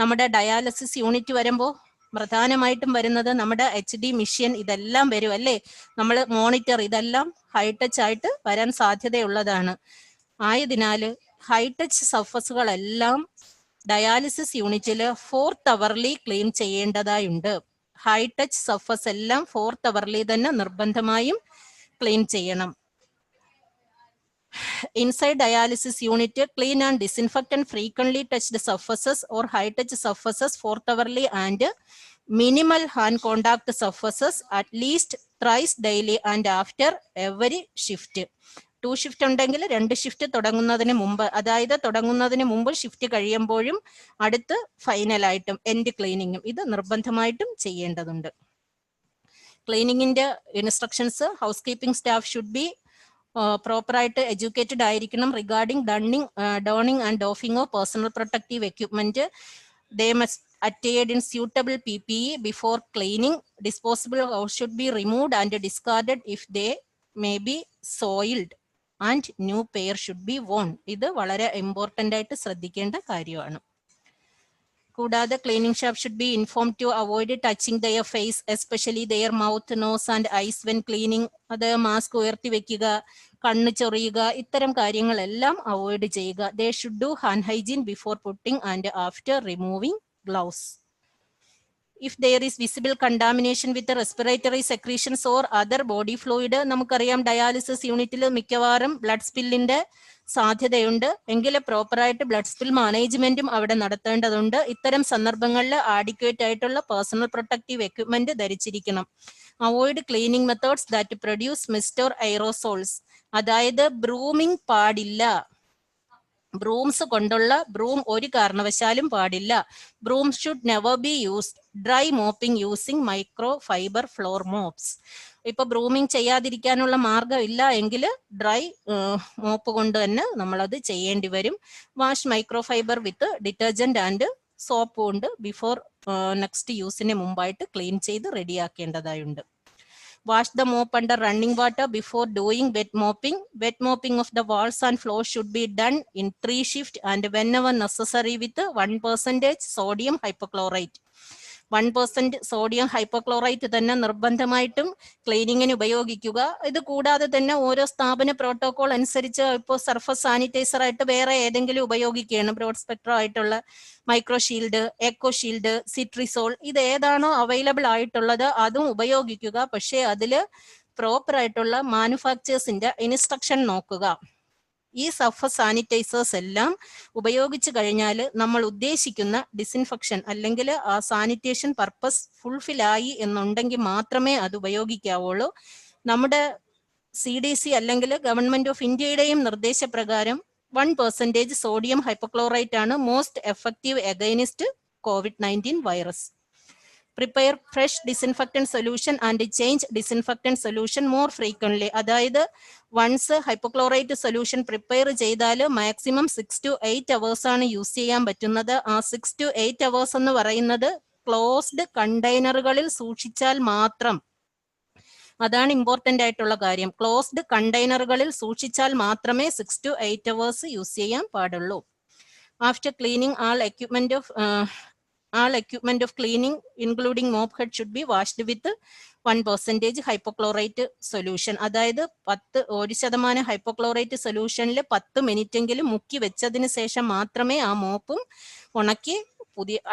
നമ്മുടെ dialysis unit വരുമ്പോൾ പ്രധാനമായിട്ടും വരുന്നത് നമ്മുടെ HD മെഷീൻ, ഇതെല്ലാം വരും അല്ലേ. നമ്മൾ മോണിറ്റർ, ഇതെല്ലാം ഹൈ ടച്ച് ആയിട്ട് വരാൻ സാധ്യതയുള്ളതാണ്. ആയതിനാൽ ഹൈ ടച്ച് സർഫസുകളെല്ലാം ഡയാലിസിസ് യൂണിറ്റിൽ 4th അവർലി ക്ലീൻ ചെയ്യേണ്ടതായുണ്ട്. ഹൈ ടച്ച് സർഫസ് എല്ലാം 4th അവർലി തന്നെ നിർബന്ധമായും ക്ലീൻ ചെയ്യണം. Inside dialysis unit, clean and disinfect and frequently touched surfaces or high touch surfaces 4th hourly and minimal hand contact surfaces at least thrice daily and after every shift. 2 shift ഉണ്ടെങ്കിൽ 2 shift തുടങ്ങുന്നതിന് മുമ്പ്, അതായത് തുടങ്ങുന്നതിന് മുമ്പ് shift കഴിയുമ്പോഴും അടുത്ത് ഫൈനലായിട്ടും end ക്ലീനിങ്ങും ഇത് നിർബന്ധമായിട്ടും ചെയ്യേണ്ടതുണ്ട്. ക്ലീനിങ്ങിന്റെ instructions, housekeeping staff should be പ്രോപ്പറായിട്ട് എഡ്യൂക്കേറ്റഡ് ആയിരിക്കണം regarding donning and doffing of personal protective equipment. They must attired in suitable PPE before cleaning. Disposable house should be removed and discarded if they may be soiled and new pair should be worn. ഇത് വളരെ important ആയിട്ട് ശ്രദ്ധിക്കേണ്ട കാര്യമാണ്. കൂടാതെ cleaning staff should be informed to avoid touching their face, especially their mouth, nose and eyes when cleaning. അത് mask ഉയർത്തി വെക്കുക, കണ്ണ് ചൊറിയുക, ഇത്തരം കാര്യങ്ങളെല്ലാം അവോയ്ഡ് ചെയ്യുക. They should do hand hygiene before putting and after removing gloves. If there is visible contamination with the respiratory secretions or other body fluid, നമുക്കറിയാം dialysis യൂണിറ്റിൽ മിക്കവാറും ബ്ലഡ് സ്പില്ലിന്റെ സാധ്യതയുണ്ട്. എങ്കിൽ പ്രോപ്പറായിട്ട് ബ്ലഡ് സ്പിൽ മാനേജ്മെന്റും അവിടെ നടത്തേണ്ടതുണ്ട്. ഇത്തരം സന്ദർഭങ്ങളിൽ ആഡിക്വേറ്റ് ആയിട്ടുള്ള പേഴ്സണൽ പ്രൊട്ടക്റ്റീവ് എക്യുപ്മെന്റ് ധരിച്ചിരിക്കണം. Avoid cleaning methods that produce mist or aerosols. അതായത് ബ്രൂമിംഗ് പാടില്ല. ബ്രൂംസ് കൊണ്ടുള്ള ബ്രൂം ഒരു കാരണവശാലും പാടില്ല. Broom should never be used. Dry mopping using microfibre floor mops. ഇപ്പൊ ബ്രൂമിംഗ് ചെയ്യാതിരിക്കാനുള്ള മാർഗം ഇല്ല എങ്കിൽ ഡ്രൈ മോപ്പ് കൊണ്ട് തന്നെ നമ്മളത് ചെയ്യേണ്ടി വരും. Wash micro fibre with detergent and soap കൊണ്ട് ബിഫോർ നെക്സ്റ്റ് യൂസിന് മുമ്പായിട്ട് ക്ലീൻ ചെയ്ത് റെഡിയാക്കേണ്ടതായുണ്ട്. Wash the mop under running water before doing wet mopping. Wet mopping of the walls and floors should be done in 3 shifts and whenever necessary with 1% sodium hypochlorite. 1% sodium hypochlorite തന്നെ നിർബന്ധമായിട്ടും ക്ലീനിങ്ങിന് ഉപയോഗിക്കുക. ഇത് കൂടാതെ തന്നെ ഓരോ സ്ഥാപന protocol അനുസരിച്ച് ഇപ്പോൾ സർഫസ് സാനിറ്റൈസർ ആയിട്ട് വേറെ ഏതെങ്കിലും ഉപയോഗിക്കുകയാണ്, ബ്രോഡ് സ്പെക്ട്രം ആയിട്ടുള്ള മൈക്രോ ഷീൽഡ്, എക്കോ ഷീൽഡ്, സിട്രിസോൾ, ഇത് ഏതാണോ അവൈലബിൾ ആയിട്ടുള്ളത് അതും ഉപയോഗിക്കുക. പക്ഷേ അതിൽ പ്രോപ്പർ ആയിട്ടുള്ള മാനുഫാക്ചേഴ്സിന്റെ ഇൻസ്ട്രക്ഷൻ നോക്കുക. ഈ സർഫസ് സാനിറ്റൈസേഴ്സ് എല്ലാം ഉപയോഗിച്ച് കഴിഞ്ഞാൽ നമ്മൾ ഉദ്ദേശിക്കുന്ന ഡിസിൻഫെക്ഷൻ അല്ലെങ്കിൽ ആ സാനിറ്റേഷൻ പർപ്പസ് ഫുൾഫിൽ ആയി എന്നുണ്ടെങ്കിൽ മാത്രമേ അത് ഉപയോഗിക്കാവുള്ളൂ. നമ്മുടെ CDC അല്ലെങ്കിൽ ഗവൺമെന്റ് ഓഫ് ഇന്ത്യയുടെയും നിർദ്ദേശപ്രകാരം 1% സോഡിയം ഹൈപ്പോക്ലോറൈറ്റ് ആണ് മോസ്റ്റ് എഫക്റ്റീവ് അഗൈനിസ്റ്റ് COVID-19 വൈറസ്. Prepare fresh disinfectant solution and change disinfectant solution more frequently. അതായത് വൺസ് ഹൈപ്പോക്ലോറൈറ്റ് സൊല്യൂഷൻ പ്രിപ്പയർ ചെയ്താൽ മാക്സിമം 6 to 8 hours ആണ് യൂസ് ചെയ്യാൻ പറ്റുന്നത്. ആ 6 to 8 hours എന്ന് പറയുന്നത് ക്ലോസ്ഡ് കണ്ടെയ്നറുകളിൽ സൂക്ഷിച്ചാൽ മാത്രം. അതാണ് ഇമ്പോർട്ടന്റ് ആയിട്ടുള്ള കാര്യം. ക്ലോസ്ഡ് കണ്ടെയ്നറുകളിൽ സൂക്ഷിച്ചാൽ മാത്രമേ 6 to 8 hours യൂസ് ചെയ്യാൻ പാടുള്ളൂ. After cleaning all equipment of cleaning including mop head should be washed with 1% hypochlorite solution. അതായത് 1% ഹൈപ്പോക്ലോറൈറ്റ് സൊല്യൂഷനിൽ 10 മിനിറ്റ് എങ്കിലും മുക്കി വെച്ചതിന് ശേഷം മാത്രമേ ആ മോപ്പും ഉണക്കി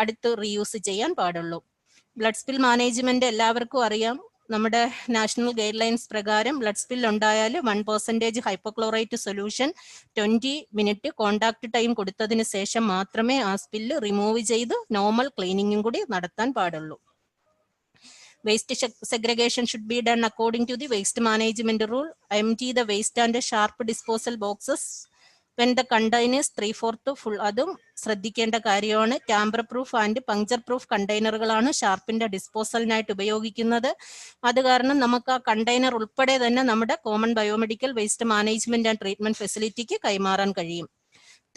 അടുത്ത് റീയൂസ് ചെയ്യാൻ പാടുള്ളൂ. ബ്ലഡ് സ്പിൽ മാനേജ്മെന്റ് എല്ലാവർക്കും അറിയാം. നമ്മുടെ നാഷണൽ ഗൈഡ് ലൈൻസ് പ്രകാരം ബ്ലഡ് സ്പിൽ ഉണ്ടായാൽ 1% hypochlorite solution 20 minute contact time കൊടുത്തതിന് ശേഷം മാത്രമേ ആ സ്പില്ല് റിമൂവ് ചെയ്ത് നോർമൽ ക്ലീനിങ്ങും കൂടി നടത്താൻ പാടുള്ളൂ. Waste segregation should be done according to the waste management rule. Empty the waste and sharp disposal boxes when the containers 3/4 full, അതും ശ്രദ്ധിക്കേണ്ട കാര്യമാണ്. Tamper proof and puncture proof കണ്ടെയ്നറുകളാണ് ഷാർപ്പിന്റെ ഡിസ്പോസലിനായിട്ട് ഉപയോഗിക്കുന്നത്. അത് കാരണം നമുക്ക് ആ കണ്ടെയ്നർ ഉൾപ്പെടെ തന്നെ നമ്മുടെ common biomedical waste management and treatment ഫെസിലിറ്റിക്ക് കൈമാറാൻ കഴിയും.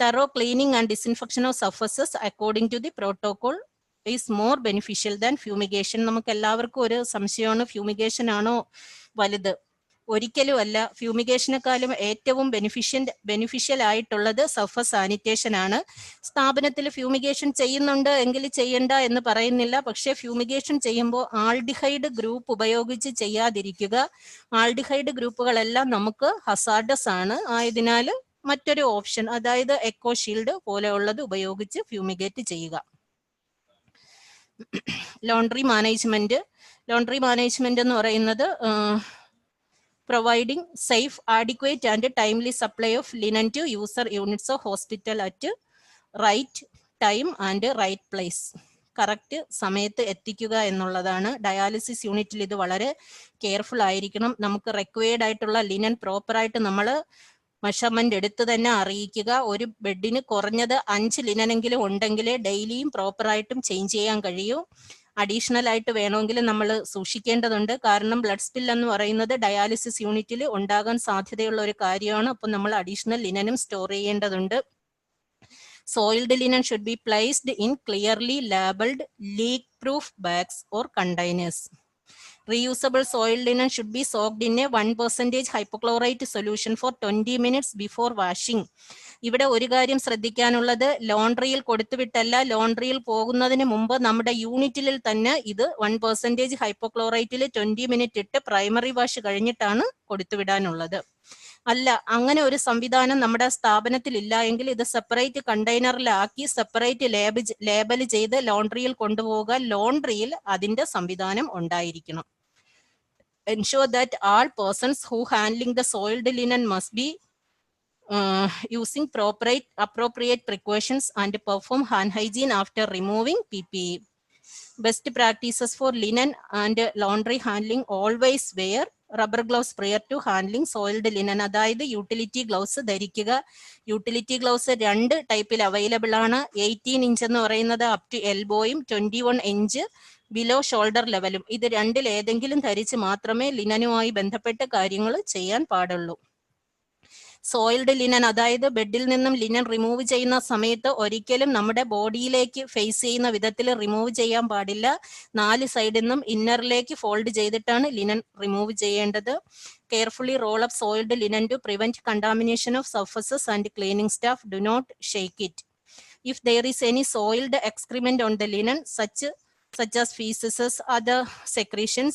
Thorough cleaning and disinfection of surfaces according to the protocol is more beneficial than fumigation. നമുക്ക് എല്ലാവർക്കും ഒരു സംശയമാണ്, ഫ്യൂമിഗേഷൻ ആണോ വലുത്? ഒരിക്കലും അല്ല. ഫ്യൂമിഗേഷനെക്കാളും ഏറ്റവും ബെനിഫിഷ്യൽ ആയിട്ടുള്ളത് സർഫസ് സാനിറ്റേഷൻ ആണ്. സ്ഥാപനത്തിൽ ഫ്യൂമിഗേഷൻ ചെയ്യുന്നുണ്ട് എങ്കിൽ ചെയ്യണ്ട എന്ന് പറയുന്നില്ല. പക്ഷെ ഫ്യൂമിഗേഷൻ ചെയ്യുമ്പോൾ ആൾഡിഹൈഡ് ഗ്രൂപ്പ് ഉപയോഗിച്ച് ചെയ്യാതിരിക്കുക. ആൾഡിഹൈഡ് ഗ്രൂപ്പുകളെല്ലാം നമുക്ക് ഹസാർഡസ് ആണ്. ആയതിനാൽ മറ്റൊരു ഓപ്ഷൻ, അതായത് എക്കോ ഷീൽഡ് പോലെയുള്ളത് ഉപയോഗിച്ച് ഫ്യൂമിഗേറ്റ് ചെയ്യുക. ലോണ്ടറി മാനേജ്മെന്റ് എന്ന് പറയുന്നത് providing safe, adequate and timely supply of linen to user units of hospital at right time and right place. Correct സമയത്ത് എത്തിക്കുക എന്നുള്ളതാണ്. ഡയാലിസിസ് യൂണിറ്റിൽ ഇത് വളരെ കെയർഫുൾ ആയിരിക്കണം. നമുക്ക് റിക്വയർഡ് ആയിട്ടുള്ള ലിനൻ പ്രോപ്പറായിട്ട് നമ്മൾ മെഷർമെന്റ് എടുത്ത് തന്നെ അറിയിക്കുക. ഒരു ബെഡിന് കുറഞ്ഞത് 5 ലിനനെങ്കിലും ഉണ്ടെങ്കിലേ ഡെയിലിയും പ്രോപ്പറായിട്ടും ചേഞ്ച് ചെയ്യാൻ കഴിയൂ. അഡീഷണൽ ആയിട്ട് വേണമെങ്കിൽ നമ്മൾ സൂക്ഷിക്കേണ്ടതുണ്ട്. കാരണം ബ്ലഡ് സ്പിൽ എന്ന് പറയുന്നത് ഡയാലിസിസ് യൂണിറ്റിൽ ഉണ്ടാകാൻ സാധ്യതയുള്ള ഒരു കാര്യമാണ്. അപ്പം നമ്മൾ അഡീഷണൽ ലിനനും സ്റ്റോർ ചെയ്യേണ്ടതുണ്ട്. Soiled linen should be placed in clearly labelled leak proof bags or containers. Reusable soiled linen should be soaked in a 1% hypochlorite solution for 20 minutes before washing. ഇവിടെ ഒരു കാര്യം ശ്രദ്ധിക്കാനുള്ളത്, ലോണ്ടറിയിൽ കൊടുത്തുവിട്ടല്ല, ലോണ്ടറിയിൽ പോകുന്നതിന് മുമ്പ് നമ്മുടെ യൂണിറ്റിൽ തന്നെ ഇത് 1% ഹൈപ്പോക്ലോറൈറ്റിൽ 20 മിനിറ്റ് ഇട്ട് പ്രൈമറി വാഷ് കഴിഞ്ഞിട്ടാണ് കൊടുത്തുവിടാനുള്ളത്. അല്ല, അങ്ങനെ ഒരു സംവിധാനം നമ്മുടെ സ്ഥാപനത്തിൽ ഇല്ല എങ്കിൽ ഇത് സെപ്പറേറ്റ് കണ്ടെയ്നറിലാക്കി സെപ്പറേറ്റ് ലേബൽ ചെയ്ത് ലോണ്ടറിയിൽ കൊണ്ടുപോകുക. ലോണ്ടറിയിൽ അതിന്റെ സംവിധാനം ഉണ്ടായിരിക്കണം. Ensure that all persons who handling the soiled linen must be using appropriate precautions and perform hand hygiene after removing PPE. Best practices for linen and laundry handling: always wear rubber gloves prior to handling soiled linen. അതായത് utility gloves ധരിക്കുക. Utility gloves 2 ടൈപ്പിൽ available ആണ്. 18 inch എന്ന് പറയുന്നത് up to എൽബോയും 21 inch below shoulder ലെവലും. ഇത് രണ്ടിൽ ഏതെങ്കിലും ധരിച്ച് മാത്രമേ ലിനനുമായി ബന്ധപ്പെട്ട കാര്യങ്ങൾ ചെയ്യാൻ പാടുള്ളൂ. സോയിൽഡ് ലിനൻ, അതായത് ബെഡിൽ നിന്നും ലിനൻ റിമൂവ് ചെയ്യുന്ന സമയത്ത് ഒരിക്കലും നമ്മുടെ ബോഡിയിലേക്ക് ഫേസ് ചെയ്യുന്ന വിധത്തിൽ റിമൂവ് ചെയ്യാൻ പാടില്ല. 4 സൈഡിൽ നിന്നും ഇന്നറിലേക്ക് ഫോൾഡ് ചെയ്തിട്ടാണ് ലിനൻ റിമൂവ് ചെയ്യേണ്ടത്. Carefully roll up soiled linen to prevent contamination of surfaces and cleaning staff. Do not shake it. If there is any soiled excrement on the linen such as feces, other secretions,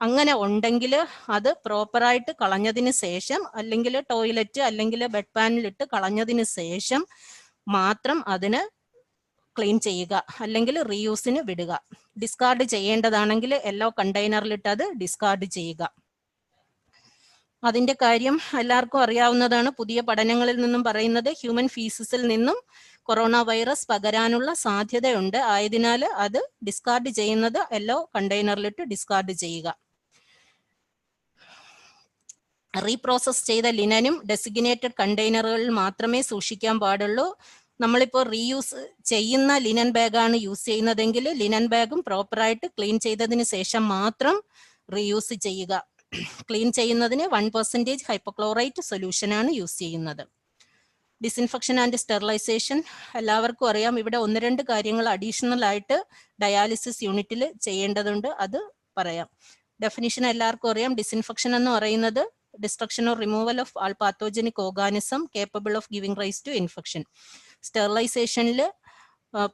അങ്ങനെ ഉണ്ടെങ്കിൽ അത് പ്രോപ്പറായിട്ട് കളഞ്ഞതിന് ശേഷം, അല്ലെങ്കിൽ toilet അല്ലെങ്കിൽ bed പാനിലിട്ട് കളഞ്ഞതിന് ശേഷം മാത്രം അതിന് ക്ലീൻ ചെയ്യുക, അല്ലെങ്കിൽ റീയൂസിന് വിടുക. ഡിസ്കാർഡ് ചെയ്യേണ്ടതാണെങ്കിൽ യെല്ലോ കണ്ടെയ്നറിലിട്ട് അത് ഡിസ്കാർഡ് ചെയ്യുക. അതിന്റെ കാര്യം എല്ലാവർക്കും അറിയാവുന്നതാണ്. പുതിയ പഠനങ്ങളിൽ നിന്നും പറയുന്നത് ഹ്യൂമൻ ഫീസിസിൽ നിന്നും കൊറോണ വൈറസ് പകരാനുള്ള സാധ്യതയുണ്ട്. ആയതിനാൽ അത് ഡിസ്കാർഡ് ചെയ്യുന്നത് യെല്ലോ കണ്ടെയ്നറിലിട്ട് ഡിസ്കാർഡ് ചെയ്യുക. റീപ്രോസസ് ചെയ്ത ലിനനും ഡെസിഗ്നേറ്റഡ് കണ്ടെയ്നറുകളിൽ മാത്രമേ സൂക്ഷിക്കാൻ പാടുള്ളൂ. നമ്മളിപ്പോൾ റീയൂസ് ചെയ്യുന്ന ലിനൻ ബാഗാണ് യൂസ് ചെയ്യുന്നതെങ്കിൽ ലിനൻ ബാഗും പ്രോപ്പറായിട്ട് ക്ലീൻ ചെയ്തതിന് ശേഷം മാത്രം റീയൂസ് ചെയ്യുക. ക്ലീൻ ചെയ്യുന്നതിന് 1% ഹൈപ്പോക്ലോറൈറ്റ് സൊല്യൂഷൻ ആണ് യൂസ് ചെയ്യുന്നത്. ഡിസിൻഫെക്ഷൻ ആൻഡ് സ്റ്റെറിലൈസേഷൻ എല്ലാവർക്കും അറിയാം. ഇവിടെ 1-2 കാര്യങ്ങൾ അഡീഷണൽ ആയിട്ട് ഡയാലിസിസ് യൂണിറ്റിൽ ചെയ്യേണ്ടതുണ്ട്. അത് പറയാം. ഡെഫിനിഷൻ എല്ലാവർക്കും അറിയാം. ഡിസിൻഫെക്ഷൻ എന്ന് പറയുന്നത് destruction or removal of all pathogenic organism capable of giving rise to infection. സ്റ്റെറിലൈസേഷനിൽ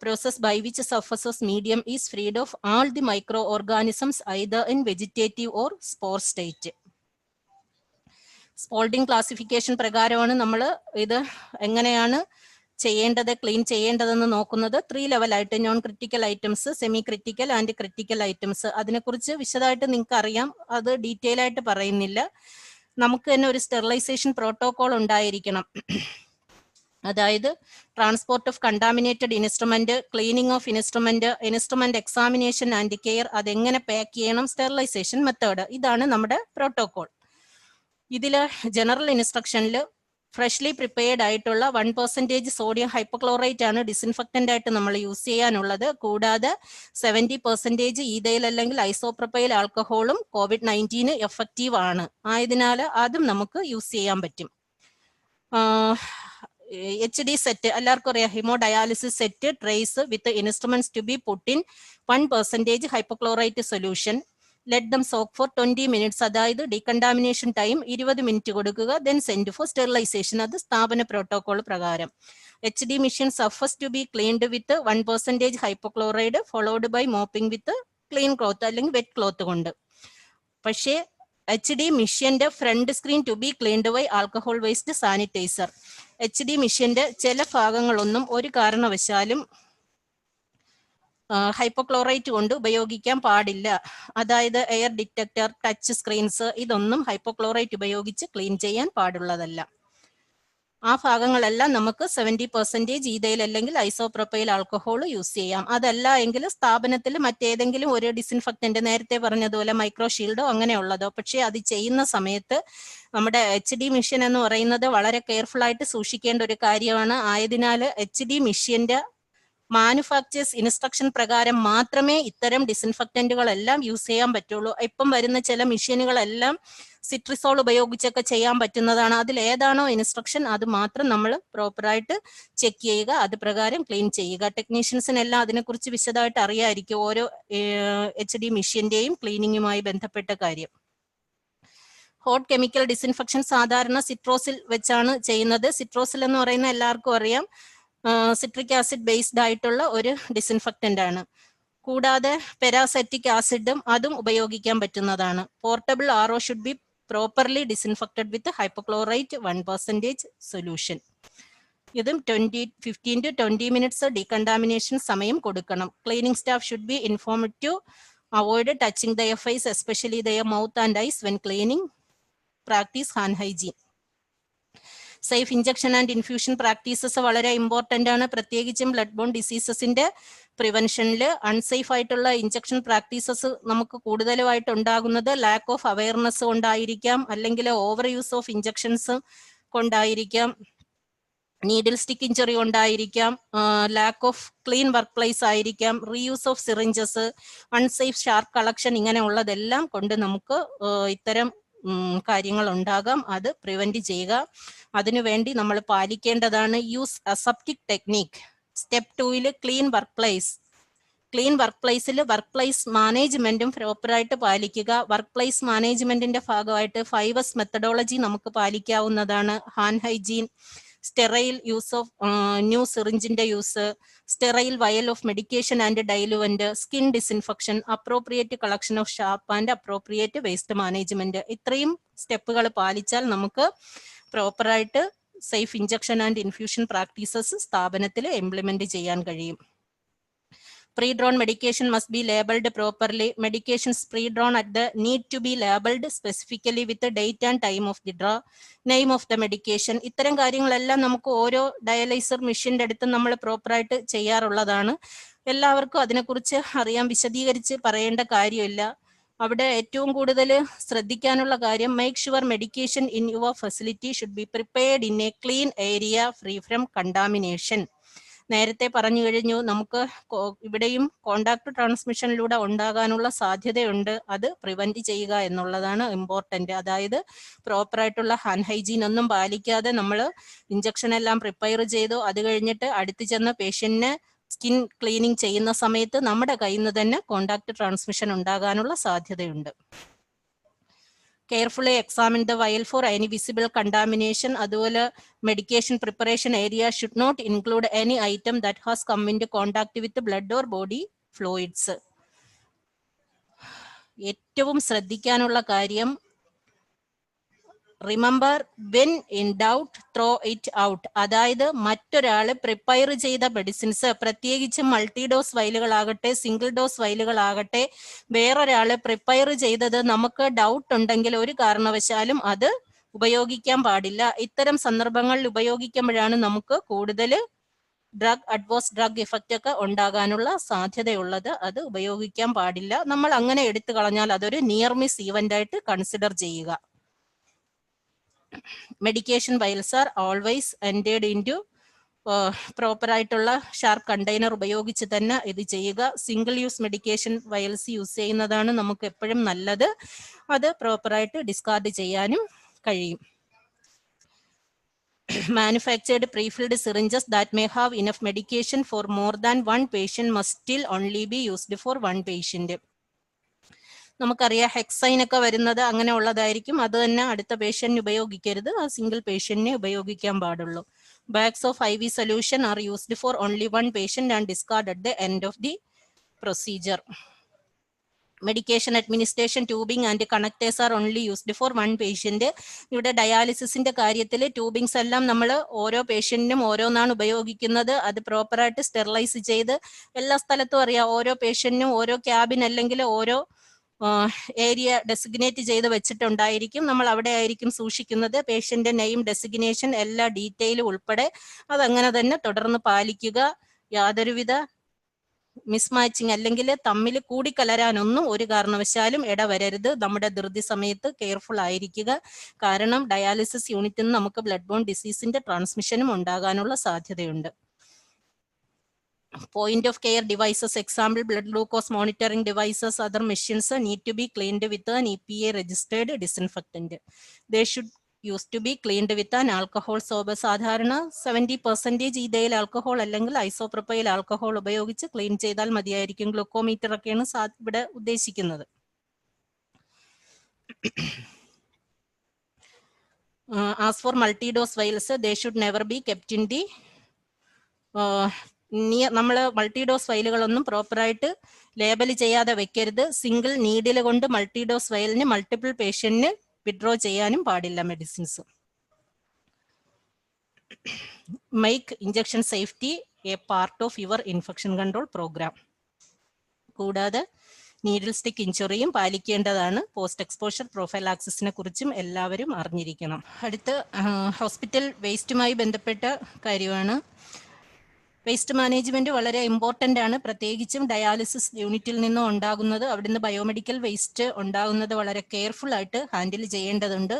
process by which surfaces medium is freed of all the microorganisms either in vegetative or spore state. Spaulding classification പ്രകാരമാണ് നമ്മൾ ഇത് എങ്ങനെയാണ് ചെയ്യേണ്ടത്, ക്ലീൻ ചെയ്യേണ്ടതെന്ന് നോക്കുന്നത്. 3 ലെവലായിട്ട്: non critical items, semi critical and critical items. അതിനെക്കുറിച്ച് വിശദമായിട്ട് നിങ്ങൾക്ക് അറിയാം, അത് ഡീറ്റെയിൽ ആയിട്ട് പറയുന്നില്ല. നമുക്ക് തന്നെ ഒരു സ്റ്റെറിലൈസേഷൻ പ്രോട്ടോകോൾ ഉണ്ടായിരിക്കണം. അതായത് transport of contaminated instrument, cleaning of instrument examination and care, അതെങ്ങനെ പാക്ക് ചെയ്യണം, സ്റ്റെറിലൈസേഷൻ മെത്തേഡ്. ഇതാണ് നമ്മുടെ പ്രോട്ടോകോൾ. ഇതിൽ ജനറൽ ഇൻസ്ട്രക്ഷനിൽ ഫ്രഷ്ലി പ്രിപ്പയർഡ് ആയിട്ടുള്ള 1% സോഡിയം ഹൈപ്പോക്ലോറൈറ്റ് ആണ് ഡിസിൻഫെക്റ്റന്റ് ആയിട്ട് നമ്മൾ യൂസ് ചെയ്യാനുള്ളത്. കൂടാതെ 70% ഈഥൈൽ അല്ലെങ്കിൽ ഐസോപ്രൊപ്പൈൽ ആൽക്കഹോളും COVID-19 എഫക്റ്റീവ് ആണ്. ആയതിനാൽ അതും നമുക്ക് യൂസ് ചെയ്യാൻ പറ്റും. HD സെറ്റ് എല്ലാവർക്കും അറിയാം. Haemodialysis set trays with instruments to be put in 1% hypochlorite solution. Let them soak for 20 minutes. അതായത് ഡീകണ്ടാമിനേഷൻ ടൈം 20 മിനിറ്റ് കൊടുക്കുക. Then send for sterilisation. അത് സ്ഥാപന പ്രോട്ടോകോൾ പ്രകാരം. HD machine surfaces to be cleaned with 1% hypochlorite followed by mopping with clean cloth അല്ലെങ്കിൽ wet cloth കൊണ്ട്. പക്ഷേ HD മെഷീന്റെ front screen to be cleaned by alcohol based sanitiser. HD മെഷീന്റെ ചില ഭാഗങ്ങളൊന്നും ഒരു കാരണവശാലും ഹൈപ്പോക്ലോറൈറ്റ് കൊണ്ട് ഉപയോഗിക്കാൻ പാടില്ല. അതായത് എയർ ഡിറ്റക്ടർ, ടച്ച് സ്ക്രീൻസ്, ഇതൊന്നും ഹൈപ്പോക്ലോറൈറ്റ് ഉപയോഗിച്ച് ക്ലീൻ ചെയ്യാൻ പാടുള്ളതല്ല. ആ ഭാഗങ്ങളെല്ലാം നമുക്ക് 70% ഈഥൈൽ അല്ലെങ്കിൽ ഐസോപ്രൊപ്പൈൽ ആൽക്കഹോൾ യൂസ് ചെയ്യാം. അതല്ല എങ്കിൽ സ്ഥാപനത്തിൽ മറ്റേതെങ്കിലും ഒരു ഡിസിൻഫെക്റ്റന്റ്, നേരത്തെ പറഞ്ഞതുപോലെ മൈക്രോ ഷീൽഡോ അങ്ങനെയുള്ളതോ. പക്ഷേ അത് ചെയ്യുന്ന സമയത്ത് നമ്മുടെ HD മെഷീൻ എന്ന് പറയുന്നത് വളരെ കെയർഫുൾ ആയിട്ട് സൂക്ഷിക്കേണ്ട ഒരു കാര്യമാണ്. ആയതിനാൽ HD മെഷീന്റെ മാനുഫാക്ചേഴ്സ് ഇൻസ്ട്രക്ഷൻ പ്രകാരം മാത്രമേ ഇത്തരം ഡിസിൻഫെക്റ്റന്റുകളെല്ലാം യൂസ് ചെയ്യാൻ പറ്റുള്ളൂ. ഇപ്പം വരുന്ന ചില മെഷീനുകളെല്ലാം സിട്രിസോൾ ഉപയോഗിച്ചൊക്കെ ചെയ്യാൻ പറ്റുന്നതാണ്. അതിൽ ഏതാണോ ഇൻസ്ട്രക്ഷൻ അത് മാത്രം നമ്മൾ പ്രോപ്പറായിട്ട് ചെക്ക് ചെയ്യുക, അത് പ്രകാരം ക്ലീൻ ചെയ്യുക. ടെക്നീഷ്യൻസിനെല്ലാം അതിനെക്കുറിച്ച് വിശദമായിട്ട് അറിയായിരിക്കും, ഓരോ HD മെഷീന്റെയും ക്ലീനിങ്ങുമായി ബന്ധപ്പെട്ട കാര്യം. ഹോട്ട് കെമിക്കൽ ഡിസിൻഫെക്ഷൻ സാധാരണ സിട്രോസിൽ വെച്ചാണ് ചെയ്യുന്നത്. സിട്രോസിൽ എന്ന് പറയുന്ന എല്ലാവർക്കും അറിയാം, സിട്രിക് ആസിഡ് ബേസ്ഡ് ആയിട്ടുള്ള ഒരു ഡിസിൻഫെക്റ്റന്റ് ആണ്. കൂടാതെ പെരാസെറ്റിക് ആസിഡും അതും ഉപയോഗിക്കാൻ പറ്റുന്നതാണ്. Portable RO should be properly disinfected with hypochlorite 1% solution. ഇതും 15 to 20 minutes ഡീകണ്ടാമിനേഷൻ സമയം കൊടുക്കണം. Cleaning staff should be informed to avoid touching their face, especially their mouth and eyes when cleaning. Practice hand hygiene. Safe injection and infusion practices വളരെ important ആണ്. പ്രത്യേകിച്ചും blood borne ഡിസീസസിന്റെ പ്രിവെൻഷനിൽ unsafe ആയിട്ടുള്ള injection practices നമുക്ക് കൂടുതലുമായിട്ട് ഉണ്ടാകുന്നത് lack of awareness കൊണ്ടായിരിക്കാം, അല്ലെങ്കിൽ ഓവർ യൂസ് ഓഫ് ഇഞ്ചക്ഷൻസ് കൊണ്ടായിരിക്കാം, നീഡിൽ സ്റ്റിക്ക് ഇഞ്ചറി കൊണ്ടായിരിക്കാം, lack of clean work place ആയിരിക്കാം, reuse of syringes, unsafe sharp collection, ഇങ്ങനെയുള്ളതെല്ലാം കൊണ്ട് നമുക്ക് ഇത്തരം കാര്യങ്ങൾ ഉണ്ടാകാം. അത് പ്രിവെന്റ് ചെയ്യുക. അതിനുവേണ്ടി നമ്മൾ പാലിക്കേണ്ടതാണ് use aseptic technique. Step 2 clean work place. Clean work പ്ലേസിൽ വർക്ക് പ്ലേസ് മാനേജ്മെന്റും പ്രോപ്പറായിട്ട് പാലിക്കുക. വർക്ക് പ്ലേസ് മാനേജ്മെന്റിന്റെ ഭാഗമായിട്ട് 5S മെത്തഡോളജി നമുക്ക് പാലിക്കാവുന്നതാണ്. Hand hygiene, sterile use of new സിറിഞ്ചിന്റെ use, sterile vial of medication and diluent, skin disinfection, appropriate collection of sharp and appropriate waste management. ഇത്രയും സ്റ്റെപ്പുകൾ പാലിച്ചാൽ നമുക്ക് പ്രോപ്പറായിട്ട് safe injection and infusion practices സ്ഥാപനത്തിൽ ഇംപ്ലിമെന്റ് ചെയ്യാൻ കഴിയും. Pre-drawn medication must be labeled properly. Medications pre-drawn at the need to be labeled specifically with the date and time of the draw, name of the medication. ഇത്തരം കാര്യങ്ങളെല്ലാം നമുക്ക് ഓരോ ഡയാലൈസർ മെഷീന്റെ അടുത്ത് നമ്മൾ പ്രോപ്പറായിട്ട് ചെയ്യാറുള്ളതാണ്. എല്ലാവർക്കും അതിനെക്കുറിച്ച് അറിയാൻ, വിശദീകരിച്ച് പറയേണ്ട കാര്യമില്ല. അവിടെ ഏറ്റവും കൂടുതൽ ശ്രദ്ധിക്കാനുള്ള കാര്യം, make sure medication in your facility should be prepared in A clean area free from contamination. നേരത്തെ പറഞ്ഞു കഴിഞ്ഞു, നമുക്ക് ഇവിടെയും കോണ്ടാക്ട് ട്രാൻസ്മിഷനിലൂടെ ഉണ്ടാകാനുള്ള സാധ്യതയുണ്ട്. അത് പ്രിവെന്റ് ചെയ്യുക എന്നുള്ളതാണ് ഇമ്പോർട്ടന്റ്. അതായത് പ്രോപ്പറായിട്ടുള്ള ഹാൻഡ് ഹൈജീൻ ഒന്നും പാലിക്കാതെ നമ്മൾ ഇഞ്ചക്ഷൻ എല്ലാം പ്രിപ്പയർ ചെയ്തു, അത് കഴിഞ്ഞിട്ട് അടുത്ത് ചെന്ന പേഷ്യന്റിന് സ്കിൻ ക്ലീനിങ് ചെയ്യുന്ന സമയത്ത് നമ്മുടെ കയ്യിൽ നിന്ന് തന്നെ കോണ്ടാക്ട് ട്രാൻസ്മിഷൻ ഉണ്ടാകാനുള്ള സാധ്യതയുണ്ട്. Carefully examine the vial for any visible contamination. അതുപോലെ medication preparation area should not include any item that has come into contact with blood or body fluids. ഏറ്റവും ശ്രദ്ധിക്കാനുള്ള കാര്യം, remember when in doubt throw it out. അതായത് മറ്റൊരാള് prepare ചെയ്ത medicines, പ്രത്യേകിച്ച് multi dose വയലുകളാകട്ടെ single dose വയലുകളാകട്ടെ, വേറൊരാള് പ്രിപ്പയർ ചെയ്തത് നമുക്ക് ഡൗട്ട് ഉണ്ടെങ്കിൽ ഒരു കാരണവശാലും അത് ഉപയോഗിക്കാൻ പാടില്ല. ഇത്തരം സന്ദർഭങ്ങളിൽ ഉപയോഗിക്കുമ്പോഴാണ് നമുക്ക് കൂടുതൽ അഡ്വേഴ്സ് ഡ്രഗ് ഇഫക്റ്റ് ഒക്കെ ഉണ്ടാകാനുള്ള സാധ്യതയുള്ളത്. അത് ഉപയോഗിക്കാൻ പാടില്ല. നമ്മൾ അങ്ങനെ എടുത്തു കളഞ്ഞാൽ അതൊരു നിയർ മിസ് ഈവന്റ് ആയിട്ട് കൺസിഡർ ചെയ്യുക. Medication vials are always entered into proper ആയിട്ടുള്ള ഷാർപ്പ് കണ്ടെയ്നർ ഉപയോഗിച്ച് തന്നെ ഇത് ചെയ്യുക. Single use medication vials use ചെയ്യുന്നതാണ് നമുക്ക് എപ്പോഴും നല്ലത്. അത് പ്രോപ്പറായിട്ട് ഡിസ്കാർഡ് ചെയ്യാനും കഴിയും. Manufactured pre-filled syringes that may have enough medication for more than one patient must still only be used for one patient. നമുക്കറിയാം ഹെക്സൈൻ ഒക്കെ വരുന്നത് അങ്ങനെ ഉള്ളതായിരിക്കും. അത് തന്നെ അടുത്ത പേഷ്യന്റിന് ഉപയോഗിക്കരുത്, ആ സിംഗിൾ പേഷ്യന്റിനെ ഉപയോഗിക്കാൻ പാടുള്ളൂ. Bags of IV solution are used for only one patient and discard at the end of the procedure. Medication administration tubing and connectors are only used for one patient. ഇവിടെ ഡയാലിസിസിന്റെ കാര്യത്തിൽ ട്യൂബിങ്സ് എല്ലാം നമ്മൾ ഓരോ പേഷ്യന്റിനും ഓരോന്നാണ് ഉപയോഗിക്കുന്നത്. അത് പ്രോപ്പറായിട്ട് സ്റ്റെറിലൈസ് ചെയ്ത് എല്ലാ സ്ഥലത്തും അറിയാം, ഓരോ പേഷ്യന്റിനും ഓരോ ക്യാബിൻ അല്ലെങ്കിൽ ഓരോ ഏരിയ ഡെസിഗ്നേറ്റ് ചെയ്ത് വെച്ചിട്ടുണ്ടായിരിക്കും. നമ്മൾ അവിടെ ആയിരിക്കും സൂക്ഷിക്കുന്നത്. പേഷ്യന്റ് നെയിം, ഡെസിഗ്നേഷൻ, എല്ലാ ഡീറ്റെയിലും ഉൾപ്പെടെ അതങ്ങനെ തന്നെ തുടർന്ന് പാലിക്കുക. യാതൊരുവിധ മിസ്മാച്ചിങ് അല്ലെങ്കിൽ തമ്മിൽ കൂടിക്കലരാനൊന്നും ഒരു കാരണവശാലും ഇടവരരുത്. നമ്മുടെ ധൃതി സമയത്ത് കെയർഫുൾ ആയിരിക്കുക. കാരണം ഡയാലിസിസ് യൂണിറ്റിൽ നിന്ന് നമുക്ക് ബ്ലഡ് ബോൺ ഡിസീസിന്റെ ട്രാൻസ്മിഷനും ഉണ്ടാകാനുള്ള സാധ്യതയുണ്ട്. Point of care devices, example blood glucose monitoring devices, other machines need to be cleaned with an EPA registered disinfectant. They should used to be cleaned with an alcohol soap. സാധാരണ 70% ഇതേൽ alcohol അല്ലെങ്കിൽ isopropyl alcohol ഉപയോഗിച്ച് clean ചെയ്താൽ മതിയായിരിക്കും. Glucometer ഒക്കെയാണ് ഇവിടെ ഉദ്ദേശിക്കുന്നത്. As for multi-dose vials, they should never be kept in the നമ്മൾ മൾട്ടിഡോസ് ഫയലുകളൊന്നും പ്രോപ്പറായിട്ട് ലേബൽ ചെയ്യാതെ വെക്കരുത്. സിംഗിൾ നീഡിൽ കൊണ്ട് മൾട്ടിഡോസ് ഫയലിന് മൾട്ടിപ്പിൾ പേഷ്യന്റിന് വിഡ്രോ ചെയ്യാനും പാടില്ല medicines. Make injection safety a part of your infection control program. കൂടാതെ നീഡിൽ സ്റ്റിക്ക് ഇഞ്ചുറിയും പാലിക്കേണ്ടതാണ്. പോസ്റ്റ് എക്സ്പോഷർ പ്രൊഫൈലാക്സിസിനെ കുറിച്ചും എല്ലാവരും അറിഞ്ഞിരിക്കണം. അടുത്ത് ഹോസ്പിറ്റൽ വേസ്റ്റുമായി ബന്ധപ്പെട്ട കാര്യമാണ്. വേസ്റ്റ് മാനേജ്മെന്റ് വളരെ ഇമ്പോർട്ടൻ്റ് ആണ്. പ്രത്യേകിച്ചും ഡയാലിസിസ് യൂണിറ്റിൽ നിന്നും ഉണ്ടാകുന്നത്, അവിടുന്ന് ബയോമെഡിക്കൽ വേസ്റ്റ് ഉണ്ടാകുന്നത് വളരെ കെയർഫുൾ ആയിട്ട് ഹാൻഡിൽ ചെയ്യേണ്ടതുണ്ട്.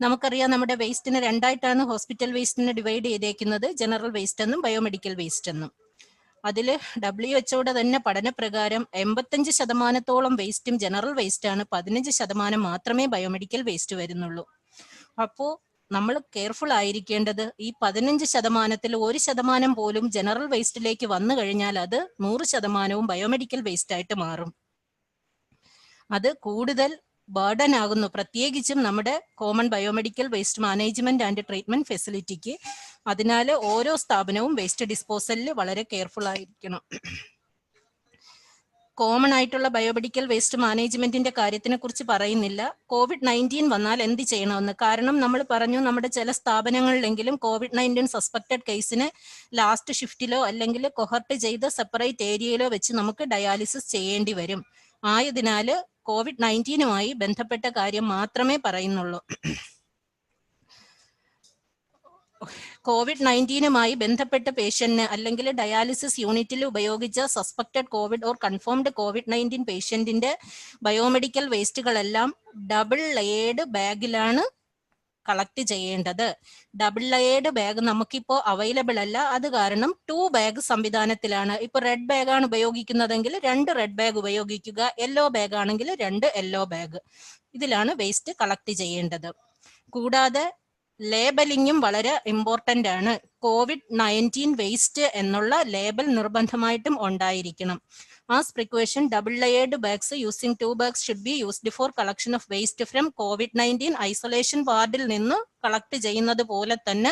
നമുക്കറിയാം നമ്മുടെ വേസ്റ്റിനെ രണ്ടായിട്ടാണ് ഹോസ്പിറ്റൽ വേസ്റ്റിനെ ഡിവൈഡ് ചെയ്തേക്കുന്നത്, ജനറൽ വേസ്റ്റ് എന്നും ബയോമെഡിക്കൽ വേസ്റ്റ് എന്നും. അതിൽ WHO തന്നെ പഠനപ്രകാരം 85% വേസ്റ്റും ജനറൽ വേസ്റ്റ് ആണ്, 15% മാത്രമേ ബയോമെഡിക്കൽ വേസ്റ്റ് വരുന്നുള്ളൂ. അപ്പോൾ നമ്മൾ കെയർഫുൾ ആയിരിക്കേണ്ടത് ഈ 15%-ൽ 1% പോലും ജനറൽ വേസ്റ്റിലേക്ക് വന്നു കഴിഞ്ഞാൽ അത് 100% ബയോമെഡിക്കൽ വേസ്റ്റ് ആയിട്ട് മാറും. അത് കൂടുതൽ ബർഡൻ ആകുന്നു, പ്രത്യേകിച്ചും നമ്മുടെ common biomedical waste management and treatment ഫെസിലിറ്റിക്ക്. അതിനാൽ ഓരോ സ്ഥാപനവും വേസ്റ്റ് ഡിസ്പോസലിൽ വളരെ കെയർഫുൾ ആയിരിക്കണം. കോമൺ ആയിട്ടുള്ള ബയോമെഡിക്കൽ വേസ്റ്റ് മാനേജ്മെന്റിന്റെ കാര്യത്തിനെ കുറിച്ച് പറയുന്നില്ല. COVID-19 വന്നാൽ എന്ത് ചെയ്യണമെന്ന്. കാരണം നമ്മൾ പറഞ്ഞു നമ്മുടെ ചില സ്ഥാപനങ്ങളിലെങ്കിലും COVID-19 സസ്പെക്റ്റഡ് കേസിന് ലാസ്റ്റ് ഷിഫ്റ്റിലോ അല്ലെങ്കിൽ കൊഹർട്ട് ചെയ്ത് സെപ്പറേറ്റ് ഏരിയയിലോ വെച്ച് നമുക്ക് ഡയാലിസിസ് ചെയ്യേണ്ടി വരും. ആയതിനാൽ COVID-19 ബന്ധപ്പെട്ട കാര്യം മാത്രമേ പറയുന്നുള്ളൂ. COVID-19 ബന്ധപ്പെട്ട പേഷ്യന്റിന് അല്ലെങ്കിൽ ഡയാലിസിസ് യൂണിറ്റിൽ ഉപയോഗിച്ച suspected COVID or confirmed COVID-19 പേഷ്യന്റിന്റെ ബയോമെഡിക്കൽ വേസ്റ്റുകളെല്ലാം ഡബിൾ ലെയേർഡ് ബാഗിലാണ് കളക്ട് ചെയ്യേണ്ടത്. ഡബിൾ ലെയേർഡ് ബാഗ് നമുക്കിപ്പോൾ അവൈലബിൾ അല്ല. അത് കാരണം 2 ബാഗ് സംവിധാനത്തിലാണ്. ഇപ്പൊ റെഡ് ബാഗാണ് ഉപയോഗിക്കുന്നതെങ്കിൽ 2 റെഡ് ബാഗ് ഉപയോഗിക്കുക, യെല്ലോ ബാഗ് ആണെങ്കിൽ 2 യെല്ലോ ബാഗ്. ഇതിലാണ് വേസ്റ്റ് കളക്ട് ചെയ്യേണ്ടത്. കൂടാതെ ലേബലിംഗും വളരെ ഇമ്പോർട്ടന്റ് ആണ്. COVID-19 വേസ്റ്റ് എന്നുള്ള ലേബൽ നിർബന്ധമായിട്ടും ഉണ്ടായിരിക്കണം. As precaution double layered bags using 2 bags should be used for collection of waste from COVID-19 isolation വാർഡിൽ നിന്ന് കളക്ട് ചെയ്യുന്നത് പോലെ തന്നെ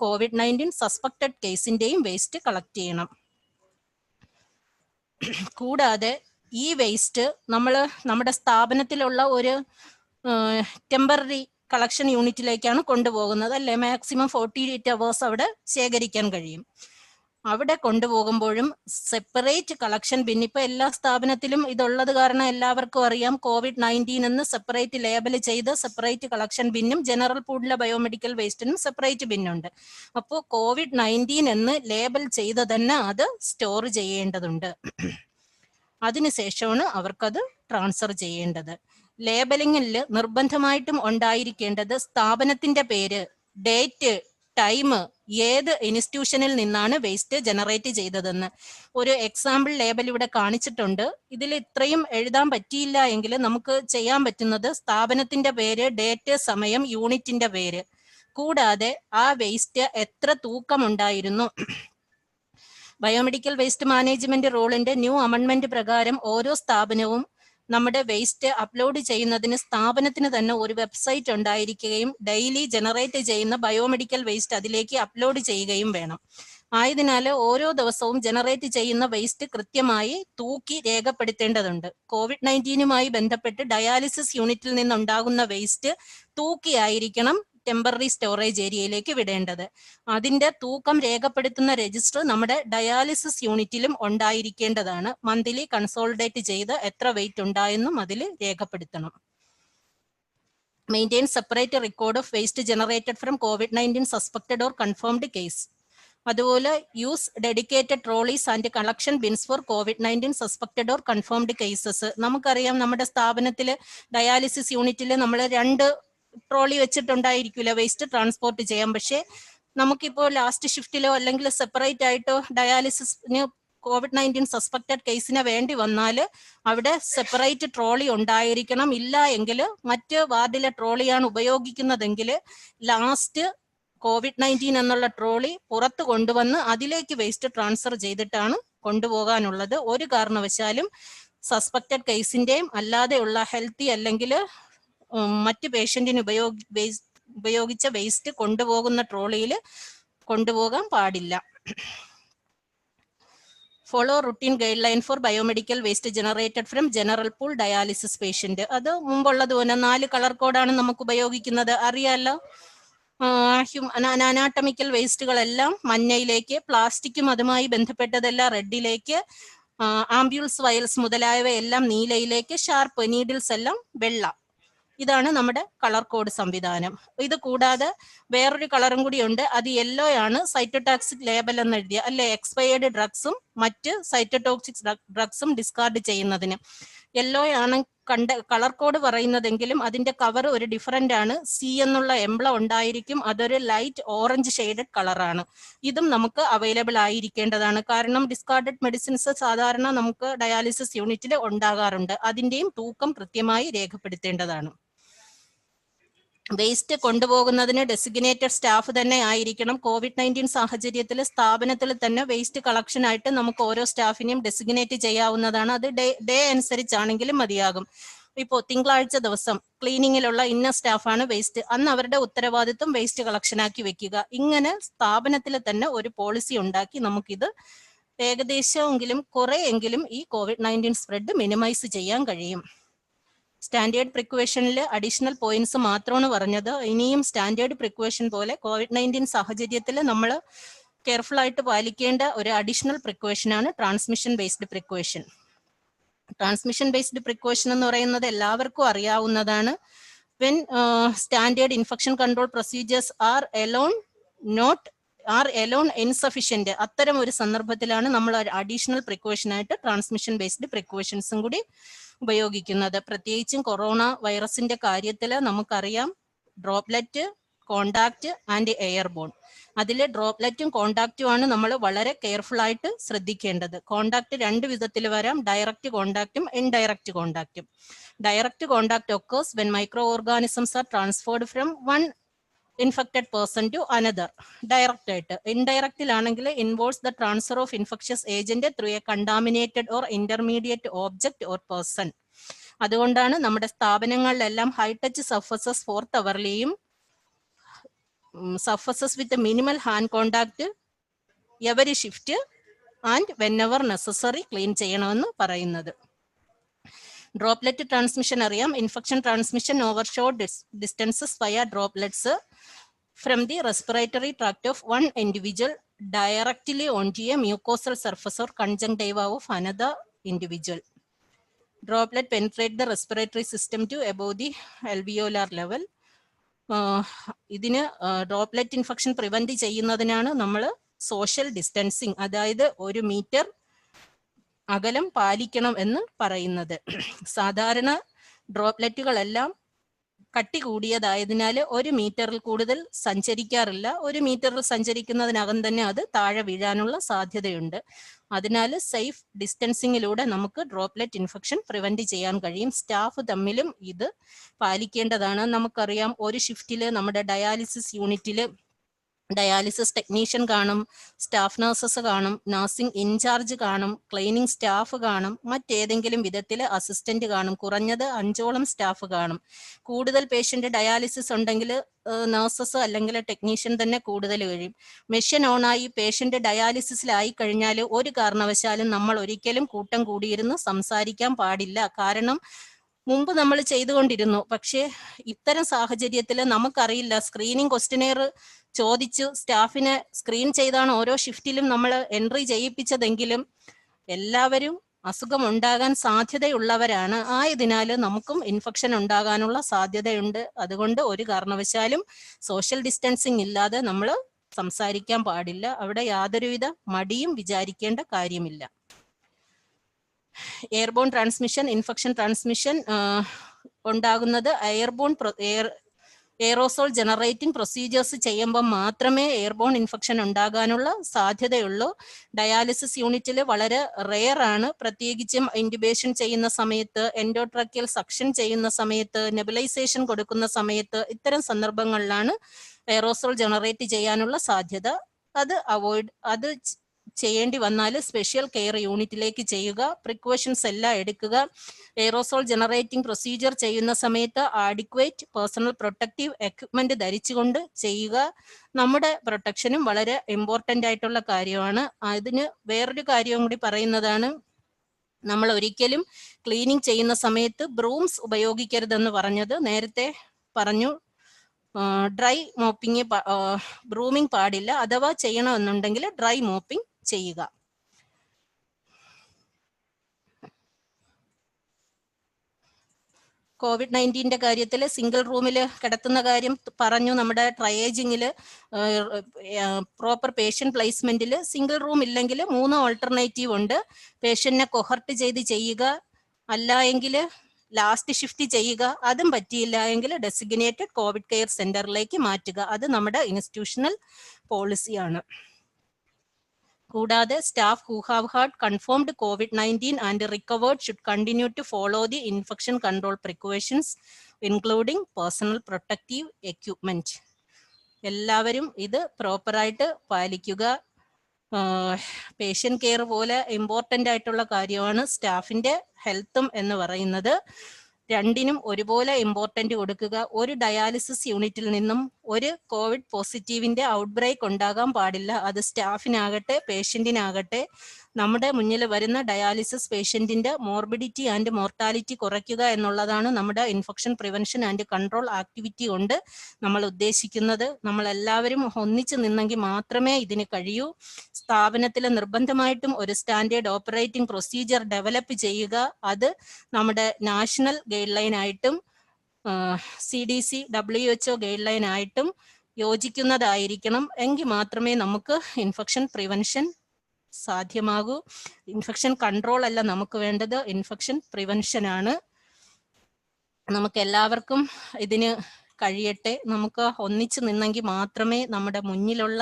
COVID-19 സസ്പെക്റ്റഡ് കേസിന്റെയും വേസ്റ്റ് കളക്ട് ചെയ്യണം. കൂടാതെ ഈ വേസ്റ്റ് നമ്മൾ നമ്മുടെ സ്ഥാപനത്തിലുള്ള ഒരു ടെമ്പററി കളക്ഷൻ യൂണിറ്റിലേക്കാണ് കൊണ്ടുപോകുന്നത് അല്ലെ. മാക്സിമം 48 hours അവിടെ ശേഖരിക്കാൻ കഴിയും. അവിടെ കൊണ്ടുപോകുമ്പോഴും സെപ്പറേറ്റ് കളക്ഷൻ ബിൻ, ഇപ്പൊ എല്ലാ സ്ഥാപനത്തിലും ഇതുള്ളത് കാരണം എല്ലാവർക്കും അറിയാം COVID-19 എന്ന് സെപ്പറേറ്റ് ലേബൽ ചെയ്ത് സെപ്പറേറ്റ് കളക്ഷൻ ബിന്നും ജനറൽ പൂളിലെ ബയോമെഡിക്കൽ വേസ്റ്റിനും സെപ്പറേറ്റ് ബിന്നുണ്ട്. അപ്പോൾ COVID-19 എന്ന് ലേബൽ ചെയ്ത് തന്നെ അത് സ്റ്റോർ ചെയ്യേണ്ടതുണ്ട്. അതിനുശേഷമാണ് അവർക്കത് ട്രാൻസ്ഫർ ചെയ്യേണ്ടത്. ലേബലിംഗിൽ നിർബന്ധമായിട്ടും ഉണ്ടായിരിക്കേണ്ടത് സ്ഥാപനത്തിന്റെ പേര്, ഡേറ്റ്, ടൈം, ഏത് ഇൻസ്റ്റിറ്റ്യൂഷനിൽ നിന്നാണ് വേസ്റ്റ് ജനറേറ്റ് ചെയ്തതെന്ന്. ഒരു എക്സാമ്പിൾ ലേബൽ ഇവിടെ കാണിച്ചിട്ടുണ്ട്. ഇതിൽ ഇത്രയും എഴുതാൻ പറ്റിയില്ല എങ്കിൽ നമുക്ക് ചെയ്യാൻ പറ്റുന്നത് സ്ഥാപനത്തിന്റെ പേര്, ഡേറ്റ്, സമയം, യൂണിറ്റിന്റെ പേര്, കൂടാതെ ആ വേസ്റ്റ് എത്ര തൂക്കമുണ്ടായിരുന്നു. ബയോമെഡിക്കൽ വേസ്റ്റ് മാനേജ്മെന്റ് റൂളിന്റെ ന്യൂ അമെൻഡ്മെന്റ് പ്രകാരം ഓരോ സ്ഥാപനവും നമ്മുടെ വേസ്റ്റ് അപ്ലോഡ് ചെയ്യുന്നതിന് സ്ഥാപനത്തിന് തന്നെ ഒരു വെബ്സൈറ്റ് ഉണ്ടായിരിക്കുകയും ഡെയിലി ജനറേറ്റ് ചെയ്യുന്ന ബയോമെഡിക്കൽ വേസ്റ്റ് അതിലേക്ക് അപ്ലോഡ് ചെയ്യുകയും വേണം. ആയതിനാൽ ഓരോ ദിവസവും ജനറേറ്റ് ചെയ്യുന്ന വേസ്റ്റ് കൃത്യമായി തൂക്കി രേഖപ്പെടുത്തേണ്ടതുണ്ട്. COVID-19 ബന്ധപ്പെട്ട് ഡയാലിസിസ് യൂണിറ്റിൽ നിന്നുണ്ടാകുന്ന വേസ്റ്റ് തൂക്കിയായിരിക്കണം ടെമ്പററി സ്റ്റോറേജ് ഏരിയയിലേക്ക് വിടേണ്ടത്. അതിന്റെ തൂക്കം രേഖപ്പെടുത്തുന്ന രജിസ്റ്റർ നമ്മുടെ ഡയാലിസിസ് യൂണിറ്റിലും ഉണ്ടായിരിക്കേണ്ടതാണ്. മന്ത്ലി കൺസോളിഡേറ്റ് ചെയ്ത് എത്ര വെയിറ്റ് ഉണ്ടായെന്നും അതിൽ രേഖപ്പെടുത്തണം. Maintain separate record of waste generated from COVID-19 suspected or confirmed case. അതുപോലെ use dedicated trolleys and collection bins for COVID-19 suspected or confirmed cases. നമുക്കറിയാം നമ്മുടെ സ്ഥാപനത്തിൽ ഡയാലിസിസ് യൂണിറ്റിൽ നമ്മൾ 2 ട്രോളി വെച്ചിട്ടുണ്ടായിരിക്കില്ല വേസ്റ്റ് ട്രാൻസ്പോർട്ട് ചെയ്യാം. പക്ഷേ നമുക്കിപ്പോൾ ലാസ്റ്റ് ഷിഫ്റ്റിലോ അല്ലെങ്കിൽ സെപ്പറേറ്റ് ആയിട്ടോ ഡയാലിസിസിന് COVID-19 സസ്പെക്ടഡ് കേസിന് വേണ്ടി വന്നാൽ അവിടെ സെപ്പറേറ്റ് ട്രോളി ഉണ്ടായിരിക്കണം. ഇല്ല എങ്കിൽ മറ്റ് വാർഡിലെ ട്രോളിയാണ് ഉപയോഗിക്കുന്നതെങ്കിൽ ലാസ്റ്റ് COVID-19 എന്നുള്ള ട്രോളി പുറത്ത് കൊണ്ടുവന്ന് അതിലേക്ക് വേസ്റ്റ് ട്രാൻസ്ഫർ ചെയ്തിട്ടാണ് കൊണ്ടുപോകാനുള്ളത്. ഒരു കാരണവശാലും സസ്പെക്ടഡ് കേസിന്റെയും അല്ലാതെയുള്ള ഹെൽത്തി അല്ലെങ്കിൽ മറ്റ് പേഷ്യന്റിന് ഉപയോഗിച്ച വേസ്റ്റ് കൊണ്ടുപോകുന്ന ട്രോളിയിൽ കൊണ്ടുപോകാൻ പാടില്ല. Follow routine guideline for biomedical waste generated from general pool dialysis patient. അത് മുമ്പുള്ളതുപോലെ 4 കളർ കോഡാണ് നമുക്ക് ഉപയോഗിക്കുന്നത്, അറിയാലോ. അനാട്ടമിക്കൽ വേസ്റ്റുകളെല്ലാം മഞ്ഞയിലേക്ക്, പ്ലാസ്റ്റിക്കും അതുമായി ബന്ധപ്പെട്ടതെല്ലാം റെഡിലേക്ക്, ആംബ്യൂൾസ് വയൽസ് മുതലായവയെല്ലാം നീലയിലേക്ക്, ഷാർപ്പ് നീഡിൽസ് എല്ലാം വെള്ള. ഇതാണ് നമ്മുടെ കളർ കോഡ് സംവിധാനം. ഇത് കൂടാതെ വേറൊരു കളറും കൂടി ഉണ്ട്, അത് യെല്ലോ ആണ്. സൈറ്റോടാക്സിക് ലേബൽ എന്ന് എഴുതിയ അല്ലെ എക്സ്പയർഡ് ഡ്രഗ്സും മറ്റ് സൈറ്റോടോക്സിക് ഡ്രഗ്സും ഡിസ്കാർഡ് ചെയ്യുന്നതിന്. യെല്ലോ ആണ് കളർ കോഡ് പറയുന്നതെങ്കിലും അതിന്റെ കവർ ഒരു ഡിഫറെന്റ് ആണ്. സി എന്നുള്ള എംബ്ലം ഉണ്ടായിരിക്കും, അതൊരു ലൈറ്റ് ഓറഞ്ച് ഷെയ്ഡഡ് കളറാണ്. ഇതും നമുക്ക് അവൈലബിൾ ആയിരിക്കേണ്ടതാണ്. കാരണം ഡിസ്കാർഡഡ് മെഡിസിൻസ് സാധാരണ നമുക്ക് ഡയാലിസിസ് യൂണിറ്റിൽ ഉണ്ടാകാറുണ്ട്. അതിന്റെയും തൂക്കം കൃത്യമായി രേഖപ്പെടുത്തേണ്ടതാണ്. വേസ്റ്റ് കൊണ്ടുപോകുന്നതിന് ഡെസിഗ്നേറ്റഡ് സ്റ്റാഫ് തന്നെ ആയിരിക്കണം. COVID-19 സാഹചര്യത്തിൽ സ്ഥാപനത്തിൽ തന്നെ വേസ്റ്റ് കളക്ഷൻ ആയിട്ട് നമുക്ക് ഓരോ സ്റ്റാഫിനെയും ഡെസിഗ്നേറ്റ് ചെയ്യാവുന്നതാണ്. അത് ഡേ അനുസരിച്ചാണെങ്കിലും മതിയാകും. ഇപ്പോൾ തിങ്കളാഴ്ച ദിവസം ക്ലീനിങ്ങിലുള്ള ഇന്ന സ്റ്റാഫാണ് വേസ്റ്റ്, അന്ന് അവരുടെ ഉത്തരവാദിത്വം വേസ്റ്റ് കളക്ഷൻ ആക്കി വെക്കുക. ഇങ്ങനെ സ്ഥാപനത്തിൽ തന്നെ ഒരു പോളിസി ഉണ്ടാക്കി നമുക്കിത് ഏകദേശമെങ്കിലും കുറെയെങ്കിലും ഈ COVID-19 സ്പ്രെഡ് മിനിമൈസ് ചെയ്യാൻ കഴിയും. സ്റ്റാൻഡേർഡ് പ്രിക്വേഷനിൽ അഡീഷണൽ പോയിന്റ്സ് മാത്രമാണ് പറഞ്ഞത്. ഇനിയും സ്റ്റാൻഡേർഡ് പ്രിക്വേഷൻ പോലെ COVID-19 സാഹചര്യത്തിൽ നമ്മൾ കെയർഫുൾ ആയിട്ട് പാലിക്കേണ്ട ഒരു അഡീഷണൽ പ്രിക്വേഷനാണ് transmission based precaution. Transmission based precaution എന്ന് പറയുന്നത് എല്ലാവർക്കും അറിയാവുന്നതാണ്. When standard infection control procedures are alone insufficient, അത്തരം ഒരു സന്ദർഭത്തിലാണ് നമ്മൾ അഡീഷണൽ പ്രിക്വേഷൻ ആയിട്ട് ട്രാൻസ്മിഷൻ ബേസ്ഡ് പ്രിക്വേഷൻസും കൂടി ഉപയോഗിക്കുന്നത്. പ്രത്യേകിച്ചും കൊറോണ വൈറസിന്റെ കാര്യത്തിൽ നമുക്കറിയാം ഡ്രോപ്ലെറ്റ്, കോണ്ടാക്ട് ആൻഡ് എയർബോൺ. അതിൽ ഡ്രോപ്ലെറ്റും കോണ്ടാക്റ്റും ആണ് നമ്മൾ വളരെ കെയർഫുൾ ആയിട്ട് ശ്രദ്ധിക്കേണ്ടത്. കോണ്ടാക്ട് 2 വിധത്തിൽ വരാം, ഡയറക്റ്റ് കോണ്ടാക്റ്റും ഇൻഡയറക്റ്റ് കോണ്ടാക്റ്റും. Direct contact occurs when micro organisms are transferred from one infected person to another. Direct ആയിട്ട്. ഇൻഡയറക്റ്റിലാണെങ്കിൽ involves the transfer of infectious agent through a contaminated or intermediate object or person. അതുകൊണ്ടാണ് നമ്മുടെ സ്ഥാപനങ്ങളിലെല്ലാം high touch surfaces 4th അവർലിയും surfaces with minimal hand contact every shift and whenever necessary clean ചെയ്യണമെന്ന് പറയുന്നത്. Droplet transmission അറിയാം. Infection transmission over short distances via droplets from the respiratory tract of one individual directly onto a mucosal surface or conjunctiva of another individual. Droplet penetrate the respiratory system to above the alveolar level. ഇതിന് droplet infection prevent ചെയ്യുന്നതിനാണ് നമ്മൾ social distancing, അതായത് 1 metre അകലം പാലിക്കണം എന്ന് പറയുന്നത്. സാധാരണ ഡ്രോപ്ലെറ്റുകളെല്ലാം കട്ടി കൂടിയതായതിനാൽ 1 മീറ്ററിൽ കൂടുതൽ സഞ്ചരിക്കാറില്ല. 1 മീറ്ററിൽ സഞ്ചരിക്കുന്നതിനകം തന്നെ അത് താഴെ വീഴാനുള്ള സാധ്യതയുണ്ട്. അതിനാൽ സേഫ് ഡിസ്റ്റൻസിങ്ങിലൂടെ നമുക്ക് ഡ്രോപ്ലെറ്റ് ഇൻഫെക്ഷൻ പ്രിവെന്റ് ചെയ്യാൻ കഴിയും. സ്റ്റാഫ് തമ്മിലും ഇത് പാലിക്കേണ്ടതാണ്. നമുക്കറിയാം, ഒരു ഷിഫ്റ്റിൽ നമ്മുടെ ഡയാലിസിസ് യൂണിറ്റിൽ ഡയാലിസിസ് ടെക്നീഷ്യൻ കാണും, സ്റ്റാഫ് നഴ്സസ് കാണും, നഴ്സിംഗ് ഇൻചാർജ് കാണും, ക്ലീനിങ് സ്റ്റാഫ് കാണും, മറ്റേതെങ്കിലും വിധത്തിൽ അസിസ്റ്റന്റ് കാണും. കുറഞ്ഞത് 5ഓളം സ്റ്റാഫ് കാണും. കൂടുതൽ പേഷ്യന്റ് ഡയാലിസിസ് ഉണ്ടെങ്കിൽ നഴ്സസ് അല്ലെങ്കിൽ ടെക്നീഷ്യൻ തന്നെ കൂടുതൽ കഴിയും. മെഷീൻ ഓണായി പേഷ്യന്റ് ഡയാലിസിസിലായി കഴിഞ്ഞാൽ ഒരു കാരണവശാലും നമ്മൾ ഒരിക്കലും കൂട്ടം കൂടിയിരുന്ന് സംസാരിക്കാൻ പാടില്ല. കാരണം മുമ്പ് നമ്മൾ ചെയ്തുകൊണ്ടിരുന്നു. പക്ഷേ ഇത്തരം സാഹചര്യത്തിൽ നമുക്കറിയില്ല. സ്ക്രീനിങ് ക്വസ്റ്റ്യനെയർ ചോദിച്ചു സ്റ്റാഫിനെ സ്ക്രീൻ ചെയ്താണ് ഓരോ ഷിഫ്റ്റിലും നമ്മൾ എൻട്രി ചെയ്യിപ്പിച്ചതെങ്കിലും എല്ലാവരും അസുഖം ഉണ്ടാകാൻ സാധ്യതയുള്ളവരാണ്. ആയതിനാൽ നമുക്കും ഇൻഫെക്ഷൻ ഉണ്ടാകാനുള്ള സാധ്യതയുണ്ട്. അതുകൊണ്ട് ഒരു കാരണവശാലും സോഷ്യൽ ഡിസ്റ്റൻസിങ് ഇല്ലാതെ നമ്മൾ സംസാരിക്കാൻ പാടില്ല. അവിടെ യാതൊരുവിധ മടിയും വിചാരിക്കേണ്ട കാര്യമില്ല. എയർബോൺ ട്രാൻസ്മിഷൻ, ഇൻഫെക്ഷൻ ട്രാൻസ്മിഷൻ ഉണ്ടാകുന്നത് എയറോസോൾ ജനറേറ്റിംഗ് പ്രൊസീജിയേഴ്സ് ചെയ്യുമ്പോൾ മാത്രമേ എയർബോൺ ഇൻഫെക്ഷൻ ഉണ്ടാകാനുള്ള സാധ്യതയുള്ളൂ. ഡയാലിസിസ് യൂണിറ്റിൽ വളരെ റെയർ ആണ്. പ്രത്യേകിച്ചും ഇൻറ്റുബേഷൻ ചെയ്യുന്ന സമയത്ത്, എൻഡോട്രാക്കിയൽ സക്ഷൻ ചെയ്യുന്ന സമയത്ത്, നെബുലൈസേഷൻ കൊടുക്കുന്ന സമയത്ത്, ഇത്തരം സന്ദർഭങ്ങളിലാണ് എയറോസോൾ ജനറേറ്റ് ചെയ്യാനുള്ള സാധ്യത. അത് ചെയ്യേണ്ടി വന്നാൽ സ്പെഷ്യൽ കെയർ യൂണിറ്റിലേക്ക് ചെയ്യുക. പ്രിക്കോഷൻസ് എല്ലാം എടുക്കുക. എയറോസോൾ ജനറേറ്റിംഗ് പ്രൊസീജിയർ ചെയ്യുന്ന സമയത്ത് ആഡിക്വേറ്റ് പേഴ്സണൽ പ്രൊട്ടക്റ്റീവ് എക്വിപ്മെന്റ് ധരിച്ചുകൊണ്ട് ചെയ്യുക. നമ്മുടെ പ്രൊട്ടക്ഷനും വളരെ ഇമ്പോർട്ടൻ്റ് ആയിട്ടുള്ള കാര്യമാണ്. അതിന് വേറൊരു കാര്യവും കൂടി പറയുന്നതാണ്, നമ്മൾ ഒരിക്കലും ക്ലീനിങ് ചെയ്യുന്ന സമയത്ത് ബ്രൂംസ് ഉപയോഗിക്കരുതെന്ന് പറഞ്ഞത് നേരത്തെ പറഞ്ഞു. ഡ്രൈ മോപ്പിംഗ്, ബ്രൂമിംഗ് പാടില്ല. അഥവാ ചെയ്യണമെന്നുണ്ടെങ്കിൽ ഡ്രൈ മോപ്പിംഗ് ചെയ്യുക. COVID-19 കാര്യത്തിൽ സിംഗിൾ റൂമിൽ കിടത്തുന്ന കാര്യം പറഞ്ഞു. നമ്മുടെ ട്രയേജിങ്ങിൽ പ്രോപ്പർ പേഷ്യന്റ് പ്ലേസ്മെന്റിൽ സിംഗിൾ റൂം ഇല്ലെങ്കിൽ 3 ഓൾട്ടർനേറ്റീവ് ഉണ്ട്. പേഷ്യന്റിനെ കൊഹർട്ട് ചെയ്ത് ചെയ്യുക, അല്ല എങ്കിൽ ലാസ്റ്റ് ഷിഫ്റ്റ് ചെയ്യുക. അതും പറ്റിയില്ല എങ്കിൽ ഡെസിഗ്നേറ്റഡ് കോവിഡ് കെയർ സെന്ററിലേക്ക് മാറ്റുക. അത് നമ്മുടെ ഇൻസ്റ്റിറ്റ്യൂഷണൽ പോളിസിയാണ്. കൂടാതെ staff who have had confirmed COVID-19 and recovered should continue to follow the infection control precautions including personal protective equipment. എല്ലാവരും ഇത് പ്രോപ്പറായിട്ട് പാലിക്കുക. പേഷ്യന്റ് കെയർ പോലെ ഇമ്പോർട്ടൻ്റ് ആയിട്ടുള്ള കാര്യമാണ് സ്റ്റാഫിന്റെ ഹെൽത്തും എന്ന് പറയുന്നത്. രണ്ടിനും ഒരുപോലെ ഇമ്പോർട്ടൻ്റ് കൊടുക്കുക. ഒരു ഡയാലിസിസ് യൂണിറ്റിൽ നിന്നും ഒരു കോവിഡ് പോസിറ്റീവിന്റെ ഔട്ട്ബ്രേക്ക് ഉണ്ടാകാൻ പാടില്ല. അത് സ്റ്റാഫിനാകട്ടെ പേഷ്യന്റിനാകട്ടെ. നമ്മുടെ മുന്നിൽ വരുന്ന ഡയാലിസിസ് പേഷ്യന്റിന്റെ മോർബിഡിറ്റി ആൻഡ് മോർട്ടാലിറ്റി കുറയ്ക്കുക എന്നുള്ളതാണ് നമ്മുടെ infection prevention and control activity കൊണ്ട് നമ്മൾ ഉദ്ദേശിക്കുന്നത്. നമ്മൾ എല്ലാവരും ഒന്നിച്ചു നിന്നെങ്കിൽ മാത്രമേ ഇതിന് കഴിയൂ. സ്ഥാപനത്തിൽ നിർബന്ധമായിട്ടും ഒരു സ്റ്റാൻഡേർഡ് ഓപ്പറേറ്റിംഗ് പ്രൊസീജിയർ ഡെവലപ്പ് ചെയ്യുക. അത് നമ്മുടെ നാഷണൽ ഗൈഡ് ലൈൻ ആയിട്ടും CDC WHO ഗൈഡ് ലൈൻ ആയിട്ടും യോജിക്കുന്നതായിരിക്കണം. എങ്കിൽ മാത്രമേ നമുക്ക് ഇൻഫെക്ഷൻ പ്രിവെൻഷൻ സാധ്യമാകൂ. ഇൻഫെക്ഷൻ കൺട്രോൾ അല്ല നമുക്ക് വേണ്ടത്, ഇൻഫെക്ഷൻ പ്രിവെൻഷൻ ആണ്. നമുക്ക് എല്ലാവർക്കും ഇതിന് കഴിയട്ടെ. നമുക്ക് ഒന്നിച്ചു നിന്നെങ്കിൽ മാത്രമേ നമ്മുടെ മുന്നിലുള്ള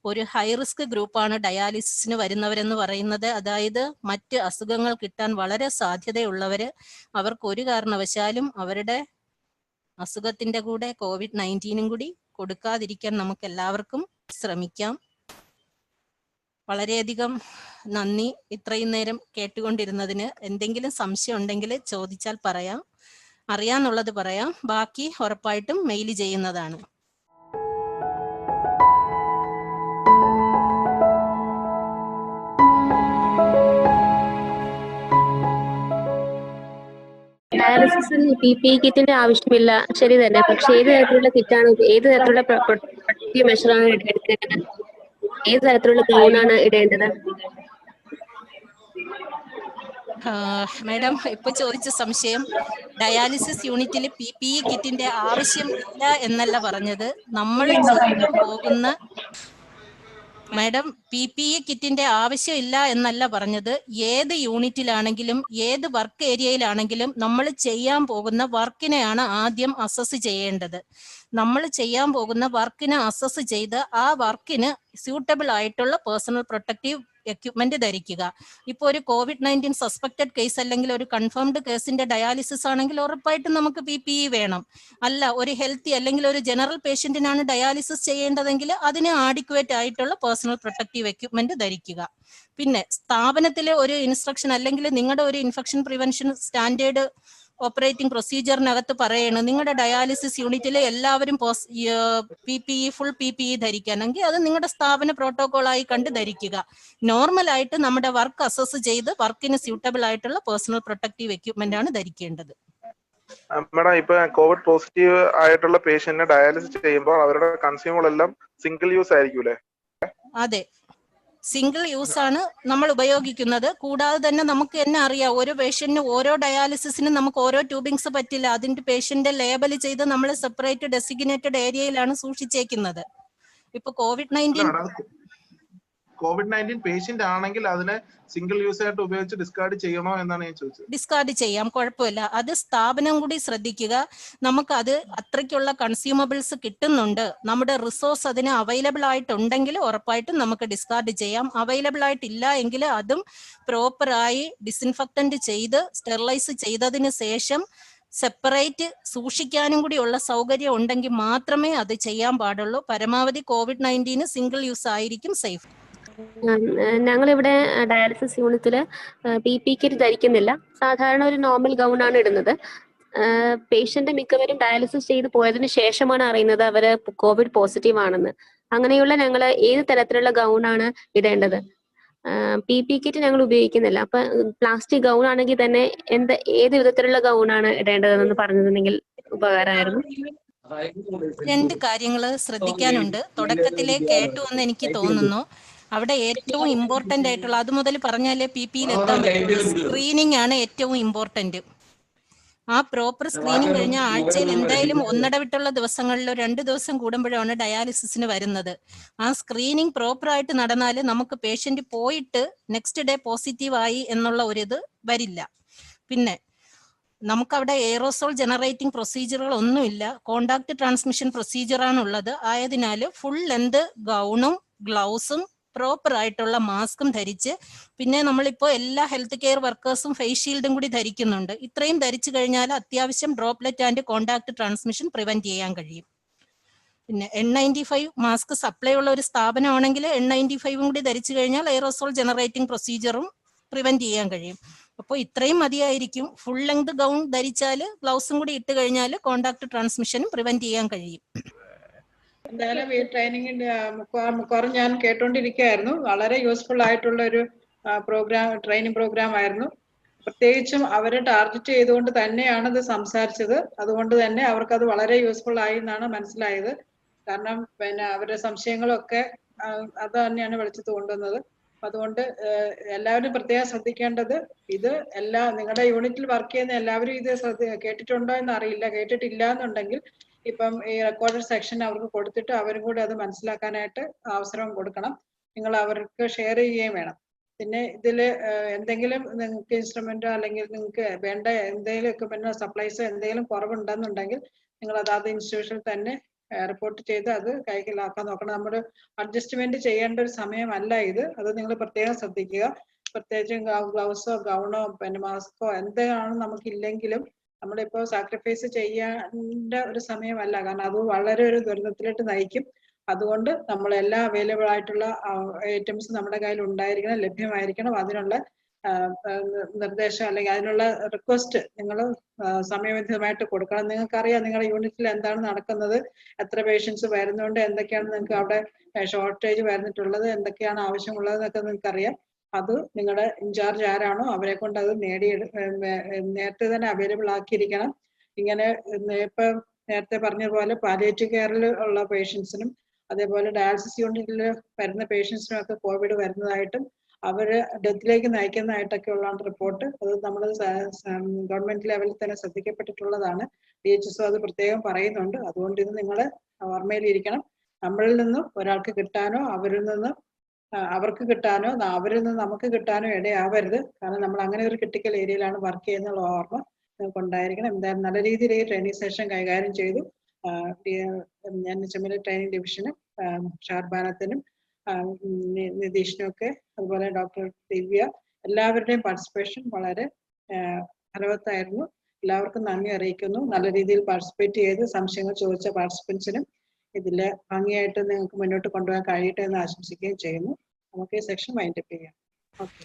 ഒരു ഹൈ റിസ്ക് ഗ്രൂപ്പാണ് ഡയാലിസിസിന് വരുന്നവരെന്ന് പറയുന്നത്. അതായത് മറ്റ് അസുഖങ്ങൾ കിട്ടാൻ വളരെ സാധ്യതയുള്ളവര്. അവർക്ക് ഒരു കാരണവശാലും അവരുടെ അസുഖത്തിന്റെ കൂടെ COVID-19 കൂടി കൊടുക്കാതിരിക്കാൻ നമുക്ക് എല്ലാവർക്കും ശ്രമിക്കാം. വളരെയധികം നന്ദി ഇത്രയും നേരം കേട്ടുകൊണ്ടിരുന്നതിന്. എന്തെങ്കിലും സംശയം ഉണ്ടെങ്കിൽ ചോദിച്ചാൽ പറയാം, അറിയാന്നുള്ളത് പറയാം. ബാക്കി ഉറപ്പായിട്ടും മെയിൽ ചെയ്യുന്നതാണ്. ഡയാലിസിസിൽ PPE കിറ്റിന്റെ ആവശ്യമില്ല, ശരി തന്നെ. പക്ഷെ ഏത് തരത്തിലുള്ള കിറ്റാണ്, ഏത് തരത്തിലുള്ള പ്രൊട്ടക്റ്റീവ് മെഷറാണ് എടുക്കേണ്ടത്, ഏത് തരത്തിലുള്ള ഗൗണാണ് ഇടേണ്ടത്? മാഡം ഇപ്പൊ ചോദിച്ച സംശയം, ഡയാലിസിസ് യൂണിറ്റിൽ PPE കിറ്റിന്റെ ആവശ്യം ഇല്ല എന്നല്ല പറഞ്ഞത്. നമ്മൾ ചെയ്യാൻ പോകുന്ന മാഡം, PPE കിറ്റിന്റെ ആവശ്യമില്ല എന്നല്ല പറഞ്ഞത്. ഏത് യൂണിറ്റിലാണെങ്കിലും ഏത് വർക്ക് ഏരിയയിലാണെങ്കിലും നമ്മൾ ചെയ്യാൻ പോകുന്ന വർക്കിനെയാണ് ആദ്യം അസസ് ചെയ്യേണ്ടത്. നമ്മൾ ചെയ്യാൻ പോകുന്ന വർക്കിനെ അസസ് ചെയ്ത് ആ വർക്കിന് സ്യൂട്ടബിൾ ആയിട്ടുള്ള പേഴ്സണൽ പ്രൊട്ടക്റ്റീവ് എക്യുപ്മെന്റ് ധരിക്കുക. ഇപ്പോൾ ഒരു COVID-19 സസ്പെക്റ്റഡ് കേസ് അല്ലെങ്കിൽ ഒരു കൺഫേംഡ് കേസിന്റെ ഡയാലിസിസ് ആണെങ്കിൽ ഉറപ്പായിട്ടും നമുക്ക് PPE വേണം. അല്ല, ഒരു ഹെൽത്തി അല്ലെങ്കിൽ ഒരു ജനറൽ പേഷ്യന്റിനാണ് ഡയാലിസിസ് ചെയ്യേണ്ടതെങ്കിൽ അതിന് ആഡിക്വേറ്റ് ആയിട്ടുള്ള പേഴ്സണൽ പ്രൊട്ടക്റ്റീവ് എക്യുപ്മെന്റ് ധരിക്കുക. പിന്നെ സ്ഥാപനത്തിലെ ഒരു ഇൻസ്ട്രക്ഷൻ അല്ലെങ്കിൽ നിങ്ങളുടെ ഒരു ഇൻഫെക്ഷൻ പ്രിവെൻഷൻ സ്റ്റാൻഡേർഡ് ഓപ്പറേറ്റിംഗ് പ്രൊസീജിയറിനകത്ത് പറയണം നിങ്ങളുടെ ഡയാലിസിസ് യൂണിറ്റിലെ എല്ലാവരും ഫുൾ PPE ധരിക്കാനെങ്കിൽ അത് നിങ്ങളുടെ സ്ഥാപന പ്രോട്ടോകോളായി കണ്ട് ധരിക്കുക. നോർമൽ ആയിട്ട് നമ്മുടെ വർക്ക് അസസ് ചെയ്ത് വർക്കിന് സ്യൂട്ടബിൾ ആയിട്ടുള്ള പേഴ്സണൽ പ്രൊട്ടക്റ്റീവ് എക്യുപ്മെന്റ് ആണ് ധരിക്കേണ്ടത്. മാഡം, ഇപ്പൊ കോവിഡ് പോസിറ്റീവ് ആയിട്ടുള്ള പേഷ്യന്റിനെ ഡയാലിസിസ് ചെയ്യുമ്പോൾ അവരുടെ കൺസ്യൂമർ എല്ലാം സിംഗിൾ യൂസ് ആയിരിക്കൂലേ? അതെ, സിംഗിൾ യൂസ് ആണ് നമ്മൾ ഉപയോഗിക്കുന്നത്. കൂടാതെ തന്നെ നമുക്ക് തന്നെ അറിയാം, ഓരോ പേഷ്യന്റിന് ഓരോ ഡയാലിസിസിനും നമുക്ക് ഓരോ ട്യൂബിങ്സ് പറ്റില്ല. അതിന്റെ പേഷ്യന്റ് ലേബൽ ചെയ്ത് നമ്മൾ സെപ്പറേറ്റ് ഡെസിഗ്നേറ്റഡ് ഏരിയയിലാണ് സൂക്ഷിച്ചേക്കുന്നത്. ഇപ്പൊ കോവിഡ്-19 പേഷ്യന്റ് ആണെങ്കിൽ അതിനെ സിംഗിൾ യൂസ് ആയിട്ട് ഉപയോഗിച്ച് ഡിസ്കാർഡ് ചെയ്യണോ എന്നാണ് ഞാൻ ചോദിച്ചത്. ഡിസ്കാർഡ് ചെയ്യാം, കുഴപ്പമില്ല. അത് സ്ഥാപനം കൂടി ശ്രദ്ധിക്കുക. നമുക്ക് അത് അത്രയ്ക്കുള്ള കൺസ്യൂമബിൾസ് കിട്ടുന്നുണ്ട്, നമ്മുടെ റിസോഴ്സ് അതിന് അവൈലബിൾ ആയിട്ടുണ്ടെങ്കിൽ ഉറപ്പായിട്ടും നമുക്ക് ഡിസ്കാർഡ് ചെയ്യാം. അവൈലബിൾ ആയിട്ടില്ല എങ്കിൽ അതും പ്രോപ്പറായി ഡിസിൻഫെക്റ്റന്റ് ചെയ്ത് സ്റ്റെറിലൈസ് ചെയ്തതിന് ശേഷം സെപ്പറേറ്റ് സൂക്ഷിക്കാനും കൂടിയുള്ള സൗകര്യം ഉണ്ടെങ്കിൽ മാത്രമേ അത് ചെയ്യാൻ പാടുള്ളൂ. പരമാവധി COVID-19 സിംഗിൾ യൂസ് ആയിരിക്കും സേഫ്. ഞങ്ങളിവിടെ ഡയാലിസിസ് യൂണിറ്റില് PPE കിറ്റ് ധരിക്കുന്നില്ല. സാധാരണ ഒരു നോർമൽ ഗൗൺ ആണ് ഇടുന്നത്. പേഷ്യന്റ് മിക്കവരും ഡയാലിസിസ് ചെയ്ത് പോയതിനു ശേഷമാണ് അറിയുന്നത് അവര് കോവിഡ് പോസിറ്റീവ് ആണെന്ന്. അങ്ങനെയുള്ള ഞങ്ങൾ ഏത് തരത്തിലുള്ള ഗൗൺ ആണ് ഇടേണ്ടത്? PPE കിറ്റ് ഞങ്ങൾ ഉപയോഗിക്കുന്നില്ല. അപ്പൊ പ്ലാസ്റ്റിക് ഗൗൺ ആണെങ്കിൽ തന്നെ ഏത് വിധത്തിലുള്ള ഗൗൺ ആണ് ഇടേണ്ടതെന്ന് പറഞ്ഞിരുന്നെങ്കിൽ ഉപകാരമായിരുന്നു. രണ്ട് കാര്യങ്ങൾ ശ്രദ്ധിക്കാനുണ്ട്. തുടക്കത്തിലെ കേട്ടു എന്ന് എനിക്ക് തോന്നുന്നു. അവിടെ ഏറ്റവും ഇമ്പോർട്ടന്റ് ആയിട്ടുള്ള, അത് മുതൽ പറഞ്ഞാലേ PPEയിൽ എത്താൻ പറ്റുള്ളൂ, സ്ക്രീനിങ് ആണ് ഏറ്റവും ഇമ്പോർട്ടന്റ്. ആ പ്രോപ്പർ സ്ക്രീനിങ് കഴിഞ്ഞാൽ ആഴ്ചയിൽ എന്തായാലും ഒന്നിടവിട്ടുള്ള ദിവസങ്ങളിലോ 2 ദിവസം കൂടുമ്പോഴാണ് ഡയാലിസിസിന് വരുന്നത്. ആ സ്ക്രീനിങ് പ്രോപ്പർ ആയിട്ട് നടന്നാൽ നമുക്ക് പേഷ്യന്റ് പോയിട്ട് നെക്സ്റ്റ് ഡേ പോസിറ്റീവ് ആയി എന്നുള്ള ഒരിത് വരില്ല. പിന്നെ നമുക്കവിടെ എയറോസോൾ ജനറേറ്റിംഗ് പ്രൊസീജിയറുകൾ ഒന്നുമില്ല, കോണ്ടാക്ട് ട്രാൻസ്മിഷൻ പ്രൊസീജിയറാണുള്ളത്. ആയതിനാൽ ഫുൾ ലെന്ത് ഗൗണും ഗ്ലൗസും പ്രോപ്പർ ആയിട്ടുള്ള മാസ്കും ധരിച്ച്, പിന്നെ നമ്മളിപ്പോൾ എല്ലാ ഹെൽത്ത് കെയർ വർക്കേഴ്സും ഫേസ് ഷീൽഡും കൂടി ധരിക്കുന്നുണ്ട്. ഇത്രയും ധരിച്ചു കഴിഞ്ഞാൽ അത്യാവശ്യം droplet and contact transmission prevent ചെയ്യാൻ കഴിയും. പിന്നെ N95 മാസ്ക് സപ്ലൈ ഉള്ള ഒരു സ്ഥാപനമാണെങ്കിൽ N95 കൂടി ധരിച്ചു കഴിഞ്ഞാൽ എയറോസോൾ ജനറേറ്റിംഗ് പ്രൊസീജിയറും പ്രിവെന്റ് ചെയ്യാൻ കഴിയും. അപ്പോൾ ഇത്രയും മതിയായിരിക്കും. ഫുൾ ലെങ്ത് ഗൗൺ ധരിച്ചാൽ ഗ്ലൗസും കൂടി ഇട്ട് കഴിഞ്ഞാൽ കോണ്ടാക്ട് ട്രാൻസ്മിഷനും പ്രിവെന്റ് ചെയ്യാൻ കഴിയും. എന്തായാലും ഈ ട്രെയിനിങ്ങിന്റെ മിക്കവാറും ഞാൻ കേട്ടോണ്ടിരിക്കുകയായിരുന്നു. വളരെ യൂസ്ഫുൾ ആയിട്ടുള്ള ഒരു ട്രെയിനിങ് പ്രോഗ്രാം ആയിരുന്നു. പ്രത്യേകിച്ചും അവരെ ടാർഗറ്റ് ചെയ്തുകൊണ്ട് തന്നെയാണ് ഇത് സംസാരിച്ചത്. അതുകൊണ്ട് തന്നെ അവർക്കത് വളരെ യൂസ്ഫുൾ ആയി എന്നാണ് മനസ്സിലായത്. കാരണം പിന്നെ അവരുടെ സംശയങ്ങളൊക്കെ അത് തന്നെയാണ് വെളിച്ചത്ത് കൊണ്ടുവന്നത്. അതുകൊണ്ട് എല്ലാവരും പ്രത്യേകം ശ്രദ്ധിക്കേണ്ടത്, ഇത് നിങ്ങളുടെ യൂണിറ്റിൽ വർക്ക് ചെയ്യുന്ന എല്ലാവരും ഇത് കേട്ടിട്ടുണ്ടോ എന്ന് അറിയില്ല. കേട്ടിട്ടില്ല എന്നുണ്ടെങ്കിൽ ഇപ്പം ഈ റെക്കോർഡഡ് സെക്ഷൻ അവർക്ക് കൊടുത്തിട്ട് അവരും കൂടെ അത് മനസ്സിലാക്കാനായിട്ട് അവസരം കൊടുക്കണം. നിങ്ങൾ അവർക്ക് ഷെയർ ചെയ്യുകയും വേണം. പിന്നെ ഇതിൽ എന്തെങ്കിലും നിങ്ങൾക്ക് ഇൻസ്ട്രുമെന്റോ അല്ലെങ്കിൽ നിങ്ങൾക്ക് വേണ്ട എന്തെങ്കിലും എക്യുപ്മെന്റോ സപ്ലൈസോ എന്തെങ്കിലും കുറവുണ്ടെന്നുണ്ടെങ്കിൽ നിങ്ങൾ അതാത് ഇൻസ്റ്റിറ്റ്യൂഷനിൽ തന്നെ റിപ്പോർട്ട് ചെയ്ത് അത് കൈക്കലാക്കാൻ നോക്കണം. നമ്മൾ അഡ്ജസ്റ്റ്മെന്റ് ചെയ്യേണ്ട ഒരു സമയമല്ല ഇത്. അത് നിങ്ങൾ പ്രത്യേകം ശ്രദ്ധിക്കുക. പ്രത്യേകിച്ചും ഗ്ലൗസോ ഗൗണോ പിന്നെ മാസ്കോ എന്താണ് നമുക്കില്ലെങ്കിലും നമ്മളിപ്പോ സാക്രിഫൈസ് ചെയ്യേണ്ട ഒരു സമയമല്ല. കാരണം അത് വളരെ ഒരു ദുരിതത്തിലോട്ട് നയിക്കും. അതുകൊണ്ട് നമ്മൾ എല്ലാ അവൈലബിൾ ആയിട്ടുള്ള ഐറ്റംസ് നമ്മുടെ കയ്യിൽ ഉണ്ടായിരിക്കണം, ലഭ്യമായിരിക്കണം. അതിനുള്ള നിർദ്ദേശം അല്ലെങ്കിൽ അതിനുള്ള റിക്വസ്റ്റ് നിങ്ങൾ സമയബന്ധിതമായിട്ട് കൊടുക്കണം. നിങ്ങൾക്കറിയാം നിങ്ങളുടെ യൂണിറ്റിൽ എന്താണ് നടക്കുന്നത്, എത്ര പേഷ്യൻസ് വരുന്നുണ്ട്, എന്തൊക്കെയാണ് നിങ്ങൾക്ക് അവിടെ ഷോർട്ടേജ് വരുന്നിട്ടുള്ളത്, എന്തൊക്കെയാണ് ആവശ്യമുള്ളത് എന്നൊക്കെ നിങ്ങൾക്കറിയാം. അത് നിങ്ങളുടെ ഇൻചാർജ് ആരാണോ അവരെ കൊണ്ട് അത് നേരത്തെ തന്നെ അവൈലബിൾ ആക്കിയിരിക്കണം. ഇങ്ങനെ ഇപ്പൊ നേരത്തെ പറഞ്ഞതുപോലെ പാലിയേറ്റീവ് കെയറിൽ ഉള്ള പേഷ്യൻസിനും അതേപോലെ ഡയാലിസിസ് യൂണിറ്റിൽ വരുന്ന പേഷ്യൻസിനും ഒക്കെ കോവിഡ് വരുന്നതായിട്ടും അവര് ഡെത്തിലേക്ക് നയിക്കുന്നതായിട്ടൊക്കെ ഉള്ള റിപ്പോർട്ട് അത് നമ്മൾ ഗവൺമെന്റ് ലെവലിൽ തന്നെ ശ്രദ്ധിക്കപ്പെട്ടിട്ടുള്ളതാണ്. DHSO അത് പ്രത്യേകം പറയുന്നുണ്ട്. അതുകൊണ്ട് ഇത് നിങ്ങൾ ഓർമ്മയിലിരിക്കണം. നമ്മളിൽ നിന്നും ഒരാൾക്ക് കിട്ടാനോ അവരിൽ നിന്നും അവർക്ക് കിട്ടാനോ അവരിൽ നിന്ന് നമുക്ക് കിട്ടാനോ ഇടയാവരുത്. കാരണം നമ്മൾ അങ്ങനെ ഒരു ക്രിട്ടിക്കൽ ഏരിയയിലാണ് വർക്ക് ചെയ്യുന്നുള്ള ഓർമ്മ നമുക്ക് ഉണ്ടായിരിക്കണം. എന്തായാലും നല്ല രീതിയിൽ ഈ ട്രെയിനിങ് സെഷൻ കൈകാര്യം ചെയ്തു. ഞാൻ ചെമ്മല ട്രെയിനിങ് ഡിവിഷനും ഷാർബാനത്തിനും നിതീഷിനും ഒക്കെ, അതുപോലെ ഡോക്ടർ ദിവ്യ, എല്ലാവരുടെയും പാർട്ടിസിപ്പേഷൻ വളരെ ഫലവത്തായിരുന്നു. എല്ലാവർക്കും നന്ദി അറിയിക്കുന്നു. നല്ല രീതിയിൽ പാർട്ടിസിപ്പേറ്റ് ചെയ്ത് സംശയങ്ങൾ ചോദിച്ച പാർട്ടിസിപ്പൻസിനും ഇതിൽ ഭംഗിയായിട്ട് നിങ്ങൾക്ക് മുന്നോട്ട് കൊണ്ടുപോകാൻ കഴിയട്ടെ എന്ന് ആശംസിക്കുകയും ചെയ്യുന്നു. നമുക്ക് ഈ സെക്ഷൻ വൈൻഡപ്പ് ചെയ്യാം. ഓക്കെ.